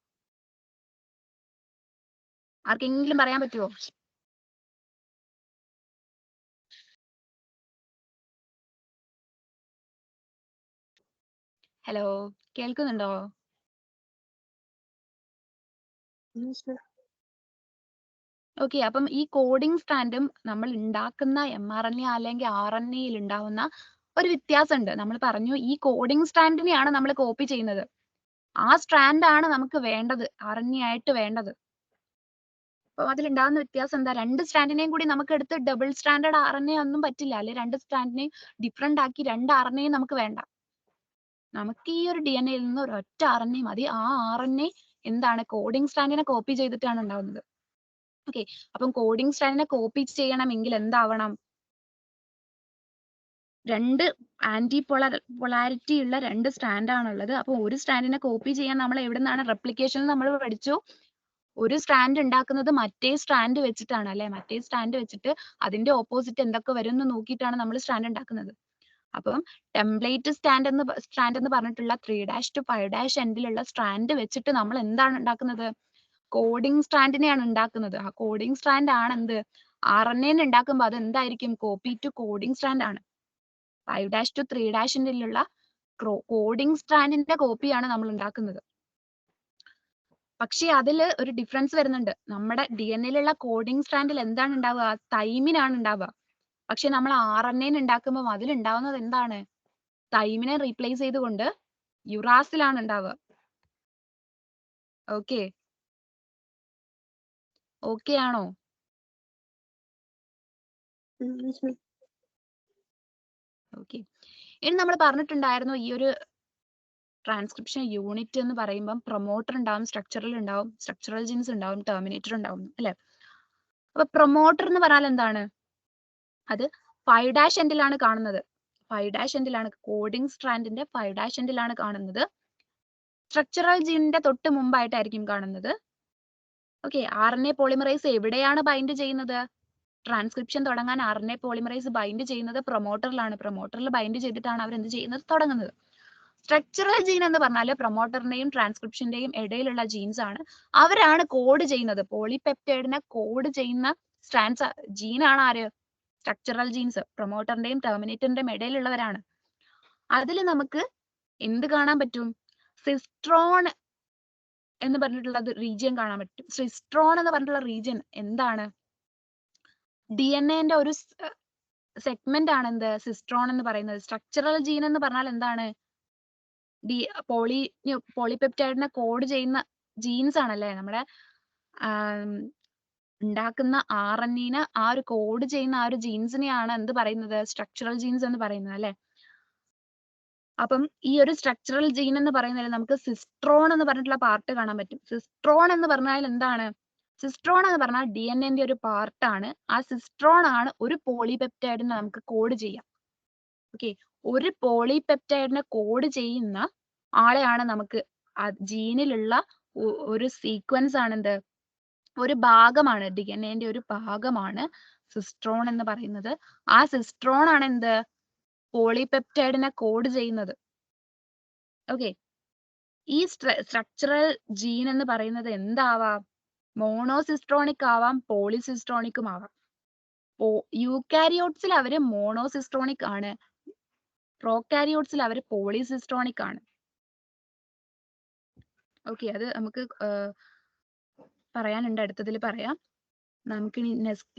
ആർക്കെങ്കിലും പറയാൻ പറ്റുമോ? ഹലോ, കേൾക്കുന്നുണ്ടോ? Yes, ma'am. ഓക്കെ, അപ്പം ഈ കോഡിംഗ് സ്ട്രാൻഡും നമ്മൾ ഉണ്ടാക്കുന്ന mRNA അല്ലെങ്കിൽ RNAയിൽ ഉണ്ടാവുന്ന ഒരു വ്യത്യാസമുണ്ട്. നമ്മൾ പറഞ്ഞു ഈ കോഡിംഗ് സ്ട്രാൻഡിനെയാണ് നമ്മൾ കോപ്പി ചെയ്യുന്നത്. ആ സ്ട്രാൻഡ് ആണ് നമുക്ക് വേണ്ടത്, RNA ആയിട്ട് വേണ്ടത്. അപ്പൊ അതിലുണ്ടാകുന്ന വ്യത്യാസം എന്താ? രണ്ട് സ്ട്രാൻഡിനെയും കൂടി നമുക്ക് എടുത്ത് ഡബിൾ സ്റ്റാൻഡേർഡ് RNA ഒന്നും പറ്റില്ല. അല്ലെ രണ്ട് സ്ട്രാൻഡിനെയും ഡിഫറെന്റ് ആക്കി രണ്ട് RNA നമുക്ക് വേണ്ട. നമുക്ക് ഈ ഒരു DNA യിൽ നിന്ന് ഒരൊറ്റ RNA മതി. ആ RNA എന്താണ്? കോഡിംഗ് സ്ട്രാൻഡിനെ കോപ്പി ചെയ്തിട്ടാണ് ഉണ്ടാവുന്നത്. ഓക്കെ, അപ്പം കോഡിംഗ് സ്ട്രാൻഡിനെ കോപ്പി ചെയ്യണമെങ്കിൽ എന്താവണം? രണ്ട് പൊളാരിറ്റി ഉള്ള രണ്ട് സ്ട്രാൻഡ് ആണുള്ളത്. അപ്പൊ ഒരു സ്ട്രാൻഡിനെ കോപ്പി ചെയ്യാൻ നമ്മൾ എവിടെ നിന്നാണ്? റെപ്ലിക്കേഷനിൽ നമ്മൾ പഠിച്ചു, ഒരു സ്ട്രാൻഡ് ഉണ്ടാക്കുന്നത് മറ്റേ സ്ട്രാൻഡ് വെച്ചിട്ടാണ് അല്ലെ? മറ്റേ സ്ട്രാൻഡ് വെച്ചിട്ട് അതിന്റെ ഓപ്പോസിറ്റ് എന്തൊക്കെ വരും എന്ന് നോക്കിയിട്ടാണ് നമ്മൾ സ്ട്രാൻഡ് ഉണ്ടാക്കുന്നത്. അപ്പം ടെംപ്ലേറ്റ് സ്ട്രാൻഡ് എന്ന് പറഞ്ഞിട്ടുള്ള 3' to 5' എൻഡിലുള്ള സ്ട്രാൻഡ് വെച്ചിട്ട് നമ്മൾ എന്താണ് ഉണ്ടാക്കുന്നത്? കോഡിംഗ് സ്ട്രാൻഡിനെയാണ് ഉണ്ടാക്കുന്നത്. ആ കോഡിംഗ് സ്ട്രാൻഡ് ആണ് എന്ത്? RNA ഉണ്ടാക്കുമ്പോൾ അത് എന്തായിരിക്കും? കോപ്പി ടു കോഡിംഗ് സ്ട്രാൻഡ് ആണ്. 5' to 3' എൻഡിലുള്ള കോഡിംഗ് സ്ട്രാൻഡിന്റെ കോപ്പിയാണ് നമ്മൾ ഉണ്ടാക്കുന്നത്. പക്ഷെ അതിൽ ഒരു ഡിഫറൻസ് വരുന്നുണ്ട്. നമ്മുടെ DNA കോഡിംഗ് സ്ട്രാൻഡിൽ എന്താണ് ഉണ്ടാവുക? തൈമിനാണ് ഉണ്ടാവുക. പക്ഷെ നമ്മൾ RNA ഉണ്ടാക്കുമ്പോൾ അതിലുണ്ടാവുന്നത് എന്താണ്? തൈമിനെ റീപ്ലേസ് ചെയ്തുകൊണ്ട് യുറാസിലാണ് ഉണ്ടാവുക. ഓക്കെ, ഓക്കെ ആണോ? Yes, ma'am. ഓക്കെ, ഇനി നമ്മൾ പറഞ്ഞിട്ടുണ്ടായിരുന്നു ഈ ഒരു ട്രാൻസ്ക്രിപ്ഷൻ യൂണിറ്റ് എന്ന് പറയുമ്പോൾ പ്രൊമോട്ടർ ഉണ്ടാവും, സ്ട്രക്ചറൽ ജീൻസ് ഉണ്ടാവും, ടെർമിനേറ്റർ ഉണ്ടാവും അല്ലെ? അപ്പൊ പ്രൊമോട്ടർ എന്ന് പറഞ്ഞാൽ എന്താണ്? അത് 5' എൻഡിലാണ് കാണുന്നത്. 5' എൻഡിലാണ് കോഡിംഗ് സ്ട്രാൻഡിന്റെ 5' എൻഡിലാണ് കാണുന്നത്. സ്ട്രക്ചറൽ ജീനിന്റെ തൊട്ട് മുമ്പായിട്ടായിരിക്കും കാണുന്നത്. ഓക്കെ, RNA പോളിമറൈസ് എവിടെയാണ് ബൈൻഡ് ചെയ്യുന്നത്? ട്രാൻസ്ക്രിപ്ഷൻ തുടങ്ങാൻ RNA പോളിമറൈസ് ബൈൻഡ് ചെയ്യുന്നത് പ്രൊമോട്ടറിലാണ്. പ്രൊമോട്ടറിൽ ബൈൻഡ് ചെയ്തിട്ടാണ് അവർ എന്ത് ചെയ്യുന്നത്? തുടങ്ങുന്നത്. സ്ട്രക്ചറൽ ജീൻ എന്ന് പറഞ്ഞാൽ പ്രൊമോട്ടറിന്റെയും ട്രാൻസ്ക്രിപ്ഷന്റെയും ഇടയിലുള്ള ജീൻസ് ആണ്. അവരാണ് കോഡ് ചെയ്യുന്നത്. പോളിപെപ്റ്റൈഡിനെ കോഡ് ചെയ്യുന്ന ജീനാണ് ആര്? Structural genes. പ്രൊമോട്ടറിന്റെയും ടെർമിനേറ്ററിന്റെയും ഇടയിലുള്ളവരാണ്. അതിൽ നമുക്ക് എന്ത് കാണാൻ പറ്റും? സിസ്ട്രോൺ എന്ന് പറഞ്ഞിട്ടുള്ള റീജിയൻ കാണാൻ പറ്റും. സിസ്ട്രോൺ എന്ന് പറഞ്ഞിട്ടുള്ള റീജിയൻ എന്താണ്? DNA ഒരു സെഗ്മെന്റ് ആണ് എന്ത്? സിസ്ട്രോൺ എന്ന് പറയുന്നത്. സ്ട്രക്ചറൽ ജീൻ എന്ന് പറഞ്ഞാൽ എന്താണ്? പോളിപെപ്റ്റൈഡിനെ കോഡ് ചെയ്യുന്ന ജീൻസ് ആണല്ലേ? നമ്മുടെ ഉണ്ടാക്കുന്ന RNA ആ ഒരു കോഡ് ചെയ്യുന്ന ആ ഒരു ജീൻസിനെയാണ് എന്ത് പറയുന്നത്? സ്ട്രക്ചറൽ ജീൻസ് എന്ന് പറയുന്നത് അല്ലെ? അപ്പം ഈ ഒരു സ്ട്രക്ചറൽ ജീൻ എന്ന് പറയുന്നതിൽ നമുക്ക് സിസ്ട്രോൺ എന്ന് പറഞ്ഞിട്ടുള്ള പാർട്ട് കാണാൻ പറ്റും. സിസ്ട്രോൺ എന്ന് പറഞ്ഞാൽ എന്താണ്? സിസ്ട്രോൺ എന്ന് പറഞ്ഞാൽ DNA ഒരു പാർട്ടാണ്. ആ സിസ്ട്രോൺ ആണ് ഒരു പോളിപെപ്റ്റൈഡിനെ നമുക്ക് കോഡ് ചെയ്യാം. ഓക്കെ, ഒരു പോളിപെപ്റ്റൈഡിനെ കോഡ് ചെയ്യുന്ന ആളെയാണ് നമുക്ക് ജീനിലുള്ള ഒരു സീക്വൻസ് ആണ് എന്ത്? ഒരു ഭാഗമാണ്, DNA ഒരു ഭാഗമാണ് സിസ്ട്രോൺ എന്ന് പറയുന്നത്. ആ സിസ്ട്രോൺ ആണ് എന്ത്? പോളിപെപ്റ്റൈഡിനെ കോഡ് ചെയ്യുന്നത്. ഓക്കെ, ഈ സ്ട്രക്ചറൽ ജീൻ എന്ന് പറയുന്നത് എന്താവാം? മോണോസിസ്ട്രോണിക് ആവാം, പോളിസിസ്ട്രോണിക്കും ആവാം. യൂക്കാരിയോട്സിൽ അവര് മോണോസിസ്ട്രോണിക് ആണ്, പ്രോകാരിയോട്സിൽ അവര് പോളിസിസ്ട്രോണിക് ആണ്. ഓക്കെ, അത് നമുക്ക് പറയാനുണ്ട്, അടുത്തതിൽ പറയാം. നമുക്ക്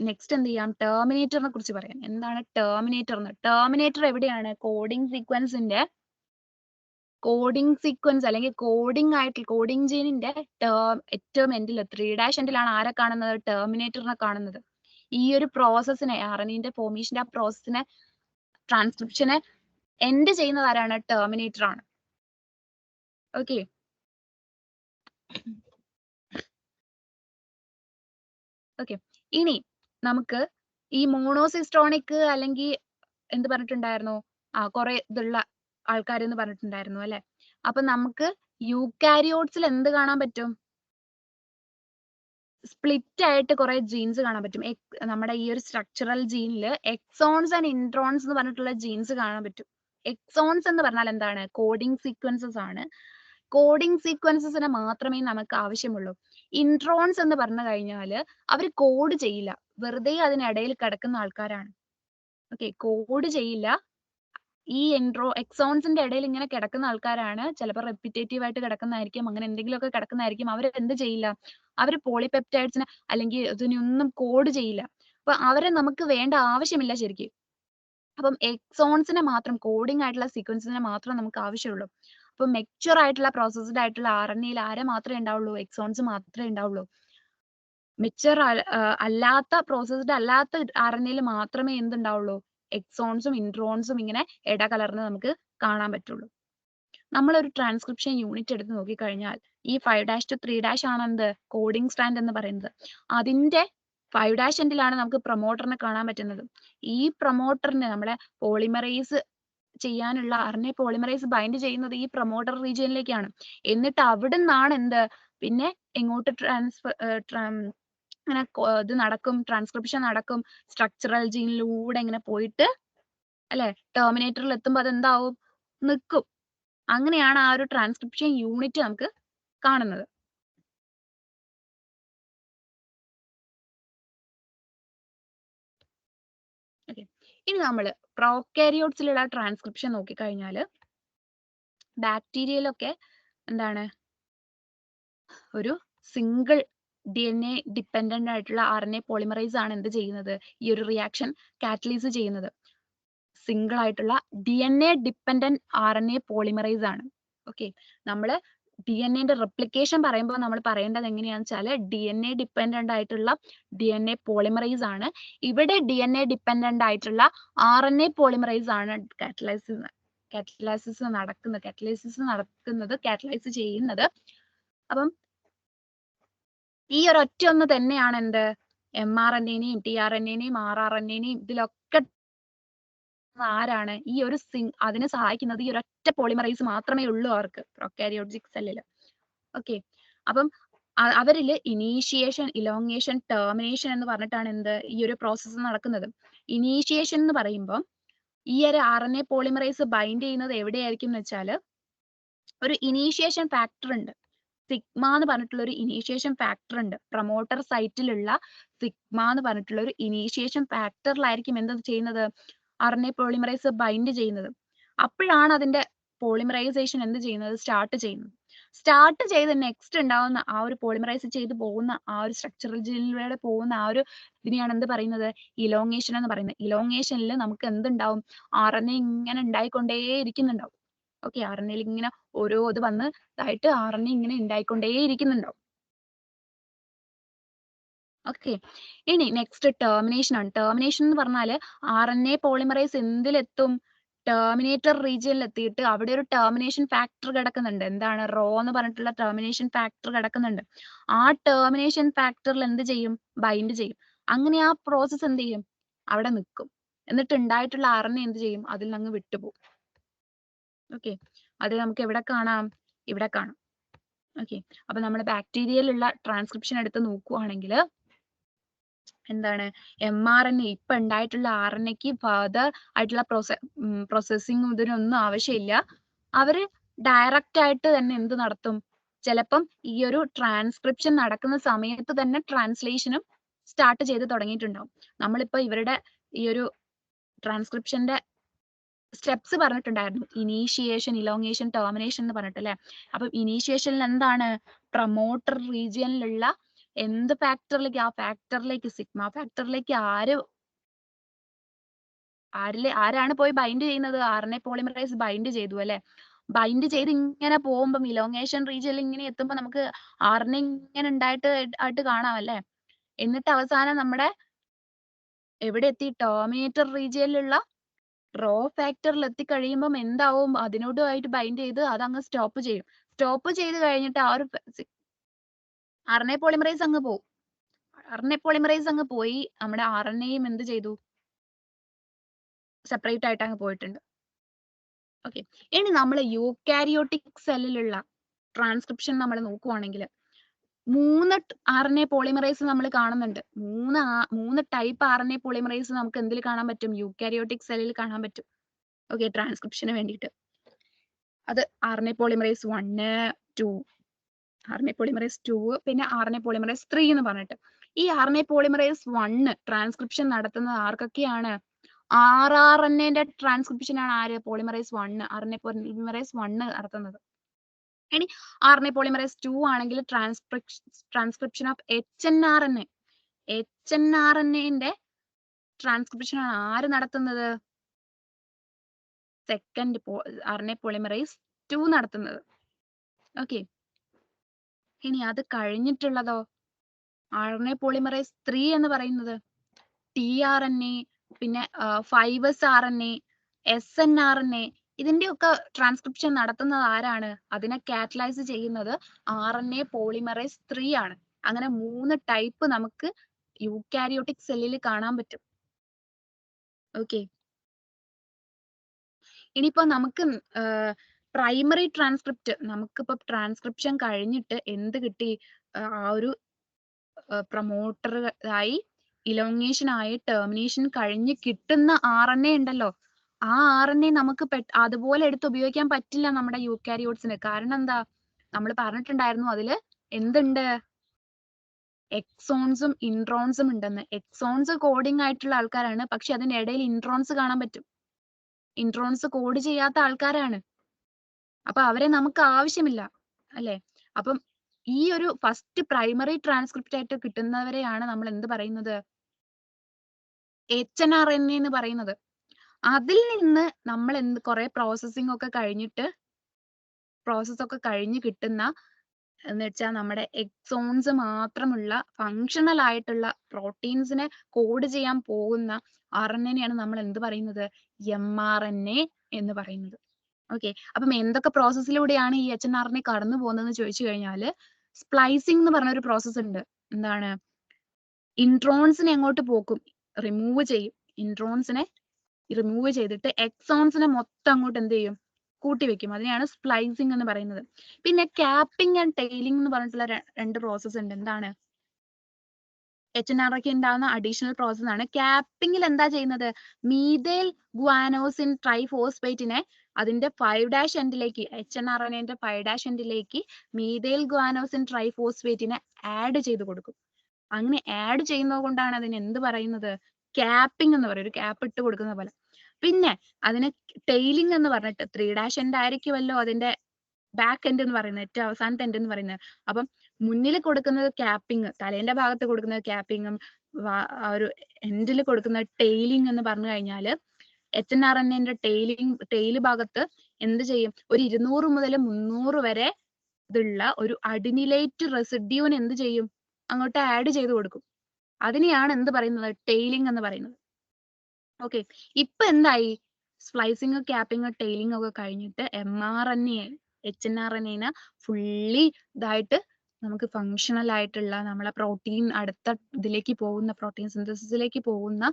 നെക്സ്റ്റ് എന്ത് ചെയ്യാം? ടെർമിനേറ്ററിനെ കുറിച്ച് പറയാം. എന്താണ് ടെർമിനേറ്റർ? ടെർമിനേറ്റർ എവിടെയാണ്? കോഡിംഗ് സീക്വൻസിന്റെ അല്ലെങ്കിൽ കോഡിംഗ് ജീനിന്റെ ഏറ്റവും എൻഡിൽ 3' എൻഡിലാണ് ആരെ കാണുന്നത്? ടെർമിനേറ്ററിനെ കാണുന്നത്. ഈ ഒരു പ്രോസസ്സിനെ, RNAന്റെ ഫോർമേഷന്റെ ആ പ്രോസസ്സിനെ, ട്രാൻസ്ക്രിപ്ഷനെ എൻഡ് ചെയ്യുന്നത് ആരാണ്? ടെർമിനേറ്റർ ആണ്. Okay, okay. ഇനി നമുക്ക് ഈ മോണോസിസ്ട്രോണിക് അല്ലെങ്കിൽ എന്ത് പറഞ്ഞിട്ടുണ്ടായിരുന്നു? കുറെ ഇതുള്ള ആൾക്കാർ എന്ന് പറഞ്ഞിട്ടുണ്ടായിരുന്നു അല്ലെ? അപ്പൊ നമുക്ക് യൂക്കാരിയോട്സിൽ എന്ത് കാണാൻ പറ്റും? സ്പ്ലിറ്റ് ആയിട്ട് കുറെ ജീൻസ് കാണാൻ പറ്റും. നമ്മുടെ ഈ ഒരു സ്ട്രക്ചറൽ ജീനില് എക്സോൺസ് ആൻഡ് ഇൻട്രോൺസ് എന്ന് പറഞ്ഞിട്ടുള്ള ജീൻസ് കാണാൻ പറ്റും. എക്സോൺസ് എന്ന് പറഞ്ഞാൽ എന്താണ്? കോഡിംഗ് സീക്വൻസസ് ആണ്. കോഡിംഗ് സീക്വൻസസിനെ മാത്രമേ നമുക്ക് ആവശ്യമുള്ളൂ. ഇൻട്രോൺസ് എന്ന് പറഞ്ഞു കഴിഞ്ഞാല് അവർ കോഡ് ചെയ്യില്ല, വെറുതെ അതിനിടയിൽ കിടക്കുന്ന ആൾക്കാരാണ്. ഓക്കെ, കോഡ് ചെയ്യില്ല. ഈ എക്സോൺസിന്റെ ഇടയിൽ ഇങ്ങനെ കിടക്കുന്ന ആൾക്കാരാണ്. ചിലപ്പോൾ റെപ്പിറ്റേറ്റീവ് ആയിട്ട് കിടക്കുന്നതായിരിക്കും, അങ്ങനെ എന്തെങ്കിലുമൊക്കെ കിടക്കുന്നതായിരിക്കും. അവർ എന്ത് ചെയ്യില്ല? അവർ പോളിപെപ്റ്റൈഡ്സിനെ അല്ലെങ്കിൽ ഇതിനൊന്നും കോഡ് ചെയ്യില്ല. അപ്പൊ അവരെ നമുക്ക് വേണ്ട ആവശ്യമില്ല ശരിക്കും. അപ്പം എക്സോൺസിനെ മാത്രം, കോഡിംഗ് ആയിട്ടുള്ള സീക്വൻസിനെ മാത്രം നമുക്ക് ആവശ്യമുള്ളൂ. അപ്പൊ മെച്യൂർ ആയിട്ടുള്ള പ്രോസസ്ഡ് ആയിട്ടുള്ള RNAയിൽ ആരെ മാത്രമേ ഉണ്ടാവുള്ളൂ? എക്സോൺസ് മാത്രമേ ഉണ്ടാവുള്ളൂ. മെച്യൂർ അല്ലാത്ത പ്രോസസ്ഡ് അല്ലാത്ത RNAയിൽ മാത്രമേ എന്തുണ്ടാവുള്ളൂ? എക്സോൺസും ഇൻട്രോൺസും ഇങ്ങനെ ഇടകലർന്ന് നമുക്ക് കാണാൻ പറ്റുള്ളൂ. നമ്മളൊരു ട്രാൻസ്ക്രിപ്ഷൻ യൂണിറ്റ് എടുത്ത് നോക്കിക്കഴിഞ്ഞാൽ ഈ 5' to 3' ആണ് എന്ത്? കോഡിംഗ് സ്ട്രാൻഡ് എന്ന് പറയുന്നത്. അതിന്റെ 5' എൻഡിലാണ് നമുക്ക് പ്രൊമോട്ടറിനെ കാണാൻ പറ്റുന്നത്. ഈ പ്രൊമോട്ടറിന് നമ്മളെ പോളിമറൈസ് ചെയ്യാനുള്ള RNA പോളിമറൈസ് ബൈൻഡ് ചെയ്യുന്നത് ഈ പ്രൊമോട്ടർ റീജിയനിലേക്കാണ്. എന്നിട്ട് അവിടെ നിന്നാണ് എന്ത്? പിന്നെ എങ്ങോട്ട് അങ്ങനെ ഇത് നടക്കും, ട്രാൻസ്ക്രിപ്ഷൻ നടക്കും. സ്ട്രക്ചറൽ ജീനിലൂടെ ഇങ്ങനെ പോയിട്ട് അല്ലെ ടെർമിനേറ്ററിൽ എത്തുമ്പോൾ അതെന്താവും? നിൽക്കും. അങ്ങനെയാണ് ആ ഒരു ട്രാൻസ്ക്രിപ്ഷൻ യൂണിറ്റ് നമുക്ക് കാണുന്നത്. ഓക്കെ, ഇനി നമ്മൾ പ്രോകാരിയോട്സിലുള്ള ട്രാൻസ്ക്രിപ്ഷൻ നോക്കിക്കഴിഞ്ഞാൽ ബാക്ടീരിയയിലൊക്കെ എന്താണ്? ഒരു സിംഗിൾ DNA ഡിപ്പെൻഡന്റ് ആയിട്ടുള്ള RNA പോളിമറൈസ് ആണ് എന്ത് ചെയ്യുന്നത്? ഈ ഒരു റിയാക്ഷൻ കാറ്റലൈസ് ചെയ്യുന്നത്. സിംഗിൾ ആയിട്ടുള്ള DNA ഡിപ്പെൻഡന്റ് RNA പോളിമറൈസ് ആണ്. ഓക്കെ, നമ്മള് DNA റെപ്ലിക്കേഷൻ പറയുമ്പോൾ നമ്മൾ പറയേണ്ടത് എങ്ങനെയാണെന്ന് വെച്ചാൽ DNA ഡിപ്പെൻഡന്റ് ആയിട്ടുള്ള DNA പോളിമറൈസ് ആണ്. ഇവിടെ DNA ഡിപ്പെൻഡന്റ് ആയിട്ടുള്ള RNA പോളിമറൈസ് ആണ് കാറ്റലൈസിസ് ചെയ്യുന്നത്. അപ്പം ഈ ഒരൊറ്റ ഒന്ന് തന്നെയാണ് എന്ത്? mRNA-നെയും tRNA-നെയും rRNA-നെയും ഇതിലൊക്കെ ആരാണ്? ഈ ഒരു അതിനെ സഹായിക്കുന്നത് ഈ ഒരൊറ്റ പോളിമറൈസ് മാത്രമേ ഉള്ളൂ അവർക്ക്, പ്രൊകാരിയോട്ടിക് സെല്ലിൽ. ഓക്കെ, അപ്പം അവരിൽ ഇനീഷിയേഷൻ, ഇലോങ്ങേഷൻ, ടെർമിനേഷൻ എന്ന് പറഞ്ഞിട്ടാണ് എന്ത്? ഈ ഒരു പ്രോസസ്സ് നടക്കുന്നത്. ഇനീഷിയേഷൻ എന്ന് പറയുമ്പോൾ ഈ ഒരു RNA പോളിമറൈസ് ബൈൻഡ് ചെയ്യുന്നത് എവിടെയായിരിക്കും എന്ന് വെച്ചാൽ ഒരു ഇനീഷിയേഷൻ ഫാക്ടർ ഉണ്ട്. സിഗ്മ എന്ന് പറഞ്ഞിട്ടുള്ള ഒരു ഇനീഷിയേഷൻ ഫാക്ടർ ഉണ്ട്. പ്രൊമോട്ടർ സൈറ്റിലുള്ള സിഗ്മ എന്ന് പറഞ്ഞിട്ടുള്ള ഒരു ഇനീഷിയേഷൻ ഫാക്ടറിലായിരിക്കും എന്ത് ചെയ്യുന്നത്? RNA പോളിമറൈസ് ബൈൻഡ് ചെയ്യുന്നത്. അപ്പോഴാണ് അതിന്റെ പോളിമറൈസേഷൻ എന്ത് ചെയ്യുന്നത്? സ്റ്റാർട്ട് ചെയ്യുന്നത്. സ്റ്റാർട്ട് ചെയ്ത് നെക്സ്റ്റ് ഉണ്ടാവുന്ന ആ ഒരു പോളിമറൈസ് ചെയ്ത് പോകുന്ന ആ ഒരു സ്ട്രക്ചറൽ ജീനിലൂടെ പോകുന്ന ആ ഒരു ഇതിനെയാണ് എന്ത് പറയുന്നത്? ഇലോങ്ങേഷൻ എന്ന് പറയുന്നത്. ഇലോങ്ങേഷനിൽ നമുക്ക് എന്തുണ്ടാവും? RNA ഇങ്ങനെ ഉണ്ടായിക്കൊണ്ടേ ഇരിക്കുന്നുണ്ടാവും. ഓക്കെ, RNAയിൽ ഇങ്ങനെ ഓരോ ഇത് വന്ന് ഇതായിട്ട് RNA ഇങ്ങനെ ഉണ്ടായിക്കൊണ്ടേ ഇരിക്കുന്നുണ്ടാവും. ഓക്കെ, ഇനി നെക്സ്റ്റ് ടെർമിനേഷൻ ആണ്. ടെർമിനേഷൻ എന്ന് പറഞ്ഞാൽ RNA പോളിമറൈസ് എന്തിലെത്തും? ടെർമിനേറ്റർ റീജിയനിൽ എത്തിയിട്ട് അവിടെ ഒരു ടെർമിനേഷൻ ഫാക്ടർ കിടക്കുന്നുണ്ട്. എന്താണ്? റോ എന്ന് പറഞ്ഞിട്ടുള്ള ടെർമിനേഷൻ ഫാക്ടർ കിടക്കുന്നുണ്ട്. ആ ടെർമിനേഷൻ ഫാക്ടറിൽ എന്ത് ചെയ്യും? ബൈൻഡ് ചെയ്യും. അങ്ങനെ ആ പ്രോസസ്സ് എന്ത് ചെയ്യും? അവിടെ നിൽക്കും. എന്നിട്ട് ഉണ്ടായിട്ടുള്ള RNA എന്ത് ചെയ്യും? അതിൽ നിന്ന് വിട്ടുപോകും. ഓക്കെ, അത് നമുക്ക് എവിടെ കാണാം? ഇവിടെ കാണാം. ഓക്കെ, അപ്പൊ നമ്മൾ ബാക്ടീരിയയിലുള്ള ട്രാൻസ്ക്രിപ്ഷൻ എടുത്ത് നോക്കുവാണെങ്കിൽ എന്താണ്? mRNA ഇപ്പൊ ഉണ്ടായിട്ടുള്ള RNAക്ക് ഫർദർ ആയിട്ടുള്ള പ്രോസസ്സിംഗ് ഇതിനൊന്നും ആവശ്യമില്ല. അവര് ഡയറക്റ്റ് ആയിട്ട് തന്നെ എന്ത് നടത്തും? ചിലപ്പം ഈ ഒരു ട്രാൻസ്ക്രിപ്ഷൻ നടക്കുന്ന സമയത്ത് തന്നെ ട്രാൻസ്ലേഷനും സ്റ്റാർട്ട് ചെയ്ത് തുടങ്ങിയിട്ടുണ്ടാവും. നമ്മളിപ്പോ ഇവരുടെ ഈ ഒരു ട്രാൻസ്ക്രിപ്ഷന്റെ സ്റ്റെപ്സ് പറഞ്ഞിട്ടുണ്ടായിരുന്നു. ഇനീഷിയേഷൻ, ഇലോങ്ങേഷൻ, ടെർമിനേഷൻ എന്ന് പറഞ്ഞിട്ട് അല്ലെ. അപ്പം ഇനീഷിയേഷനിൽ എന്താണ്? പ്രൊമോട്ടർ റീജിയനിലുള്ള എന്ത് ഫാക്ടറിലേക്ക്, ആ ഫാക്ടറിലേക്ക്, സിഗ്മ ഫാക്ടറിലേക്ക് ആരാണ് പോയി ബൈൻഡ് ചെയ്യുന്നത്? RNA പോളിമറൈസ് ബൈൻഡ് ചെയ്തു അല്ലെ. ബൈൻഡ് ചെയ്ത് ഇങ്ങനെ പോകുമ്പം ഇലോങ്ങേഷൻ റീജിയനിൽ ഇങ്ങനെ എത്തുമ്പോൾ നമുക്ക് RNA ഇങ്ങനെ ആയിട്ട് കാണാം അല്ലെ. എന്നിട്ട് അവസാനം നമ്മുടെ എവിടെ എത്തി? ടെർമിനേറ്റർ റീജിയനിലുള്ള റോ ഫാക്ടറിൽ എത്തിക്കഴിയുമ്പം എന്താവും? അതിനോടുമായിട്ട് ബൈൻഡ് ചെയ്ത് അതങ്ങ് സ്റ്റോപ്പ് ചെയ്യും. സ്റ്റോപ്പ് ചെയ്ത് കഴിഞ്ഞിട്ട് ആ ഒരു RNA പോളിമറൈസ് അങ്ങ് പോവും. RNA പോളിമറൈസ് അങ്ങ് പോയി നമ്മുടെ RNAയും എന്ത് ചെയ്തു? സെപ്പറേറ്റ് ആയിട്ട് അങ്ങ് പോയിട്ടുണ്ട്. ഓക്കെ. ഇനി നമ്മൾ യൂക്കാരിയോട്ടിക് സെല്ലിലുള്ള ട്രാൻസ്ക്രിപ്ഷൻ നമ്മൾ നോക്കുവാണെങ്കിൽ 3 RNA പോളിമറൈസ് നമ്മൾ കാണുന്നുണ്ട്. 3 ടൈപ്പ് RNA പോളിമറൈസ് നമുക്ക് എന്തിൽ കാണാൻ പറ്റും? യൂക്കാരിയോട്ടിക് സെല്ലിൽ കാണാൻ പറ്റും. ഓക്കെ, ട്രാൻസ്ക്രിപ്ഷന് വേണ്ടിയിട്ട്. അത് RNA പോളിമറൈസ് 1, 2, RNA പോളിമറൈസ് 2, പിന്നെ RNA പോളിമറൈസ് 3 എന്ന് പറഞ്ഞിട്ട്. ഈ RNA പോളിമറൈസ് 1 ട്രാൻസ്ക്രിപ്ഷൻ നടത്തുന്നത് ആർക്കൊക്കെയാണ്? rRNA ട്രാൻസ്ക്രിപ്ഷൻ ആണ് ആര്? പോളിമറൈസ് 1, RNA പോളിമറൈസ് 1 നടത്തുന്നത്. ഇനി RNA പോളിമറൈസ് 2 ആണെങ്കിൽ transcription of HNRNA. HNRNA transcription ആണ് ആര് നടത്തുന്നത്? സെക്കൻഡ് RNA പോളിമറൈസ് 2 നടത്തുന്നത്. ഓക്കെ. ഇനി അത് കഴിഞ്ഞിട്ടുള്ളതോ? RNA പോളിമറൈസ് 3 എന്ന് പറയുന്നത് tRNA, പിന്നെ 5S RNA, snRNA, ഇതിന്റെയൊക്കെ ട്രാൻസ്ക്രിപ്ഷൻ നടത്തുന്നത് ആരാണ്? അതിനെ കാറ്റലൈസ് ചെയ്യുന്നത് RNA പോളിമറൈസ് 3 ആണ്. അങ്ങനെ 3 ടൈപ്പ് നമുക്ക് യൂക്കാരിയോട്ടിക് സെല്ലിൽ കാണാൻ പറ്റും. ഓക്കെ. ഇനിയിപ്പോ നമുക്ക് പ്രൈമറി ട്രാൻസ്ക്രിപ്റ്റ്, നമുക്കിപ്പോ ട്രാൻസ്ക്രിപ്ഷൻ കഴിഞ്ഞിട്ട് എന്ത് കിട്ടി? ആ ഒരു പ്രൊമോട്ടർ ആയി, ഇലോങ്ങേഷൻ ആയി, ടെർമിനേഷൻ കഴിഞ്ഞ് കിട്ടുന്ന RNA ഉണ്ടല്ലോ, ആ RNA നമുക്ക് അതുപോലെ എടുത്ത് ഉപയോഗിക്കാൻ പറ്റില്ല നമ്മുടെ യൂക്കാരിയോട്സിന്. കാരണം എന്താ? നമ്മൾ പറഞ്ഞിട്ടുണ്ടായിരുന്നു അതില് എന്തുണ്ട്? എക്സോൺസും ഇൻട്രോൺസും ഉണ്ടെന്ന്. എക്സോൺസ് കോഡിംഗ് ആയിട്ടുള്ള ആൾക്കാരാണ്, പക്ഷെ അതിനിടയിൽ ഇൻട്രോൺസ് കാണാൻ പറ്റും. ഇൻട്രോൺസ് കോഡ് ചെയ്യാത്ത ആൾക്കാരാണ്. അപ്പൊ അവരെ നമുക്ക് ആവശ്യമില്ല അല്ലെ. അപ്പം ഈ ഒരു ഫസ്റ്റ് പ്രൈമറി ട്രാൻസ്ക്രിപ്റ്റ് ആയിട്ട് കിട്ടുന്നവരെയാണ് നമ്മൾ എന്ത് പറയുന്നത്? HNRNA എന്ന് പറയുന്നത്. അതിൽ നിന്ന് നമ്മൾ കുറെ പ്രോസസ്സിംഗ് ഒക്കെ കഴിഞ്ഞ് കിട്ടുന്ന എന്ന് വെച്ചാൽ നമ്മുടെ എക്സോൺസ് മാത്രമുള്ള ഫങ്ഷണൽ ആയിട്ടുള്ള പ്രോട്ടീൻസിനെ കോഡ് ചെയ്യാൻ പോകുന്ന RNA നമ്മൾ എന്ത് പറയുന്നത്? mRNA എന്ന് പറയുന്നത്. ഓക്കെ. അപ്പം എന്തൊക്കെ പ്രോസസ്സിലൂടെയാണ് ഈ HNRNA കടന്നു പോകുന്നതെന്ന് ചോദിച്ചു കഴിഞ്ഞാല് സ്പ്ലൈസിംഗ് എന്ന് പറഞ്ഞ ഒരു പ്രോസസ്സ് ഉണ്ട്. എന്താണ്? ഇൻട്രോൺസിനെ എങ്ങോട്ട് പോക്കും? റിമൂവ് ചെയ്യും. ഇൻട്രോൺസിനെ റിമൂവ് ചെയ്തിട്ട് എക്സോൺസിനെ മൊത്തം അങ്ങോട്ട് എന്ത് ചെയ്യും? കൂട്ടിവെക്കും. അതിനെയാണ് സ്പ്ലൈസിംഗ് എന്ന് പറയുന്നത്. പിന്നെ ക്യാപ്പിംഗ് ആൻഡ് ടെയിലിംഗ് എന്ന് പറഞ്ഞിട്ടുള്ള 2 പ്രോസസ്സ് ഉണ്ട്. എന്താണ്? HNRNA ഉണ്ടാകുന്ന അഡീഷണൽ പ്രോസസ് ആണ്. ക്യാപ്പിംഗിൽ എന്താ ചെയ്യുന്നത്? മീഥൈൽ ഗ്വാനോസിൻ ട്രൈഫോസ്ഫേറ്റിനെ അതിന്റെ 5' എൻഡിലേക്ക്, HNRNA 5' എൻഡിലേക്ക് മീഥൈൽ ഗ്വാനോസിൻ ട്രൈഫോസ്ഫേറ്റിനെ ആഡ് ചെയ്ത് കൊടുക്കും. അങ്ങനെ ആഡ് ചെയ്യുന്നത് കൊണ്ടാണ് അതിന് എന്ത് പറയുന്നത്? ക്യാപ്പിംഗ് എന്ന് പറയും. ഒരു ക്യാപ്പ് ഇട്ട് കൊടുക്കുന്ന പോലെ. പിന്നെ അതിന് ടെയിലിംഗ് എന്ന് പറഞ്ഞിട്ട് 3' എൻഡ് ആയിരിക്കുമല്ലോ അതിന്റെ ബാക്ക് എൻഡ് എന്ന് പറയുന്നത്, ഏറ്റവും അവസാനത്തെ എൻഡ് എന്ന് പറയുന്നത്. അപ്പം മുന്നിൽ കൊടുക്കുന്നത് ക്യാപ്പിംഗ്, തലേന്റെ ഭാഗത്ത് കൊടുക്കുന്നത് ക്യാപ്പിംഗും ആ ഒരു എൻഡിൽ കൊടുക്കുന്ന ടെയിലിംഗ് എന്ന് പറഞ്ഞു കഴിഞ്ഞാല് HNRNA ടെയിൽ ഭാഗത്ത് എന്ത് ചെയ്യും? ഒരു 200 മുതൽ 300 വരെ ഇതുള്ള ഒരു അഡിനിലേറ്റ് റെസിഡ്യൂവിന് എന്ത് ചെയ്യും? അങ്ങോട്ട് ആഡ് ചെയ്ത് കൊടുക്കും. അതിനെയാണ് എന്ത് പറയുന്നത്? ടെയിലിംഗ് എന്ന് പറയുന്നത്. ഓക്കെ. ഇപ്പൊ എന്തായി? സ്പ്ലൈസിംഗ്, ക്യാപ്പിംഗ്, ടെയിലിംഗ് ഒക്കെ കഴിഞ്ഞിട്ട് mRNA, HNRNA ഫുള്ളി ഇതായിട്ട് നമുക്ക് ഫങ്ഷണൽ ആയിട്ടുള്ള നമ്മളെ പ്രോട്ടീൻ അടുത്ത ഇതിലേക്ക് പോകുന്ന, പ്രോട്ടീൻ സിന്തസിസിലേക്ക് പോകുന്ന,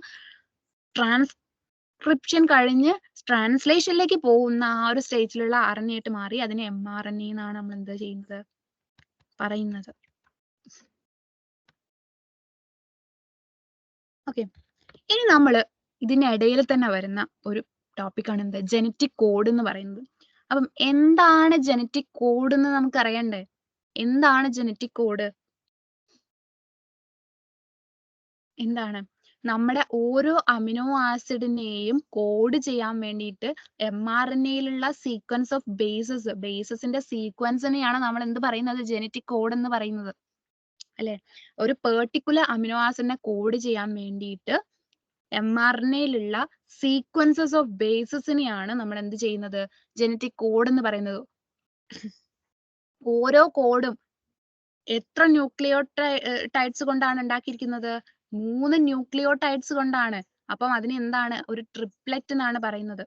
ട്രാൻസ്ക്രിപ്ഷൻ കഴിഞ്ഞ് ട്രാൻസ്ലേഷനിലേക്ക് പോകുന്ന ആ ഒരു സ്റ്റേജിലുള്ള RNA ആയിട്ട് മാറി. അതിനെ mRNA എന്നാണ് നമ്മൾ എന്താ ചെയ്യുന്നത്? പറയുന്നത്. ഓക്കെ. ഇനി നമ്മൾ ഇതിനിടയിൽ തന്നെ വരുന്ന ഒരു ടോപ്പിക്കാണ് എന്ത്? ജനറ്റിക് കോഡ് എന്ന് പറയുന്നത്. അപ്പം എന്താണ് ജനറ്റിക് കോഡ് എന്ന് നമുക്ക് അറിയണ്ടേ? എന്താണ് ജനറ്റിക് കോഡ്? എന്താണ്? നമ്മുടെ ഓരോ അമിനോ ആസിഡിനെയും കോഡ് ചെയ്യാൻ വേണ്ടിയിട്ട് mRNAയിലുള്ള സീക്വൻസ് ഓഫ് ബേസസിന്റെ സീക്വൻസിനെയാണ് നമ്മൾ എന്ത് പറയുന്നത്? ജനറ്റിക് കോഡ് എന്ന് പറയുന്നത്. അല്ലെ? ഒരു പെർട്ടിക്കുലർ അമിനോ ആസിഡിനെ കോഡ് ചെയ്യാൻ വേണ്ടിയിട്ട് mRNAയിലുള്ള സീക്വൻസസ് ഓഫ് ബേസസിനെയാണ് നമ്മൾ എന്ത് ചെയ്യുന്നത്? ജനറ്റിക് കോഡ് എന്ന് പറയുന്നത്. ഓരോ കോഡും എത്ര ന്യൂക്ലിയോടൈഡ്സ് കൊണ്ടാണ് ഉണ്ടാക്കിയിരിക്കുന്നത്? 3 ന്യൂക്ലിയോടൈഡ്സ് കൊണ്ടാണ്. അപ്പം അതിന് എന്താണ്? ഒരു ട്രിപ്ലെറ്റ് എന്നാണ് പറയുന്നത്.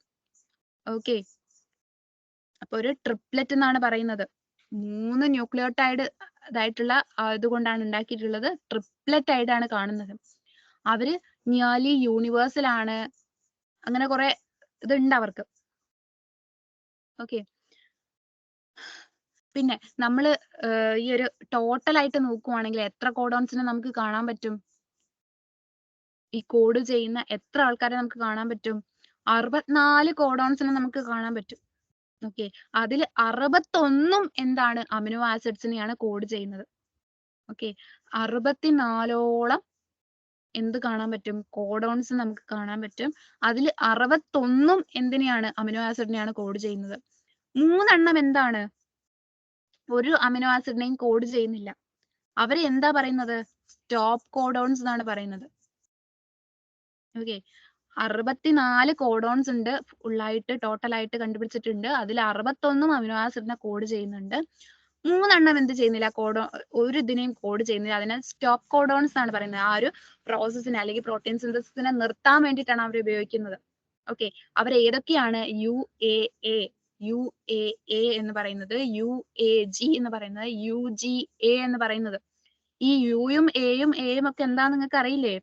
ഓക്കെ, അപ്പൊ ഒരു ട്രിപ്ലെറ്റ് എന്നാണ് പറയുന്നത്. 3 ന്യൂക്ലിയോടൈഡ് ഇതായിട്ടുള്ള ഇതുകൊണ്ടാണ് ഉണ്ടാക്കിയിട്ടുള്ളത്. ട്രിപ്ലെറ്റ് ആയിട്ടാണ് കാണുന്നത്. അവര് നിയർലി യൂണിവേഴ്സൽ ആണ്. അങ്ങനെ കുറെ ഇതുണ്ട് അവർക്ക്. ഓക്കെ, പിന്നെ നമ്മള് ഈ ഒരു ടോട്ടൽ ആയിട്ട് നോക്കുവാണെങ്കിൽ എത്ര കോഡോൺസിനെ നമുക്ക് കാണാൻ പറ്റും? ഈ കോഡ് ചെയ്യുന്ന എത്ര ആൾക്കാരെ നമുക്ക് കാണാൻ പറ്റും? 64 കോഡോൺസിനെ നമുക്ക് കാണാൻ പറ്റും. ഓക്കെ, അതിൽ 61 എന്താണ്? അമിനോ ആസിഡ്സിനെയാണ് കോഡ് ചെയ്യുന്നത്. ഓക്കെ, 64ഓളം എന്ത് കാണാൻ പറ്റും? കോഡോൺസ് നമുക്ക് കാണാൻ പറ്റും. അതിൽ 61 എന്തിനെയാണ്? അമിനോ ആസിഡിനെയാണ് കോഡ് ചെയ്യുന്നത്. 3 എന്താണ്? ഒരു അമിനോ ആസിഡിനെയും കോഡ് ചെയ്യുന്നില്ല. അവര് എന്താ പറയുന്നത്? സ്റ്റോപ്പ് കോഡോൺസ് എന്നാണ് പറയുന്നത്. ഓക്കെ, 64 കോഡോൺസ് ഉണ്ട് ഫുള്ളായിട്ട് ടോട്ടലായിട്ട് കണ്ടുപിടിച്ചിട്ടുണ്ട്. അതിൽ 61 അമിനോ ആസിഡിനെ കോഡ് ചെയ്യുന്നുണ്ട്. 3 എന്ത് ചെയ്യുന്നില്ല? ഒരു ഇതിനെയും കോഡ് ചെയ്യുന്നില്ല. അതിനെ സ്റ്റോപ്പ് കോഡോൺസ് എന്നാണ് പറയുന്നത്. ആ ഒരു പ്രോസസ്സിനെ അല്ലെങ്കിൽ പ്രോട്ടീൻ സിന്തസിസിനെ നിർത്താൻ വേണ്ടിയിട്ടാണ് അവർ ഉപയോഗിക്കുന്നത്. ഓക്കെ, അവർ ഏതൊക്കെയാണ്? UAA എന്ന് പറയുന്നത്, UAG എന്ന് പറയുന്നത്, UGA എന്ന് പറയുന്നത്. ഈ യുയും എയും ഒക്കെ എന്താന്ന് നിങ്ങൾക്ക് അറിയില്ലേ?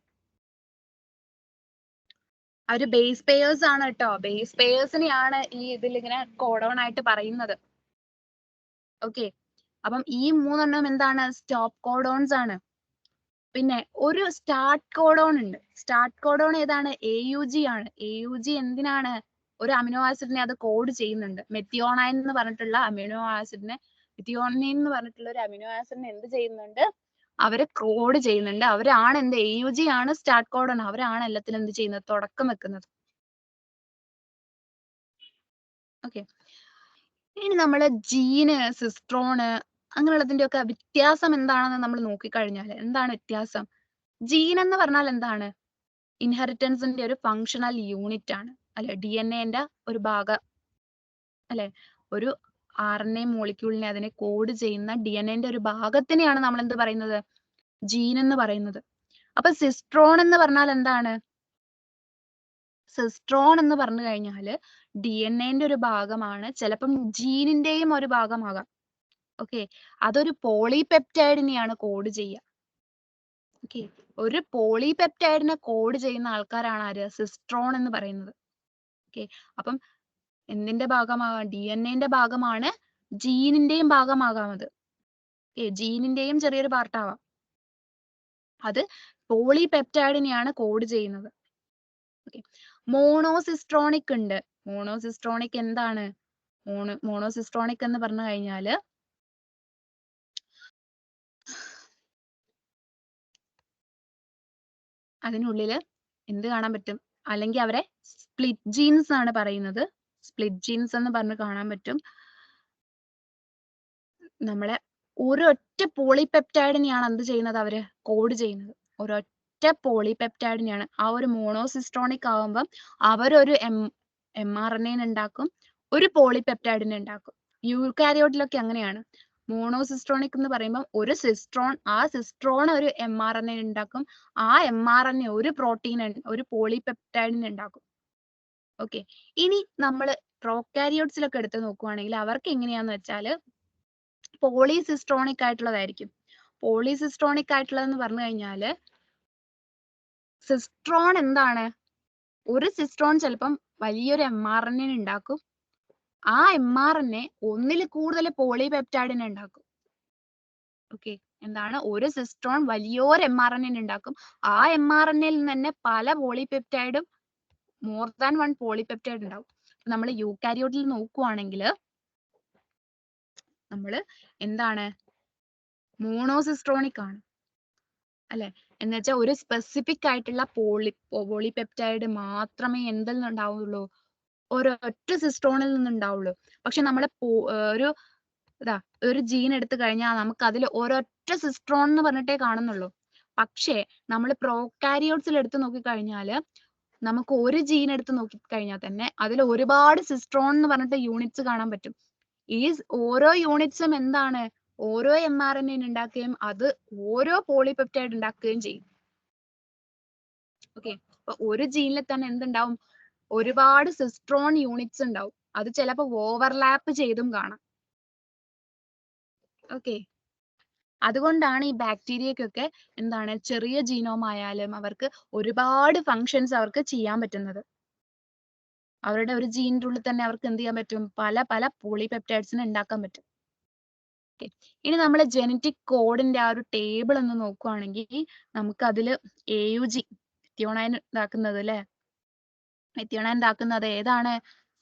അവര് ബേസ് പെയേഴ്സ് ആണ് കേട്ടോ. ബേസ് പെയേഴ്സിനെയാണ് ഈ ഇതിൽ ഇങ്ങനെ കോഡോൺ ആയിട്ട് പറയുന്നത്. ഓക്കെ, അപ്പം ഈ 3 എന്താണ്? സ്റ്റോപ്പ് കോഡോൺസ് ആണ്. പിന്നെ ഒരു സ്റ്റാർട്ട് കോഡോൺ ഉണ്ട്. സ്റ്റാർട്ട് കോഡോൺ ഏതാണ്? AUG ആണ്. AUG എന്തിനാണ്? ഒരു അമിനോ ആസിഡിനെ അത് കോഡ് ചെയ്യുന്നുണ്ട്. മെത്തിയോണൈൻ എന്ന് പറഞ്ഞിട്ടുള്ള അമിനോ ആസിഡിനെ ഒരു അമിനോ ആസിഡിനെ എന്ത് ചെയ്യുന്നുണ്ട്? അവര് കോഡ് ചെയ്യുന്നുണ്ട്. അവരാണ് എന്ത്? AUG ആണ് സ്റ്റാർട്ട് കോഡോൺ. അവരാണ് എല്ലാത്തിനും എന്ത് ചെയ്യുന്നത്? തുടക്കം വെക്കുന്നത്. ഓക്കെ, ഇനി നമ്മള് ജീന്, സിസ്ട്രോണ് അങ്ങനെയുള്ളതിന്റെ ഒക്കെ വ്യത്യാസം എന്താണെന്ന് നമ്മൾ നോക്കിക്കഴിഞ്ഞാൽ എന്താണ് വ്യത്യാസം? ജീൻ എന്ന് പറഞ്ഞാൽ എന്താണ്? ഇൻഹെറിറ്റൻസിന്റെ ഒരു ഫങ്ഷണൽ യൂണിറ്റ് ആണ് അല്ലെ? DNA ഒരു ഭാഗം അല്ലെ? ഒരു RNA മോളിക്യൂളിനെ അതിനെ കോഡ് ചെയ്യുന്ന DNA ഒരു ഭാഗത്തിനെയാണ് നമ്മൾ എന്ത് പറയുന്നത്? ജീൻ എന്ന് പറയുന്നത്. അപ്പൊ സിസ്ട്രോൺ എന്ന് പറഞ്ഞാൽ എന്താണ്? സിസ്ട്രോൺ എന്ന് പറഞ്ഞു കഴിഞ്ഞാൽ DNA ഒരു ഭാഗമാണ്. ചിലപ്പം ജീനിന്റെയും ഒരു ഭാഗമാകാം. ഓക്കെ, അതൊരു പോളിപെപ്റ്റൈഡിനെയാണ് കോഡ് ചെയ്യുക. ഓക്കെ, ഒരു പോളിപെപ്റ്റൈഡിനെ കോഡ് ചെയ്യുന്ന ആൾക്കാരാണ് ആര്? സിസ്ട്രോൺ എന്ന് പറയുന്നത്. ഓക്കെ, അപ്പം എന്തിന്റെ ഭാഗമാകാം? DNA ഭാഗമാണ്. ജീനിന്റെയും ഭാഗമാകാം അത്. ഓക്കെ, ജീനിന്റെയും ചെറിയൊരു പാർട്ടാവാം. അത് പോളിപെപ്റ്റൈഡിനെയാണ് കോഡ് ചെയ്യുന്നത്. ഓക്കെ, മോണോസിസ്ട്രോണിക് ഉണ്ട്. മോണോസിസ്ട്രോണിക് എന്താണ്? മോണോസിസ്ട്രോണിക് എന്ന് പറഞ്ഞു കഴിഞ്ഞാല് അതിനുള്ളില് എന്ത് കാണാൻ പറ്റും? അല്ലെങ്കിൽ അവരെ സ്പ്ലിറ്റ് ജീൻസ് ആണ് പറയുന്നത്. സ്പ്ലിറ്റ് ജീൻസ് എന്ന് പറഞ്ഞ് കാണാൻ പറ്റും. നമ്മളെ ഒരൊറ്റ പോളിപെപ്റ്റൈഡിനെയാണ് എന്ത് ചെയ്യുന്നത്? അവര് കോഡ് ചെയ്യുന്നത്. ഒരൊറ്റ പോളിപെപ്റ്റൈഡിനെയാണ്. ആ ഒരു മോണോസിസ്ട്രോണിക് ആവുമ്പം അവരൊരു mRNA ഉണ്ടാക്കും, ഒരു പോളിപെപ്റ്റൈഡിനെ ഉണ്ടാക്കും. യൂക്കാരിയോട്ടിലൊക്കെ അങ്ങനെയാണ്. മോണോസിസ്ട്രോണിക് എന്ന് പറയുമ്പോൾ ഒരു സിസ്ട്രോൺ, ആ സിസ്ട്രോൺ ഒരു mRNA ഉണ്ടാക്കും, ആ mRNA ഒരു പ്രോട്ടീൻ, ഒരു പോളിപെപ്റ്റൈഡിനെ ഉണ്ടാക്കും. ഓക്കെ, ഇനി നമ്മൾ പ്രോകാരിയോട്സിലൊക്കെ എടുത്ത് നോക്കുവാണെങ്കിൽ അവർക്ക് എങ്ങനെയാന്ന് വെച്ചാൽ പോളിസിസ്ട്രോണിക് ആയിട്ടുള്ളതായിരിക്കും. പോളിസിസ്ട്രോണിക് ആയിട്ടുള്ളതെന്ന് പറഞ്ഞു കഴിഞ്ഞാല് സിസ്ട്രോൺ എന്താണ്? ഒരു സിസ്ട്രോൺ ചിലപ്പം വലിയൊരു mRNA ഉണ്ടാക്കും. ആ mRNA ഒന്നിൽ കൂടുതൽ പോളിപെപ്റ്റൈഡിനെ ഉണ്ടാക്കും. ഓക്കെ, എന്താണ്? ഒരു സിസ്ട്രോൺ വലിയൊരു mRNA ഉണ്ടാക്കും. ആ mRNAയിൽ നിന്ന് തന്നെ പല പോളിപെപ്റ്റൈഡും മോർ ദാൻ 1 പോളിപെപ്റ്റൈഡ് ഉണ്ടാവും. നമ്മൾ യൂക്കാരിയോട്ടിൽ നോക്കുവാണെങ്കിൽ നമ്മള് എന്താണ് മോണോസിസ്ട്രോണിക് ആണ് അല്ലെ. എന്ന് വെച്ചാൽ ഒരു സ്പെസിഫിക് ആയിട്ടുള്ള പോളിപെപ്റ്റൈഡ് മാത്രമേ എന്തിൽ നിന്നുണ്ടാവുള്ളൂ, ഒരൊറ്റ സിസ്ട്രോണിൽ നിന്നുണ്ടാവുള്ളൂ. പക്ഷെ നമ്മള് ഒരു ഒരു ജീൻ എടുത്തു കഴിഞ്ഞാൽ നമുക്ക് അതിൽ ഒരൊറ്റ സിസ്ട്രോൺ എന്ന് പറഞ്ഞിട്ടേ കാണുന്നുള്ളൂ. പക്ഷേ നമ്മൾ പ്രോകാരിയോട്സിൽ എടുത്ത് നോക്കിക്കഴിഞ്ഞാൽ നമുക്ക് ഒരു ജീൻ എടുത്ത് നോക്കിക്കഴിഞ്ഞാൽ തന്നെ അതിൽ ഒരുപാട് സിസ്ട്രോൺ എന്ന് പറഞ്ഞിട്ട് യൂണിറ്റ്സ് കാണാൻ പറ്റും. ഈ ഓരോ യൂണിറ്റ്സും എന്താണ്, ഓരോ mRNA ഉണ്ടാക്കുകയും അത് ഓരോ പോളിപെപ്റ്റൈഡ് ഉണ്ടാക്കുകയും ചെയ്യും. ഓക്കെ, അപ്പൊ ഒരു ജീനിൽ തന്നെ എന്തുണ്ടാവും, ഒരുപാട് സിസ്ട്രോൺ യൂണിറ്റ്സ് ഉണ്ടാവും. അത് ചിലപ്പോൾ ഓവർലാപ്പ് ചെയ്തും കാണാം. ഓക്കെ, അതുകൊണ്ടാണ് ഈ ബാക്ടീരിയക്കൊക്കെ എന്താണ് ചെറിയ ജീനോം ആയാലും അവർക്ക് ഒരുപാട് ഫങ്ഷൻസ് അവർക്ക് ചെയ്യാൻ പറ്റുന്നത്. അവരുടെ ഒരു ജീനിന്റെ ഉള്ളിൽ തന്നെ അവർക്ക് എന്ത് ചെയ്യാൻ പറ്റും, പല പല പോളിപെപ്റ്റൈഡ്സിനെ ഉണ്ടാക്കാൻ പറ്റും. ഇനി നമ്മൾ ജനറ്റിക് കോഡിന്റെ ആ ഒരു ടേബിൾ ഒന്ന് നോക്കുവാണെങ്കിൽ നമുക്ക് അതിൽ AUG മെത്തിയോണൈൻ ഇതാക്കുന്നത് അല്ലെ, മെത്തിയോണൈൻ ഇതാക്കുന്നത് ഏതാണ്,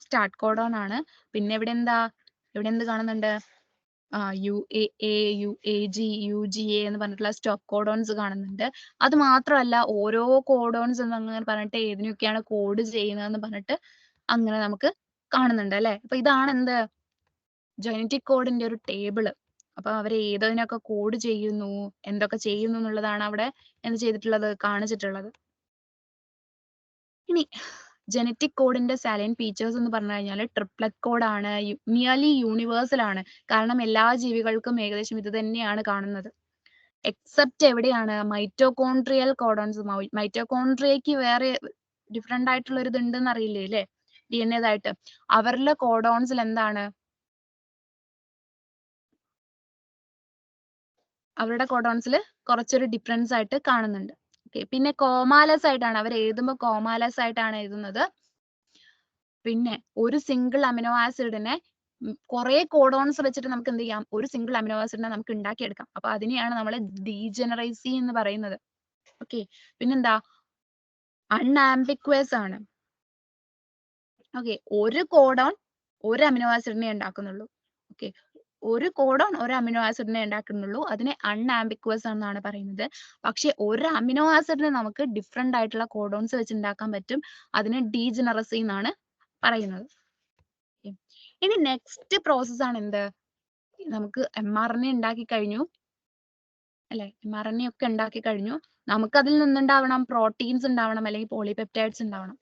സ്റ്റാർട്ട് കോഡോൺ ആണ്. പിന്നെ ഇവിടെ എന്ത് കാണുന്നുണ്ട്, UAA, UAG, UGA എന്ന് പറഞ്ഞിട്ടുള്ള സ്റ്റോപ്പ് കോഡോൺസ് കാണുന്നുണ്ട്. അത് മാത്രമല്ല ഓരോ കോഡോൺസ് എന്നങ്ങനെ പറഞ്ഞിട്ട് ഏതിനൊക്കെയാണ് കോഡ് ചെയ്യുന്നതെന്ന് പറഞ്ഞിട്ട് അങ്ങനെ നമുക്ക് കാണുന്നുണ്ട് അല്ലെ. അപ്പൊ ഇതാണ് എന്ത്, ജനറ്റിക് കോഡിന്റെ ഒരു ടേബിള്. അപ്പൊ അവർ ഏതിനൊക്കെ കോഡ് ചെയ്യുന്നു, എന്തൊക്കെ ചെയ്യുന്നു എന്നുള്ളതാണ് അവിടെ എന്ത് ചെയ്തിട്ടുള്ളത്, കാണിച്ചിട്ടുള്ളത്. ഇനി ജനറ്റിക് കോഡിന്റെ സാലൈൻ ഫീച്ചേഴ്സ് എന്ന് പറഞ്ഞു കഴിഞ്ഞാൽ ട്രിപ്ലറ്റ് കോഡാണ്, നിയർലി യൂണിവേഴ്സൽ ആണ്. കാരണം എല്ലാ ജീവികൾക്കും ഏകദേശം ഇത് തന്നെയാണ് കാണുന്നത്. എക്സെപ്റ്റ് എവിടെയാണ്, മൈറ്റോകോൺട്രിയൽ കോഡോൺസ്. മൈറ്റോകോൺട്രിയക്ക് വേറെ ഡിഫറെന്റ് ആയിട്ടുള്ള ഒരു ഇതുണ്ടെന്ന് അറിയില്ലേ അല്ലെ, DNA ആയിട്ട്. അവരിലെ കോഡോൺസിൽ എന്താണ്, അവരുടെ കോഡോൺസിൽ കുറച്ചൊരു ഡിഫറൻസ് ആയിട്ട് കാണുന്നുണ്ട്. പിന്നെ കോമാലസ് ആയിട്ടാണ് അവർ എഴുതുമ്പോൾ, കോമാലസ് ആയിട്ടാണ് എഴുതുന്നത്. പിന്നെ ഒരു സിംഗിൾ അമിനോ ആസിഡിനെ കുറെ കോഡോൺസ് വെച്ചിട്ട് നമുക്ക് എന്ത് ചെയ്യാം, ഒരു സിംഗിൾ അമിനോ ആസിഡിനെ നമുക്ക് ഉണ്ടാക്കിയെടുക്കാം. അപ്പൊ അതിനെയാണ് നമ്മൾ ഡീജനറസി എന്ന് പറയുന്നത്. ഓക്കെ, പിന്നെന്താ, അൺആംബിക്വസ് ആണ്. ഓക്കെ, ഒരു കോഡോൺ ഒരു അമിനോ ആസിഡിനെ ഉണ്ടാക്കുന്നുള്ളൂ. ഓക്കെ, ഒരു കോഡോൺ ഒരു അമിനോ ആസിഡിനെ ഉണ്ടാക്കുന്നുള്ളൂ. അതിനെ അൺആംബിക്വസ് എന്നാണ് പറയുന്നത്. പക്ഷെ ഒരു അമിനോ ആസിഡിനെ നമുക്ക് ഡിഫറെന്റ് ആയിട്ടുള്ള കോഡോൺസ് വെച്ച് ഉണ്ടാക്കാൻ പറ്റും. അതിനെ ഡീജനറസി എന്നാണ് പറയുന്നത്. ഇനി നെക്സ്റ്റ് പ്രോസസ് ആണ് എന്ത്, നമുക്ക് mRNA ഉണ്ടാക്കി കഴിഞ്ഞു അല്ലെ, mRNA ഒക്കെ ഉണ്ടാക്കി കഴിഞ്ഞു. നമുക്ക് അതിൽ നിന്നുണ്ടാവണം പ്രോട്ടീൻസ് ഉണ്ടാവണം, അല്ലെങ്കിൽ പോളിപെപ്റ്റൈഡ്സ് ഉണ്ടാവണം.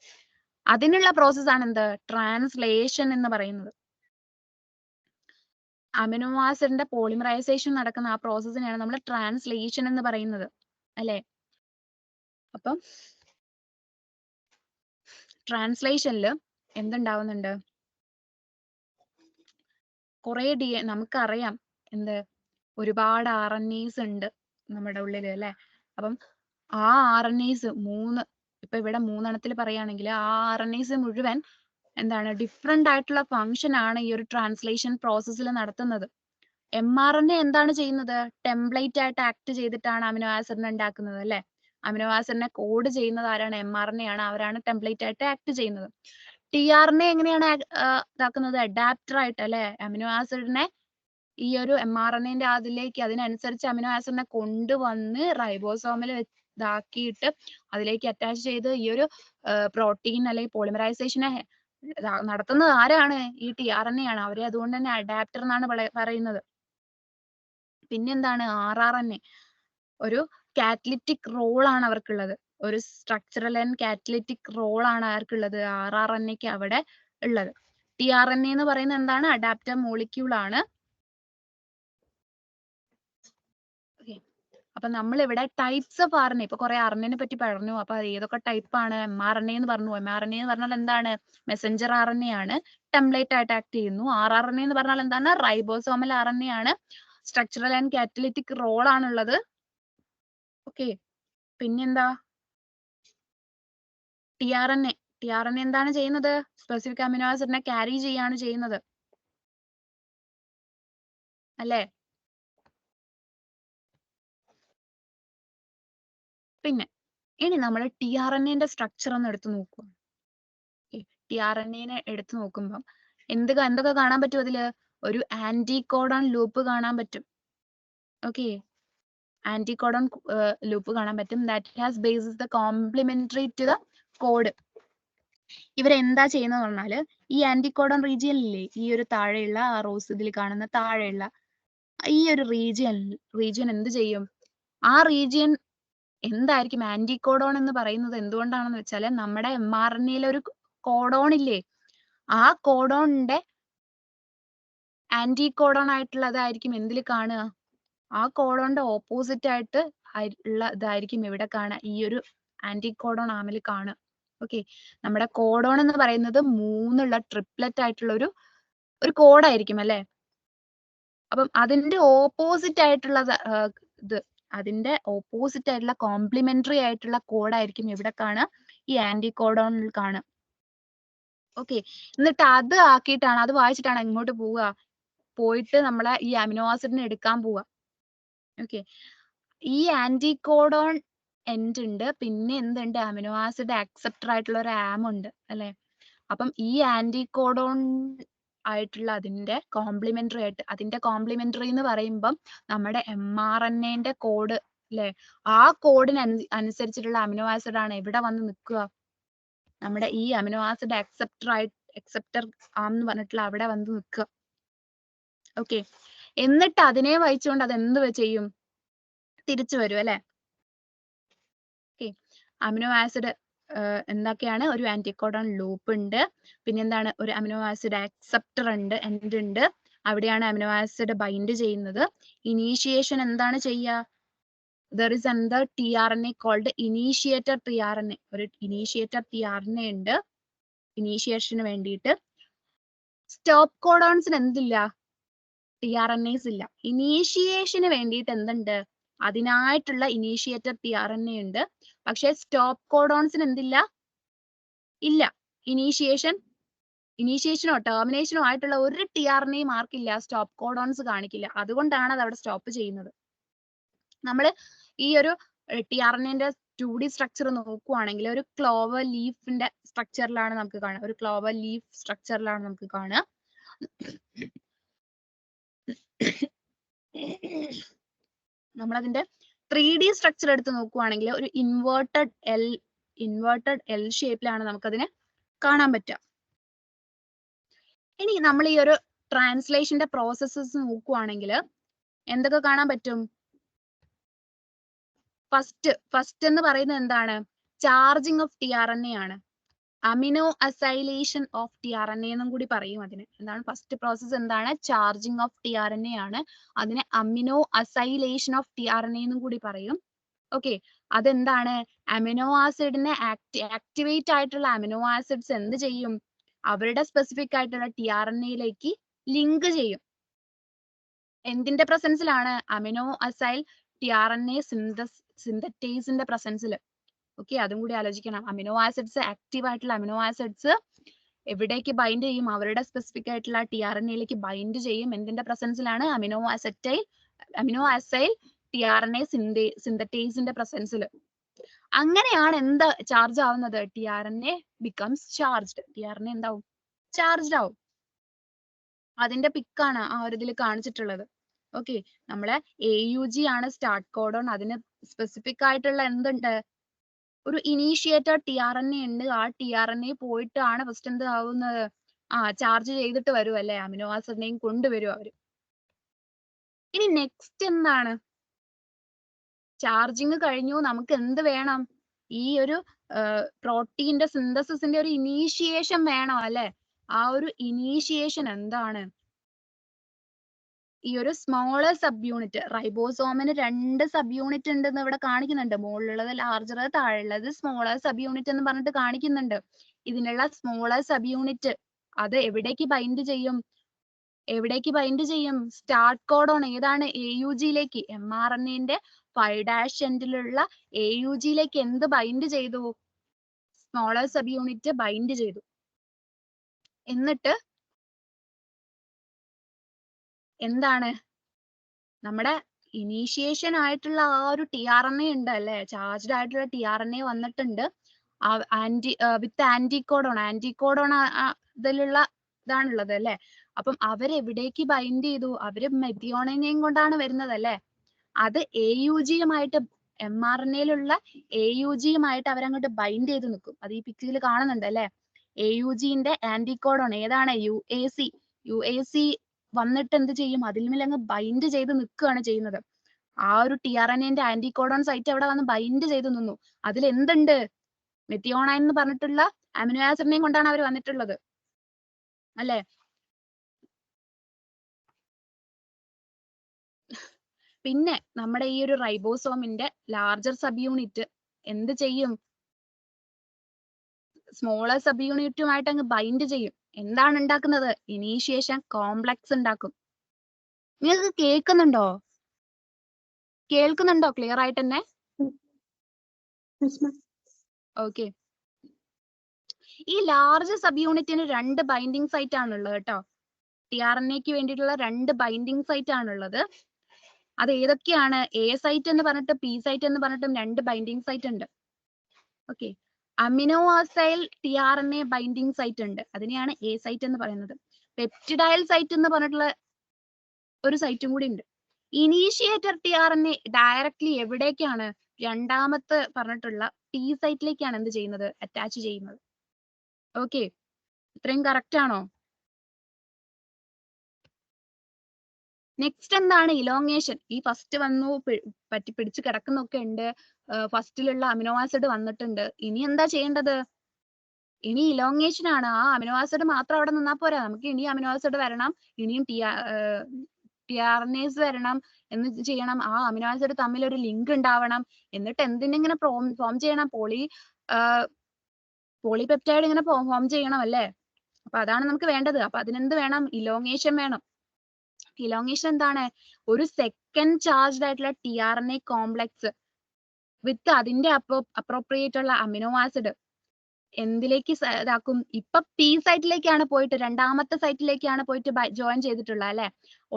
അതിനുള്ള പ്രോസസ് ആണ് എന്ത്, ട്രാൻസ്ലേഷൻ എന്ന് പറയുന്നത്. അമിനോ ആസിഡിന്റെ പോളിമറൈസേഷൻ നടക്കുന്ന ആ പ്രോസസ്സിനെയാണ് നമ്മൾ ട്രാൻസ്ലേഷൻ എന്ന് പറയുന്നത് അല്ലെ. അപ്പം ട്രാൻസ്ലേഷനിൽ എന്തുണ്ടാവുന്നുണ്ട്, കുറെ നമുക്കറിയാം എന്ത്, ഒരുപാട് RNAs ഉണ്ട് നമ്മുടെ ഉള്ളിൽ അല്ലെ. അപ്പം ആ RNAs ഇപ്പൊ ഇവിടെ 3 പറയുകയാണെങ്കിൽ ആ RNAs മുഴുവൻ എന്താണ്, ഡിഫറെന്റ് ആയിട്ടുള്ള ഫംഗ്ഷൻ ആണ് ഈ ഒരു ട്രാൻസ്ലേഷൻ പ്രോസസ്സിൽ നടത്തുന്നത്. mRNA എന്താണ് ചെയ്യുന്നത്, ടെംപ്ലേറ്റ് ആയിട്ട് ആക്ട് ചെയ്തിട്ടാണ് അമിനോ ആസിഡിനെ ഉണ്ടാക്കുന്നത് അല്ലെ. അമിനോ ആസിഡിനെ കോഡ് ചെയ്യുന്നത് ആരാണ്, mRNA ആണ്. അവരാണ് ടെംപ്ലേറ്റ് ആയിട്ട് ആക്ട് ചെയ്യുന്നത്. tRNA എങ്ങനെയാണ് ഇതാക്കുന്നത്, അഡാപ്റ്റർ ആയിട്ട് അല്ലെ. അമിനോ ആസിഡിനെ ഈ ഒരു mRNA അതിനനുസരിച്ച് അമിനോ ആസിഡിനെ കൊണ്ടുവന്ന് റൈബോസോമിൽ ഇതാക്കിയിട്ട് അതിലേക്ക് അറ്റാച്ച് ചെയ്ത് ഈ ഒരു പ്രോട്ടീൻ അല്ലെങ്കിൽ പോളിമറൈസേഷനെ നടത്തുന്നത് ആരാണ്, ഈ tRNA ആണ്. അവരെ അതുകൊണ്ട് തന്നെ അഡാപ്റ്റർ എന്നാണ് പറയുന്നത്. പിന്നെന്താണ്, RRNA ഒരു കാറ്റലിറ്റിക് റോൾ ആണ് അവർക്കുള്ളത്. ഒരു സ്ട്രക്ചറൽ ആൻഡ് കാറ്റലിറ്റിക് റോൾ ആണ് ആർക്കുള്ളത്, RRNAക്ക് അവിടെ ഉള്ളത്. tRNA എന്ന് പറയുന്നത് എന്താണ്, അഡാപ്റ്റർ മോളിക്യൂൾ ആണ്. അപ്പൊ നമ്മൾ ഇവിടെ ടൈപ്സ് ഓഫ് RNA, ഇപ്പൊ കുറെ RNA പറ്റി പറഞ്ഞു. അപ്പൊ ഏതൊക്കെ ടൈപ്പ് ആണ്, mRNA എന്ന് പറഞ്ഞു. mRNA എന്ന് പറഞ്ഞാൽ എന്താണ്, മെസഞ്ചർ RNA ആണ്, ടെംപ്ലേറ്റ് ആയിട്ട് ആക്ട് ചെയ്യുന്നു. RRNA എന്ന് പറഞ്ഞാൽ എന്താണ്, റൈബോസോമൽ RNA ആണ്, സ്ട്രക്ചറൽ ആൻഡ് കാറ്റലിറ്റിക് റോൾ ആണുള്ളത്. ഓക്കെ, പിന്നെന്താ, tRNA എന്താണ് ചെയ്യുന്നത്, സ്പെസിഫിക് അമിനോ ആസിഡിനെ ക്യാരി ചെയ്യാണ് ചെയ്യുന്നത് അല്ലേ. പിന്നെ ഇനി നമ്മൾ tRNA സ്ട്രക്ചർ ഒന്ന് എടുത്തു നോക്കുക. tRNA എടുത്തു നോക്കുമ്പോൾ എന്തൊക്കെ കാണാൻ പറ്റും അതില്, ഒരു ആന്റികോഡൺ ലൂപ്പ് കാണാൻ പറ്റും. ഓക്കെ, ആന്റികോഡൺ ലൂപ്പ് കാണാൻ പറ്റും. That has bases the complementary to the code. ഇവരെന്താ ചെയ്യുന്നത് പറഞ്ഞാല് ഈ ആന്റികോഡൺ റീജിയനില്ലേ, ഈ ഒരു താഴെയുള്ള ആ റോസ് ഇതിൽ കാണുന്ന താഴെയുള്ള ഈ ഒരു റീജിയൻ എന്ത് ചെയ്യും? ആ റീജിയൻ എന്തായിരിക്കും ആന്റികോഡോൺ എന്ന് പറയുന്നത് എന്തുകൊണ്ടാണെന്ന് വെച്ചാൽ നമ്മുടെ mRNA ഒരു കോഡോൺ ഇല്ലേ, ആ കോഡോണിന്റെ ആന്റികോഡോൺ ആയിട്ടുള്ളതായിരിക്കും എന്തിൽ കാണുക? ആ കോഡോണിന്റെ ഓപ്പോസിറ്റ് ആയിട്ട് ഉള്ള ഇതായിരിക്കും ഇവിടെ കാണുക, ഈ ഒരു ആന്റികോഡോൺ ആമിൽ കാണുക. ഓക്കെ, നമ്മുടെ കോഡോൺ എന്ന് പറയുന്നത് 3 ട്രിപ്ലറ്റ് ആയിട്ടുള്ള ഒരു കോഡായിരിക്കും അല്ലെ. അപ്പം അതിന്റെ ഓപ്പോസിറ്റ് ആയിട്ടുള്ള അതിന്റെ ഓപ്പോസിറ്റ് ആയിട്ടുള്ള കോംപ്ലിമെന്ററി ആയിട്ടുള്ള കോഡായിരിക്കും ഇവിടെ കാണുക, ഈ ആന്റികോഡോണിൽ കാണുക. ഓക്കെ, എന്നിട്ട് അത് ആക്കിയിട്ടാണ്, അത് വായിച്ചിട്ടാണ് എങ്ങോട്ട് പോവുക? പോയിട്ട് നമ്മളെ ഈ അമിനോ ആസിഡിനെ എടുക്കാൻ പോവുക. ഓക്കെ, ഈ ആന്റികോഡോൺ എൻഡ് ഉണ്ട്, പിന്നെ എന്തുണ്ട്? അമിനോ ആസിഡ് അക്സെപ്റ്റർ ആയിട്ടുള്ള ഒരു ആം ഉണ്ട് അല്ലെ. അപ്പം ഈ ആന്റികോഡോൺ ആയിട്ടുള്ള അതിന്റെ കോംപ്ലിമെന്ററി എന്ന് പറയുമ്പം നമ്മുടെ mRNA കോഡ് അല്ലെ, ആ കോഡിന് അനുസരിച്ചിട്ടുള്ള അമിനോ ആസിഡ് ആണ് എവിടെ വന്ന് നിൽക്കുക? നമ്മുടെ ഈ അമിനോ ആസിഡ് അക്സെപ്റ്റർ ആം എന്ന് പറഞ്ഞിട്ടുള്ള അവിടെ വന്ന് നിൽക്കുക. ഓക്കെ, എന്നിട്ട് അതിനെ വഹിച്ചുകൊണ്ട് അത് എന്ത് ചെയ്യും? തിരിച്ചു വരും അല്ലെ. ഓക്കെ, അമിനോ ആസിഡ് എന്തൊക്കെയാണ്? ഒരു ആന്റികോഡൺ ലൂപ്പ് ഉണ്ട്, പിന്നെന്താണ്? ഒരു അമിനോ ആസിഡ് അക്സെപ്റ്റർ ഉണ്ട്, എൻഡ് ഉണ്ട്, അവിടെയാണ് അമിനോ ആസിഡ് ബൈൻഡ് ചെയ്യുന്നത്. ഇനീഷിയേഷൻ എന്താണ് ചെയ്യുക? there is another tRNA called initiator tRNA. ഒരു initiator tRNA ഉണ്ട് ഇനീഷിയേഷന് വേണ്ടിയിട്ട്. സ്റ്റോപ്പ് കോഡോൺസിന് എന്തില്ല? tRNAs ഇല്ല. ഇനീഷിയേഷന് വേണ്ടിയിട്ട് എന്തുണ്ട്? അതിനായിട്ടുള്ള ഇനീഷിയേറ്റർ tRNA ഉണ്ട്. പക്ഷെ സ്റ്റോപ്പ് കോഡോൺസിന് എന്തില്ല? ഇല്ല. ഇനീഷിയേഷനോ ടെർമിനേഷനോ ആയിട്ടുള്ള ഒരു tRNA മാർക്കില്ല, സ്റ്റോപ്പ് കോഡോൺസ് കാണിക്കില്ല. അതുകൊണ്ടാണ് അത് അവിടെ സ്റ്റോപ്പ് ചെയ്യുന്നത്. നമ്മൾ ഈ ഒരു tRNA 2D സ്ട്രക്ചർ നോക്കുവാണെങ്കിൽ ഒരു ക്ലോവർ ലീഫിന്റെ സ്ട്രക്ചറിലാണ് നമുക്ക് കാണുക. ഒരു ക്ലോവർ ലീഫ് സ്ട്രക്ചറിലാണ് നമുക്ക് കാണുക. നമ്മളതിന്റെ 3D സ്ട്രക്ചർ എടുത്ത് നോക്കുവാണെങ്കിൽ ഒരു ഇൻവേർട്ടഡ് എൽ ഷേപ്പിലാണ് നമുക്കതിനെ കാണാൻ പറ്റുക. ഇനി നമ്മൾ ഈ ഒരു ട്രാൻസ്ലേഷന്റെ പ്രോസസ്സസ് നോക്കുവാണെങ്കിൽ എന്തൊക്കെ കാണാൻ പറ്റും? ഫസ്റ്റ് എന്ന് പറയുന്നത് എന്താണ്? ചാർജിങ് ഓഫ് tRNA ആണ്. അമിനോ അസൈലേഷൻ ഓഫ് tRNA എന്നും കൂടി പറയും അതിന്. എന്താണ് ഫസ്റ്റ് പ്രോസസ്? എന്താണ്? ചാർജിങ് ഓഫ് tRNA ആണ്. അതിനെ അമിനോ അസൈലേഷൻ ഓഫ് tRNA എന്നും കൂടി പറയും. ഓക്കെ, അതെന്താണ്? അമിനോ ആസിഡിനെ ആക്ടിവേറ്റ് ആയിട്ടുള്ള അമിനോ ആസിഡ്സ് എന്ത് ചെയ്യും? അവരുടെ സ്പെസിഫിക് ആയിട്ടുള്ള tRNA-യിലേക്ക് ലിങ്ക് ചെയ്യും. എന്തിന്റെ പ്രസൻസിലാണ്? അമിനോ അസൈൽ tRNA സിന്തറ്റേസിന്റെ പ്രസൻസിൽ. ഓക്കെ, അതും കൂടി ആലോചിക്കണം. അമിനോ ആസിഡ്സ്, ആക്റ്റീവ് ആയിട്ടുള്ള അമിനോ ആസിഡ്സ് എവിടേക്ക് ബൈൻഡ് ചെയ്യും? അവരുടെ സ്പെസിഫിക് ആയിട്ടുള്ള tRNA-യിലേക്ക് ബൈൻഡ് ചെയ്യും. എന്തിന്റെ പ്രസൻസിലാണ്? അമിനോ അസൈൽ tRNA സിന്തറ്റേസിന്റെ പ്രസൻസിൽ. അങ്ങനെയാണ് എന്ത് ചാർജ് ആവുന്നത്? tRNA becomes charged. tRNA എന്താവും? ചാർജ്ഡ് ആവും. അതിന്റെ പിക്കാണ് ആ ഒരു ഇതിൽ കാണിച്ചിട്ടുള്ളത്. ഓക്കെ, നമ്മളെ AUG ആണ് സ്റ്റാർട്ട് കോഡോൺ. അതിന് സ്പെസിഫിക് ആയിട്ടുള്ള എന്തുണ്ട്? ഒരു ഇനീഷിയേറ്റർ tRNA ഉണ്ട്. ആ tRNA പോയിട്ടാണ് ഫസ്റ്റ് എന്ത് ആവുന്നത്? ചാർജ് ചെയ്തിട്ട് വരും അല്ലെ, അമിനോ ആസിഡിനെയും കൊണ്ടുവരും അവര്. ഇനി നെക്സ്റ്റ് എന്താണ്? ചാർജിങ് കഴിഞ്ഞു, നമുക്ക് എന്ത് വേണം? ഈ ഒരു പ്രോട്ടീന്റെ സിന്തസിസിന്റെ ഒരു ഇനീഷിയേഷൻ വേണം അല്ലെ. ആ ഒരു ഇനീഷിയേഷൻ എന്താണ്? ഈ ഒരു സ്മോളർ സബ് യൂണിറ്റ്, റൈബോസോമിന് 2 സബ് യൂണിറ്റ് ഉണ്ടെന്ന് ഇവിടെ കാണിക്കുന്നുണ്ട്. മുകളിലുള്ളത് ലാർജർ, താഴെയുള്ളത് സ്മോളർ സബ് യൂണിറ്റ് എന്ന് പറഞ്ഞിട്ട് കാണിക്കുന്നുണ്ട്. ഇതിനുള്ള സ്മോളർ സബ് യൂണിറ്റ് അത് എവിടേക്ക് ബൈൻഡ് ചെയ്യും? സ്റ്റാർട്ട് കോഡോൺ ഏതാണ്? AUG-യിലേക്ക്. mRNA-ന്റെ 5' എൻഡിലുള്ള AUG-യിലേക്ക് എന്ത് ബൈൻഡ് ചെയ്തു? സ്മോളർ സബ് യൂണിറ്റ് ബൈൻഡ് ചെയ്തു. എന്നിട്ട് എന്താണ്? നമ്മുടെ ഇനീഷിയേഷൻ ആയിട്ടുള്ള ആ ഒരു tRNA ഉണ്ട് അല്ലെ, ചാർജ്ഡ് ആയിട്ടുള്ള tRNA വന്നിട്ടുണ്ട്. വിത്ത് ആന്റികോഡോൺ ഇതിലുള്ള ഇതാണുള്ളത് അല്ലെ. അപ്പം അവരെവിടേക്ക് ബൈൻഡ് ചെയ്തു? അവര് മെത്തിയോണിനെയും കൊണ്ടാണ് വരുന്നത് അല്ലേ? അത് AUGയുമായിട്ട് mRNAയിലുള്ള AUGയുമായിട്ട് അവരങ്ങോട്ട് ബൈൻഡ് ചെയ്ത് നിൽക്കും. അത് ഈ പിക്ചറിൽ കാണുന്നുണ്ട് അല്ലേ? AUGന്റെ ആന്റികോഡോൺ ഏതാണ്? UAC വന്നിട്ട് എന്ത് ചെയ്യും? അതിന്മേലങ്ങ് ബൈൻഡ് ചെയ്ത് നിൽക്കുകയാണ് ചെയ്യുന്നത്. ആ ഒരു tRNAന്റെ ആന്റികോഡോൺ സൈറ്റ് അവിടെ വന്ന് ബൈൻഡ് ചെയ്ത് നിന്നു. അതിൽ എന്തുണ്ട്? മെത്തിയോണൈൻ എന്ന് പറഞ്ഞിട്ടുള്ള അമിനോ ആസിഡിനെയും കൊണ്ടാണ് അവർ വന്നിട്ടുള്ളത് അല്ലേ? പിന്നെ നമ്മുടെ ഈ ഒരു റൈബോസോമിന്റെ ലാർജർ സബ് യൂണിറ്റ് എന്ത് ചെയ്യും? സ്മോളർ സബ് യൂണിറ്റുമായിട്ട് അങ്ങ് ബൈൻഡ് ചെയ്യും. എന്താണ് ഉണ്ടാക്കുന്നത്? ഇനീഷ്യേഷൻ കോംപ്ലക്സ് ഉണ്ടാക്കും. നിങ്ങൾക്ക് കേൾക്കുന്നുണ്ടോ? കേൾക്കുന്നുണ്ടോ ക്ലിയർ ആയിട്ട് തന്നെ? Yes, ma'am. ഓക്കെ. ഈ ലാർജ് സബ് യൂണിറ്റിന് 2 ബൈൻഡിങ് സൈറ്റ് ആണുള്ളത് കേട്ടോ. tRNAക്ക് വേണ്ടിയിട്ടുള്ള 2 ബൈൻഡിങ് സൈറ്റ് ആണുള്ളത്. അത് ഏതൊക്കെയാണ്? A സൈറ്റ് എന്ന് പറഞ്ഞിട്ട് P സൈറ്റ് എന്ന് പറഞ്ഞിട്ടും 2 ബൈൻഡിങ് സൈറ്റ് ഉണ്ട്. Okay. Amino acyl tRNA binding site ഉണ്ട്. അതിനെയാണ് A സൈറ്റ് എന്ന് പറയുന്നത്. പെപ്റ്റിഡൈൽ സൈറ്റ് എന്ന് പറഞ്ഞിട്ടുള്ള ഒരു സൈറ്റും കൂടി ഉണ്ട്. ഇനീഷ്യേറ്റർ tRNA ഡയറക്ട്ലി എവിടേക്കാണ്? രണ്ടാമത്തെ പറഞ്ഞിട്ടുള്ള T സൈറ്റിലേക്കാണ് എന്ത് ചെയ്യുന്നത്? അറ്റാച്ച് ചെയ്യുന്നത്. ഓക്കെ. ഇത്രയും കറക്റ്റ് ആണോ? നെക്സ്റ്റ് എന്താണ്? ഇലോങ്ങേഷൻ. ഈ ഫസ്റ്റ് വന്നു പിടിച്ച് കിടക്കുന്നൊക്കെ ഉണ്ട്. ഫസ്റ്റിലുള്ള അമിനോ ആസിഡ് വന്നിട്ടുണ്ട്. ഇനി എന്താ ചെയ്യേണ്ടത്? ഇനി ഇലോങ്ങേഷൻ ആണ്. ആ അമിനോ ആസിഡ് മാത്രം അവിടെ നിന്നാ പോരാ. നമുക്ക് ഇനി അമിനോ ആസിഡ് വരണം. ഇനിയും tRNAs വരണം. എന്ന് ചെയ്യണം. ആ അമിനോ ആസിഡ് തമ്മിൽ ഒരു ലിങ്ക് ഉണ്ടാവണം. എന്നിട്ട് എന്തിനെങ്ങനെ ഫോം ചെയ്യണം? പോളിപെപ്റ്റൈഡ് ഇങ്ങനെ ഫോം ചെയ്യണം അല്ലേ? അപ്പൊ അതാണ് നമുക്ക് വേണ്ടത്. അപ്പൊ അതിനെന്ത് വേണം? ഇലോങ്ങേഷൻ വേണം. ഇലോങ്ങേഷൻ എന്താണ്? ഒരു സെക്കൻഡ് ചാർജ്ഡ് ആയിട്ടുള്ള tRNA കോംപ്ലക്സ് വിത്ത് അതിന്റെ അപ്രോപ്രിയേറ്റ് ഉള്ള അമിനോ ആസിഡ് എന്തിലേക്ക് ഇതാക്കും? ഇപ്പൊ P സൈറ്റിലേക്കാണ് പോയിട്ട്, രണ്ടാമത്തെ സൈറ്റിലേക്കാണ് പോയിട്ട് ജോയിൻ ചെയ്തിട്ടുള്ളത് അല്ലെ?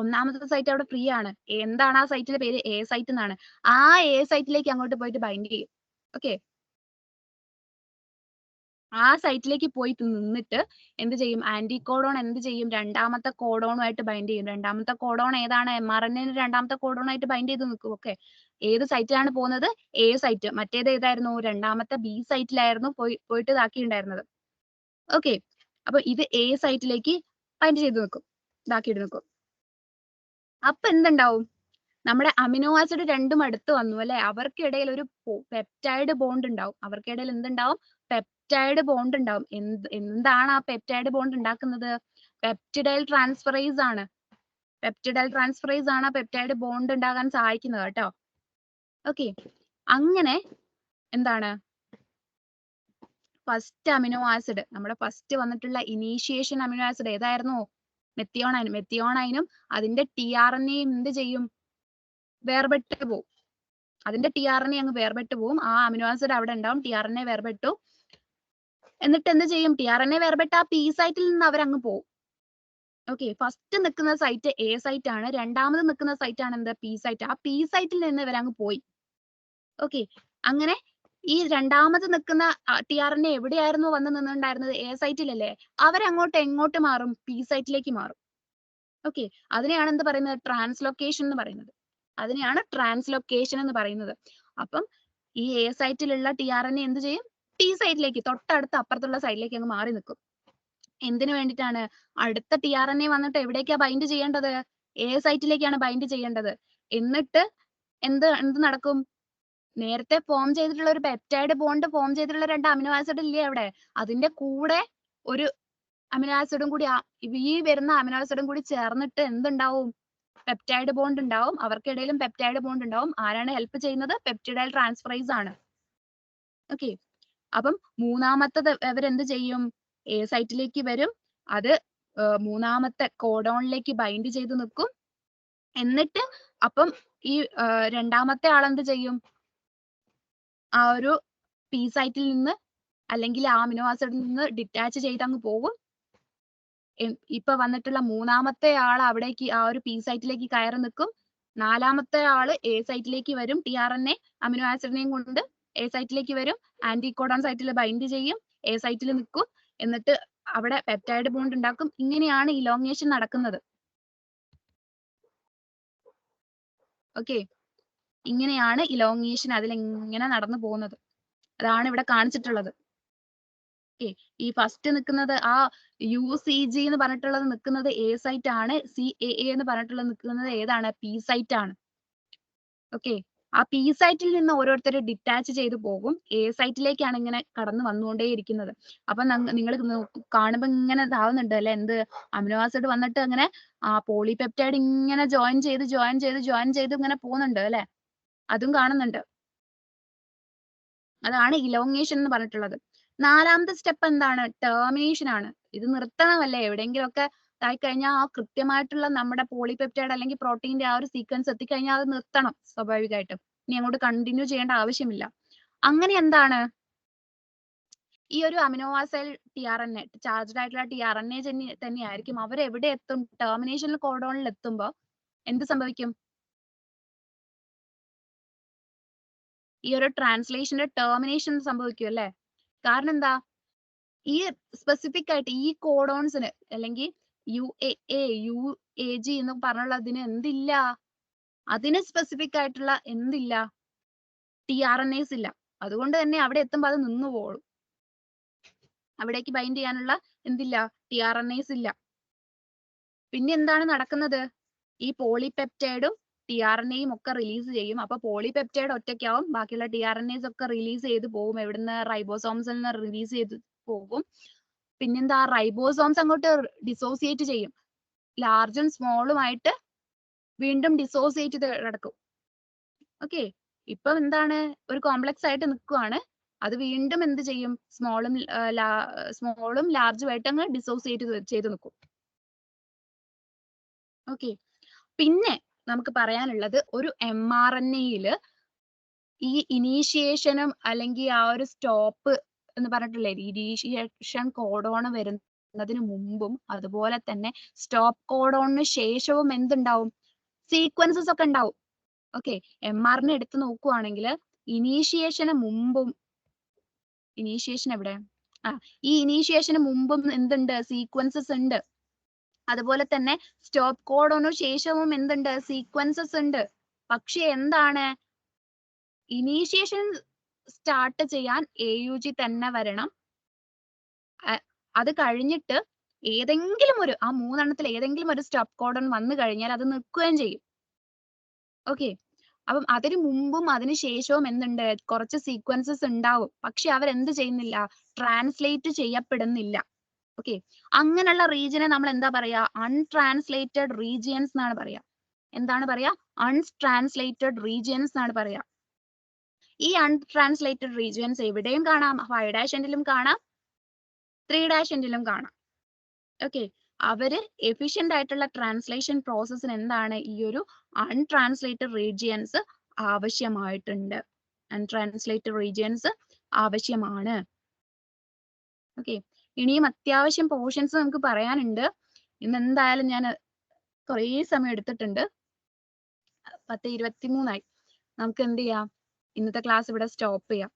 ഒന്നാമത്തെ സൈറ്റ് അവിടെ ഫ്രീ ആണ്. എന്താണ് ആ സൈറ്റിന്റെ പേര്? A സൈറ്റ് എന്നാണ്. ആ A സൈറ്റിലേക്ക് അങ്ങോട്ട് പോയിട്ട് ബൈൻഡ് ചെയ്യും. ഓക്കെ. ആ സൈറ്റിലേക്ക് പോയി നിന്നിട്ട് എന്ത് ചെയ്യും? ആന്റികോഡോൺ എന്ത് ചെയ്യും? രണ്ടാമത്തെ കോഡോണുമായിട്ട് ബൈൻഡ് ചെയ്യും. രണ്ടാമത്തെ കോഡോൺ ഏതാണ്? mRNA രണ്ടാമത്തെ കോഡോണായിട്ട് ബൈൻഡ് ചെയ്ത് നിൽക്കും. ഓക്കെ. ഏത് സൈറ്റിലാണ് പോകുന്നത്? A site. മറ്റേത് ഏതായിരുന്നു? രണ്ടാമത്തെ B സൈറ്റിലായിരുന്നു പോയിട്ട് ഇതാക്കിയിട്ടുണ്ടായിരുന്നത്. ഓക്കെ. അപ്പൊ ഇത് A സൈറ്റിലേക്ക് ബൈൻഡ് ചെയ്ത് നിൽക്കും, ഇതാക്കിയിട്ട് നിൽക്കും. അപ്പൊ എന്തുണ്ടാവും? നമ്മുടെ അമിനോ ആസിഡ് രണ്ടും അടുത്ത് വന്നു അല്ലെ? അവർക്കിടയിൽ ഒരു പെപ്റ്റൈഡ് ബോണ്ട് ഉണ്ടാവും. അവർക്കിടയിൽ എന്തുണ്ടാവും? പെപ്റ്റൈഡ് ബോണ്ട് ഉണ്ടാവും. എന്താണ് ആ പെപ്റ്റൈഡ് ബോണ്ട് ഉണ്ടാക്കുന്നത്? പെപ്റ്റിഡൈൽ ട്രാൻസ്ഫറേസ് ആണ്. പെപ്റ്റിഡൈൽ ട്രാൻസ്ഫറേസ് ആണ് പെപ്റ്റൈഡ് ബോണ്ട് ഉണ്ടാകാൻ സഹായിക്കുന്നത് കേട്ടോ. ഓക്കെ. അങ്ങനെ എന്താണ്? ഫസ്റ്റ് അമിനോ ആസിഡ്, നമ്മുടെ ഫസ്റ്റ് വന്നിട്ടുള്ള ഇനീഷ്യേഷൻ അമിനോ ആസിഡ് ഏതായിരുന്നു? മെത്തിയോണൈൻ. മെത്തിയോണൈനും അതിന്റെ tRNA എന്ത് ചെയ്യും? വേർപെട്ട് പോവും. അതിന്റെ tRNA അങ്ങ് വേർപെട്ട് പോവും. ആ അമിനോ ആസിഡ് അവിടെ ഉണ്ടാവും. tRNA വേർപെട്ടു. എന്നിട്ട് എന്ത് ചെയ്യും? tRNA വേർപെട്ട ആ P സൈറ്റിൽ നിന്ന് അവരങ്ങ് പോവും. ഓക്കെ. ഫസ്റ്റ് നിൽക്കുന്ന സൈറ്റ് A സൈറ്റ് ആണ്. രണ്ടാമത് നിൽക്കുന്ന സൈറ്റ് ആണ് എന്ത്? P site. ആ P സൈറ്റിൽ നിന്ന് ഇവരങ്ങ് പോയി. ഓക്കെ. അങ്ങനെ ഈ രണ്ടാമത് നിൽക്കുന്ന tRNA എവിടെയായിരുന്നു വന്ന് നിന്നുണ്ടായിരുന്നത്? A സൈറ്റിലല്ലേ? അവരങ്ങോട്ട് എങ്ങോട്ട് മാറും? P സൈറ്റിലേക്ക് മാറും. ഓക്കെ. അതിനെയാണ് എന്ത് പറയുന്നത്? ട്രാൻസ്ലോക്കേഷൻ എന്ന് പറയുന്നത്. അതിനെയാണ് ട്രാൻസ്ലോക്കേഷൻ എന്ന് പറയുന്നത്. അപ്പം ഈ A സൈറ്റിലുള്ള tRNA എന്ത് ചെയ്യും? T സൈറ്റിലേക്ക്, തൊട്ടടുത്ത അപ്പുറത്തുള്ള സൈഡിലേക്ക് അങ്ങ് മാറി നിൽക്കും. എന്തിനു വേണ്ടിയിട്ടാണ്? അടുത്ത tRNA വന്നിട്ട് എവിടേക്കാ ബൈൻഡ് ചെയ്യേണ്ടത്? A സൈറ്റിലേക്കാണ് ബൈൻഡ് ചെയ്യേണ്ടത്. എന്നിട്ട് എന്ത് നടക്കും? നേരത്തെ ഫോം ചെയ്തിട്ടുള്ള ഒരു പെപ്റ്റൈഡ് ബോണ്ട് ഫോം ചെയ്തിട്ടുള്ള 2 അമിനോ ആസിഡ് ഇല്ലേ അവിടെ? അതിന്റെ കൂടെ ഒരു അമിനോ ആസിഡും കൂടി, ഈ വരുന്ന അമിനോ ആസിഡും കൂടി ചേർന്നിട്ട് എന്തുണ്ടാവും? പെപ്റ്റൈഡ് ബോണ്ട് ഉണ്ടാവും. അവർക്കിടയിലും പെപ്റ്റൈഡ് ബോണ്ട് ഉണ്ടാവും. ആരാണ് ഹെൽപ്പ് ചെയ്യുന്നത്? പെപ്റ്റിഡൈൽ ട്രാൻസ്ഫറേസ് ആണ്. ഓക്കെ. അപ്പം മൂന്നാമത്തത് അവരെന്ത് ചെയ്യും? A സൈറ്റിലേക്ക് വരും. അത് മൂന്നാമത്തെ കോഡോണിലേക്ക് ബൈൻഡ് ചെയ്ത് നിൽക്കും. എന്നിട്ട് അപ്പം ഈ രണ്ടാമത്തെ ആളെന്ത് ചെയ്യും? ആ ഒരു P സൈറ്റിൽ നിന്ന് അല്ലെങ്കിൽ ആ അമിനോ ആസിഡിൽ നിന്ന് ഡിറ്റാച്ച് ചെയ്ത് അങ്ങ് പോകും. ഇപ്പൊ വന്നിട്ടുള്ള മൂന്നാമത്തെ ആൾ അവിടേക്ക് ആ ഒരു P സൈറ്റിലേക്ക് കയറി നിൽക്കും. നാലാമത്തെ ആള് A സൈറ്റിലേക്ക് വരും. tRNA അമിനോ ആസിഡിനെയും കൊണ്ട് A സൈറ്റിലേക്ക് വരും. ആന്റികോഡോൺ സൈറ്റിൽ ബൈൻഡ് ചെയ്യും. A സൈറ്റിൽ നിൽക്കും. എന്നിട്ട് അവിടെ പെപ്റ്റൈഡ് ബോണ്ട് ഉണ്ടാക്കും. ഇങ്ങനെയാണ് ഇലോങ്ങേഷൻ നടക്കുന്നത്. ഓക്കെ, ഇങ്ങനെയാണ് ഇലോങ്ങേഷൻ അതിലിങ്ങനെ നടന്നു പോകുന്നത്. അതാണ് ഇവിടെ കാണിച്ചിട്ടുള്ളത്. ഓക്കെ, ഈ ഫസ്റ്റ് നിൽക്കുന്നത് ആ UCG എന്ന് പറഞ്ഞിട്ടുള്ളത് നിൽക്കുന്നത് A സൈറ്റ് ആണ്. CAA എന്ന് പറഞ്ഞിട്ടുള്ളത് നിൽക്കുന്നത് ഏതാണ്? P സൈറ്റ് ആണ്. ഓക്കെ, ആ P സൈറ്റിൽ നിന്ന് ഓരോരുത്തർ ഡിറ്റാച്ച് ചെയ്ത് പോകും. A സൈറ്റിലേക്കാണ് ഇങ്ങനെ കടന്നു വന്നുകൊണ്ടേയിരിക്കുന്നത്. അപ്പൊ നിങ്ങൾ കാണുമ്പോൾ ഇങ്ങനെ ഇതാവുന്നുണ്ട് അല്ലെ, എന്ത് അമിനോ ആസിഡ് വന്നിട്ട് അങ്ങനെ ആ പോളിപെപ്റ്റൈഡ് ഇങ്ങനെ ജോയിൻ ചെയ്ത് ഇങ്ങനെ പോകുന്നുണ്ട് അല്ലെ, അതും കാണുന്നുണ്ട്. അതാണ് ഇലോങ്ങേഷൻ എന്ന് പറഞ്ഞിട്ടുള്ളത്. നാലാമത്തെ സ്റ്റെപ്പ് എന്താണ്? ടെർമിനേഷൻ ആണ്. ഇത് നിർത്തണമല്ലേ, എവിടെയെങ്കിലും ഒക്കെ ആയി കഴിഞ്ഞാൽ ആ കൃത്യമായിട്ടുള്ള നമ്മുടെ പോളിപെപ്റ്റൈഡ് അല്ലെങ്കിൽ പ്രോട്ടീന്റെ ആ ഒരു സീക്വൻസ് എത്തിക്കഴിഞ്ഞാൽ അത് നിർത്തണം സ്വാഭാവികമായിട്ടും. ഇനി അങ്ങോട്ട് കണ്ടിന്യൂ ചെയ്യേണ്ട ആവശ്യമില്ല. അങ്ങനെ എന്താണ് ഈ ഒരു അമിനോ ആസിഡ് tRNA ചാർജ്ഡ് ആയിട്ടുള്ള tRNA തന്നെയായിരിക്കും അവർ എവിടെ എത്തും? ടെർമിനേഷനിൽ കോഡോണിൽ എത്തുമ്പോൾ എന്ത് സംഭവിക്കും? ഈ ഒരു ട്രാൻസ്ലേഷന്റെ ടെർമിനേഷൻ സംഭവിക്കും അല്ലെ. കാരണം എന്താ, ഈ സ്പെസിഫിക് ആയിട്ട് ഈ കോഡോൺസിന് അല്ലെങ്കിൽ UAA UAG എന്ന് പറഞ്ഞുള്ളതിന് എന്തില്ല? അതിന് സ്പെസിഫിക് ആയിട്ടുള്ള എന്തില്ല? tRNAs ഇല്ല. അതുകൊണ്ട് തന്നെ അവിടെ എത്തുമ്പോൾ അത് നിന്നു പോകും. അവിടേക്ക് ബൈൻഡ് ചെയ്യാനുള്ള എന്തില്ല? tRNAs ഇല്ല. പിന്നെ എന്താണ് നടക്കുന്നത്? ഈ പോളിപെപ്റ്റൈഡും tRNAയും ഒക്കെ റിലീസ് ചെയ്യും. അപ്പൊ പോളിപെപ്റ്റൈഡ് ഒറ്റയ്ക്കാവും, ബാക്കിയുള്ള tRNAs ഒക്കെ റിലീസ് ചെയ്ത് പോകും. എവിടുന്ന്? റൈബോസോംസിൽ നിന്ന് റിലീസ് ചെയ്ത് പോകും. പിന്നെന്താ, റൈബോസോംസ് അങ്ങോട്ട് ഡിസോസിയേറ്റ് ചെയ്യും. ലാർജും സ്മോളും ആയിട്ട് വീണ്ടും ഡിസോസിയേറ്റ് ചെയ്ത് കിടക്കും. ഓക്കെ, ഇപ്പൊ എന്താണ്? ഒരു കോംപ്ലക്സ് ആയിട്ട് നിൽക്കുവാണ്. അത് വീണ്ടും എന്ത് ചെയ്യും? സ്മോളും ലാർജും ആയിട്ട് അങ്ങ് ഡിസോസിയേറ്റ് ചെയ്ത് നിൽക്കും. ഓക്കെ, പിന്നെ നമുക്ക് പറയാനുള്ളത് ഒരു mRNA-യില് ഈ ഇനീഷ്യേഷനും അല്ലെങ്കിൽ ആ ഒരു സ്റ്റോപ്പ് എന്ന് പറഞ്ഞിട്ടില്ലേ, ഇനീഷ്യേഷൻ കോഡോൺ വരുന്നതിന് മുമ്പും അതുപോലെ തന്നെ സ്റ്റോപ്പ് കോഡോണിന് ശേഷവും എന്തുണ്ടാവും? സീക്വൻസസ് ഒക്കെ ഉണ്ടാവും. ഓക്കെ, mRNA എടുത്ത് നോക്കുവാണെങ്കിൽ ഇനീഷ്യേഷന് മുമ്പും, ഇനീഷ്യേഷൻ എവിടെ? ഈ ഇനീഷ്യേഷന് മുമ്പും എന്തുണ്ട്? സീക്വൻസസ് ഉണ്ട്. അതുപോലെ തന്നെ സ്റ്റോപ്പ് കോഡോണിന് ശേഷവും എന്തുണ്ട്? സീക്വൻസസ് ഉണ്ട്. പക്ഷെ എന്താണ്, ഇനീഷ്യേഷൻ സ്റ്റാർട്ട് ചെയ്യാൻ AUG തന്നെ വരണം. അത് കഴിഞ്ഞിട്ട് ഏതെങ്കിലും ഒരു ആ മൂന്നെണ്ണത്തിൽ ഏതെങ്കിലും ഒരു സ്റ്റോപ്പ് കോഡൺ വന്നു കഴിഞ്ഞാൽ അത് നിൽക്കുകയും ചെയ്യും. ഓക്കെ, അപ്പം അതിന് മുമ്പും അതിന് ശേഷവും എന്തുണ്ട്? കുറച്ച് സീക്വൻസസ് ഉണ്ടാവും. പക്ഷെ അവരെന്ത് ചെയ്യുന്നില്ല? ട്രാൻസ്ലേറ്റ് ചെയ്യപ്പെടുന്നില്ല. ഓക്കെ, അങ്ങനെയുള്ള റീജിയനെ നമ്മൾ എന്താ പറയാ? അൺട്രാൻസ്ലേറ്റഡ് റീജിയൻസ് എന്നാണ് പറയാ. എന്താണ് പറയാ? അൺട്രാൻസ്ലേറ്റഡ് റീജിയൻസ് എന്നാണ് പറയാ. ഈ അൺട്രാൻസ്ലേറ്റഡ് റീജിയൻസ് എവിടെയും കാണാം. 5' എൻഡിലും കാണാം, 3' എൻഡിലും കാണാം. ഓക്കെ, അവര് എഫിഷ്യന്റ് ആയിട്ടുള്ള ട്രാൻസ്ലേഷൻ പ്രോസസ്സിന് എന്താണ്? ഈ ഒരു അൺട്രാൻസ്ലേറ്റഡ് റീജിയൻസ് ആവശ്യമായിട്ടുണ്ട്. അൺട്രാൻസ്ലേറ്റഡ് റീജിയൻസ് ആവശ്യമാണ്. ഓക്കെ, ഇനിയും അത്യാവശ്യം പോർഷൻസ് നമുക്ക് പറയാനുണ്ട്. ഇന്ന് എന്തായാലും ഞാൻ കുറേ സമയം എടുത്തിട്ടുണ്ട്. 10:23 നമുക്ക് എന്ത് ചെയ്യാം? ഇന്നത്തെ ക്ലാസ് ഇവിടെ സ്റ്റോപ്പ് ചെയ്യാം.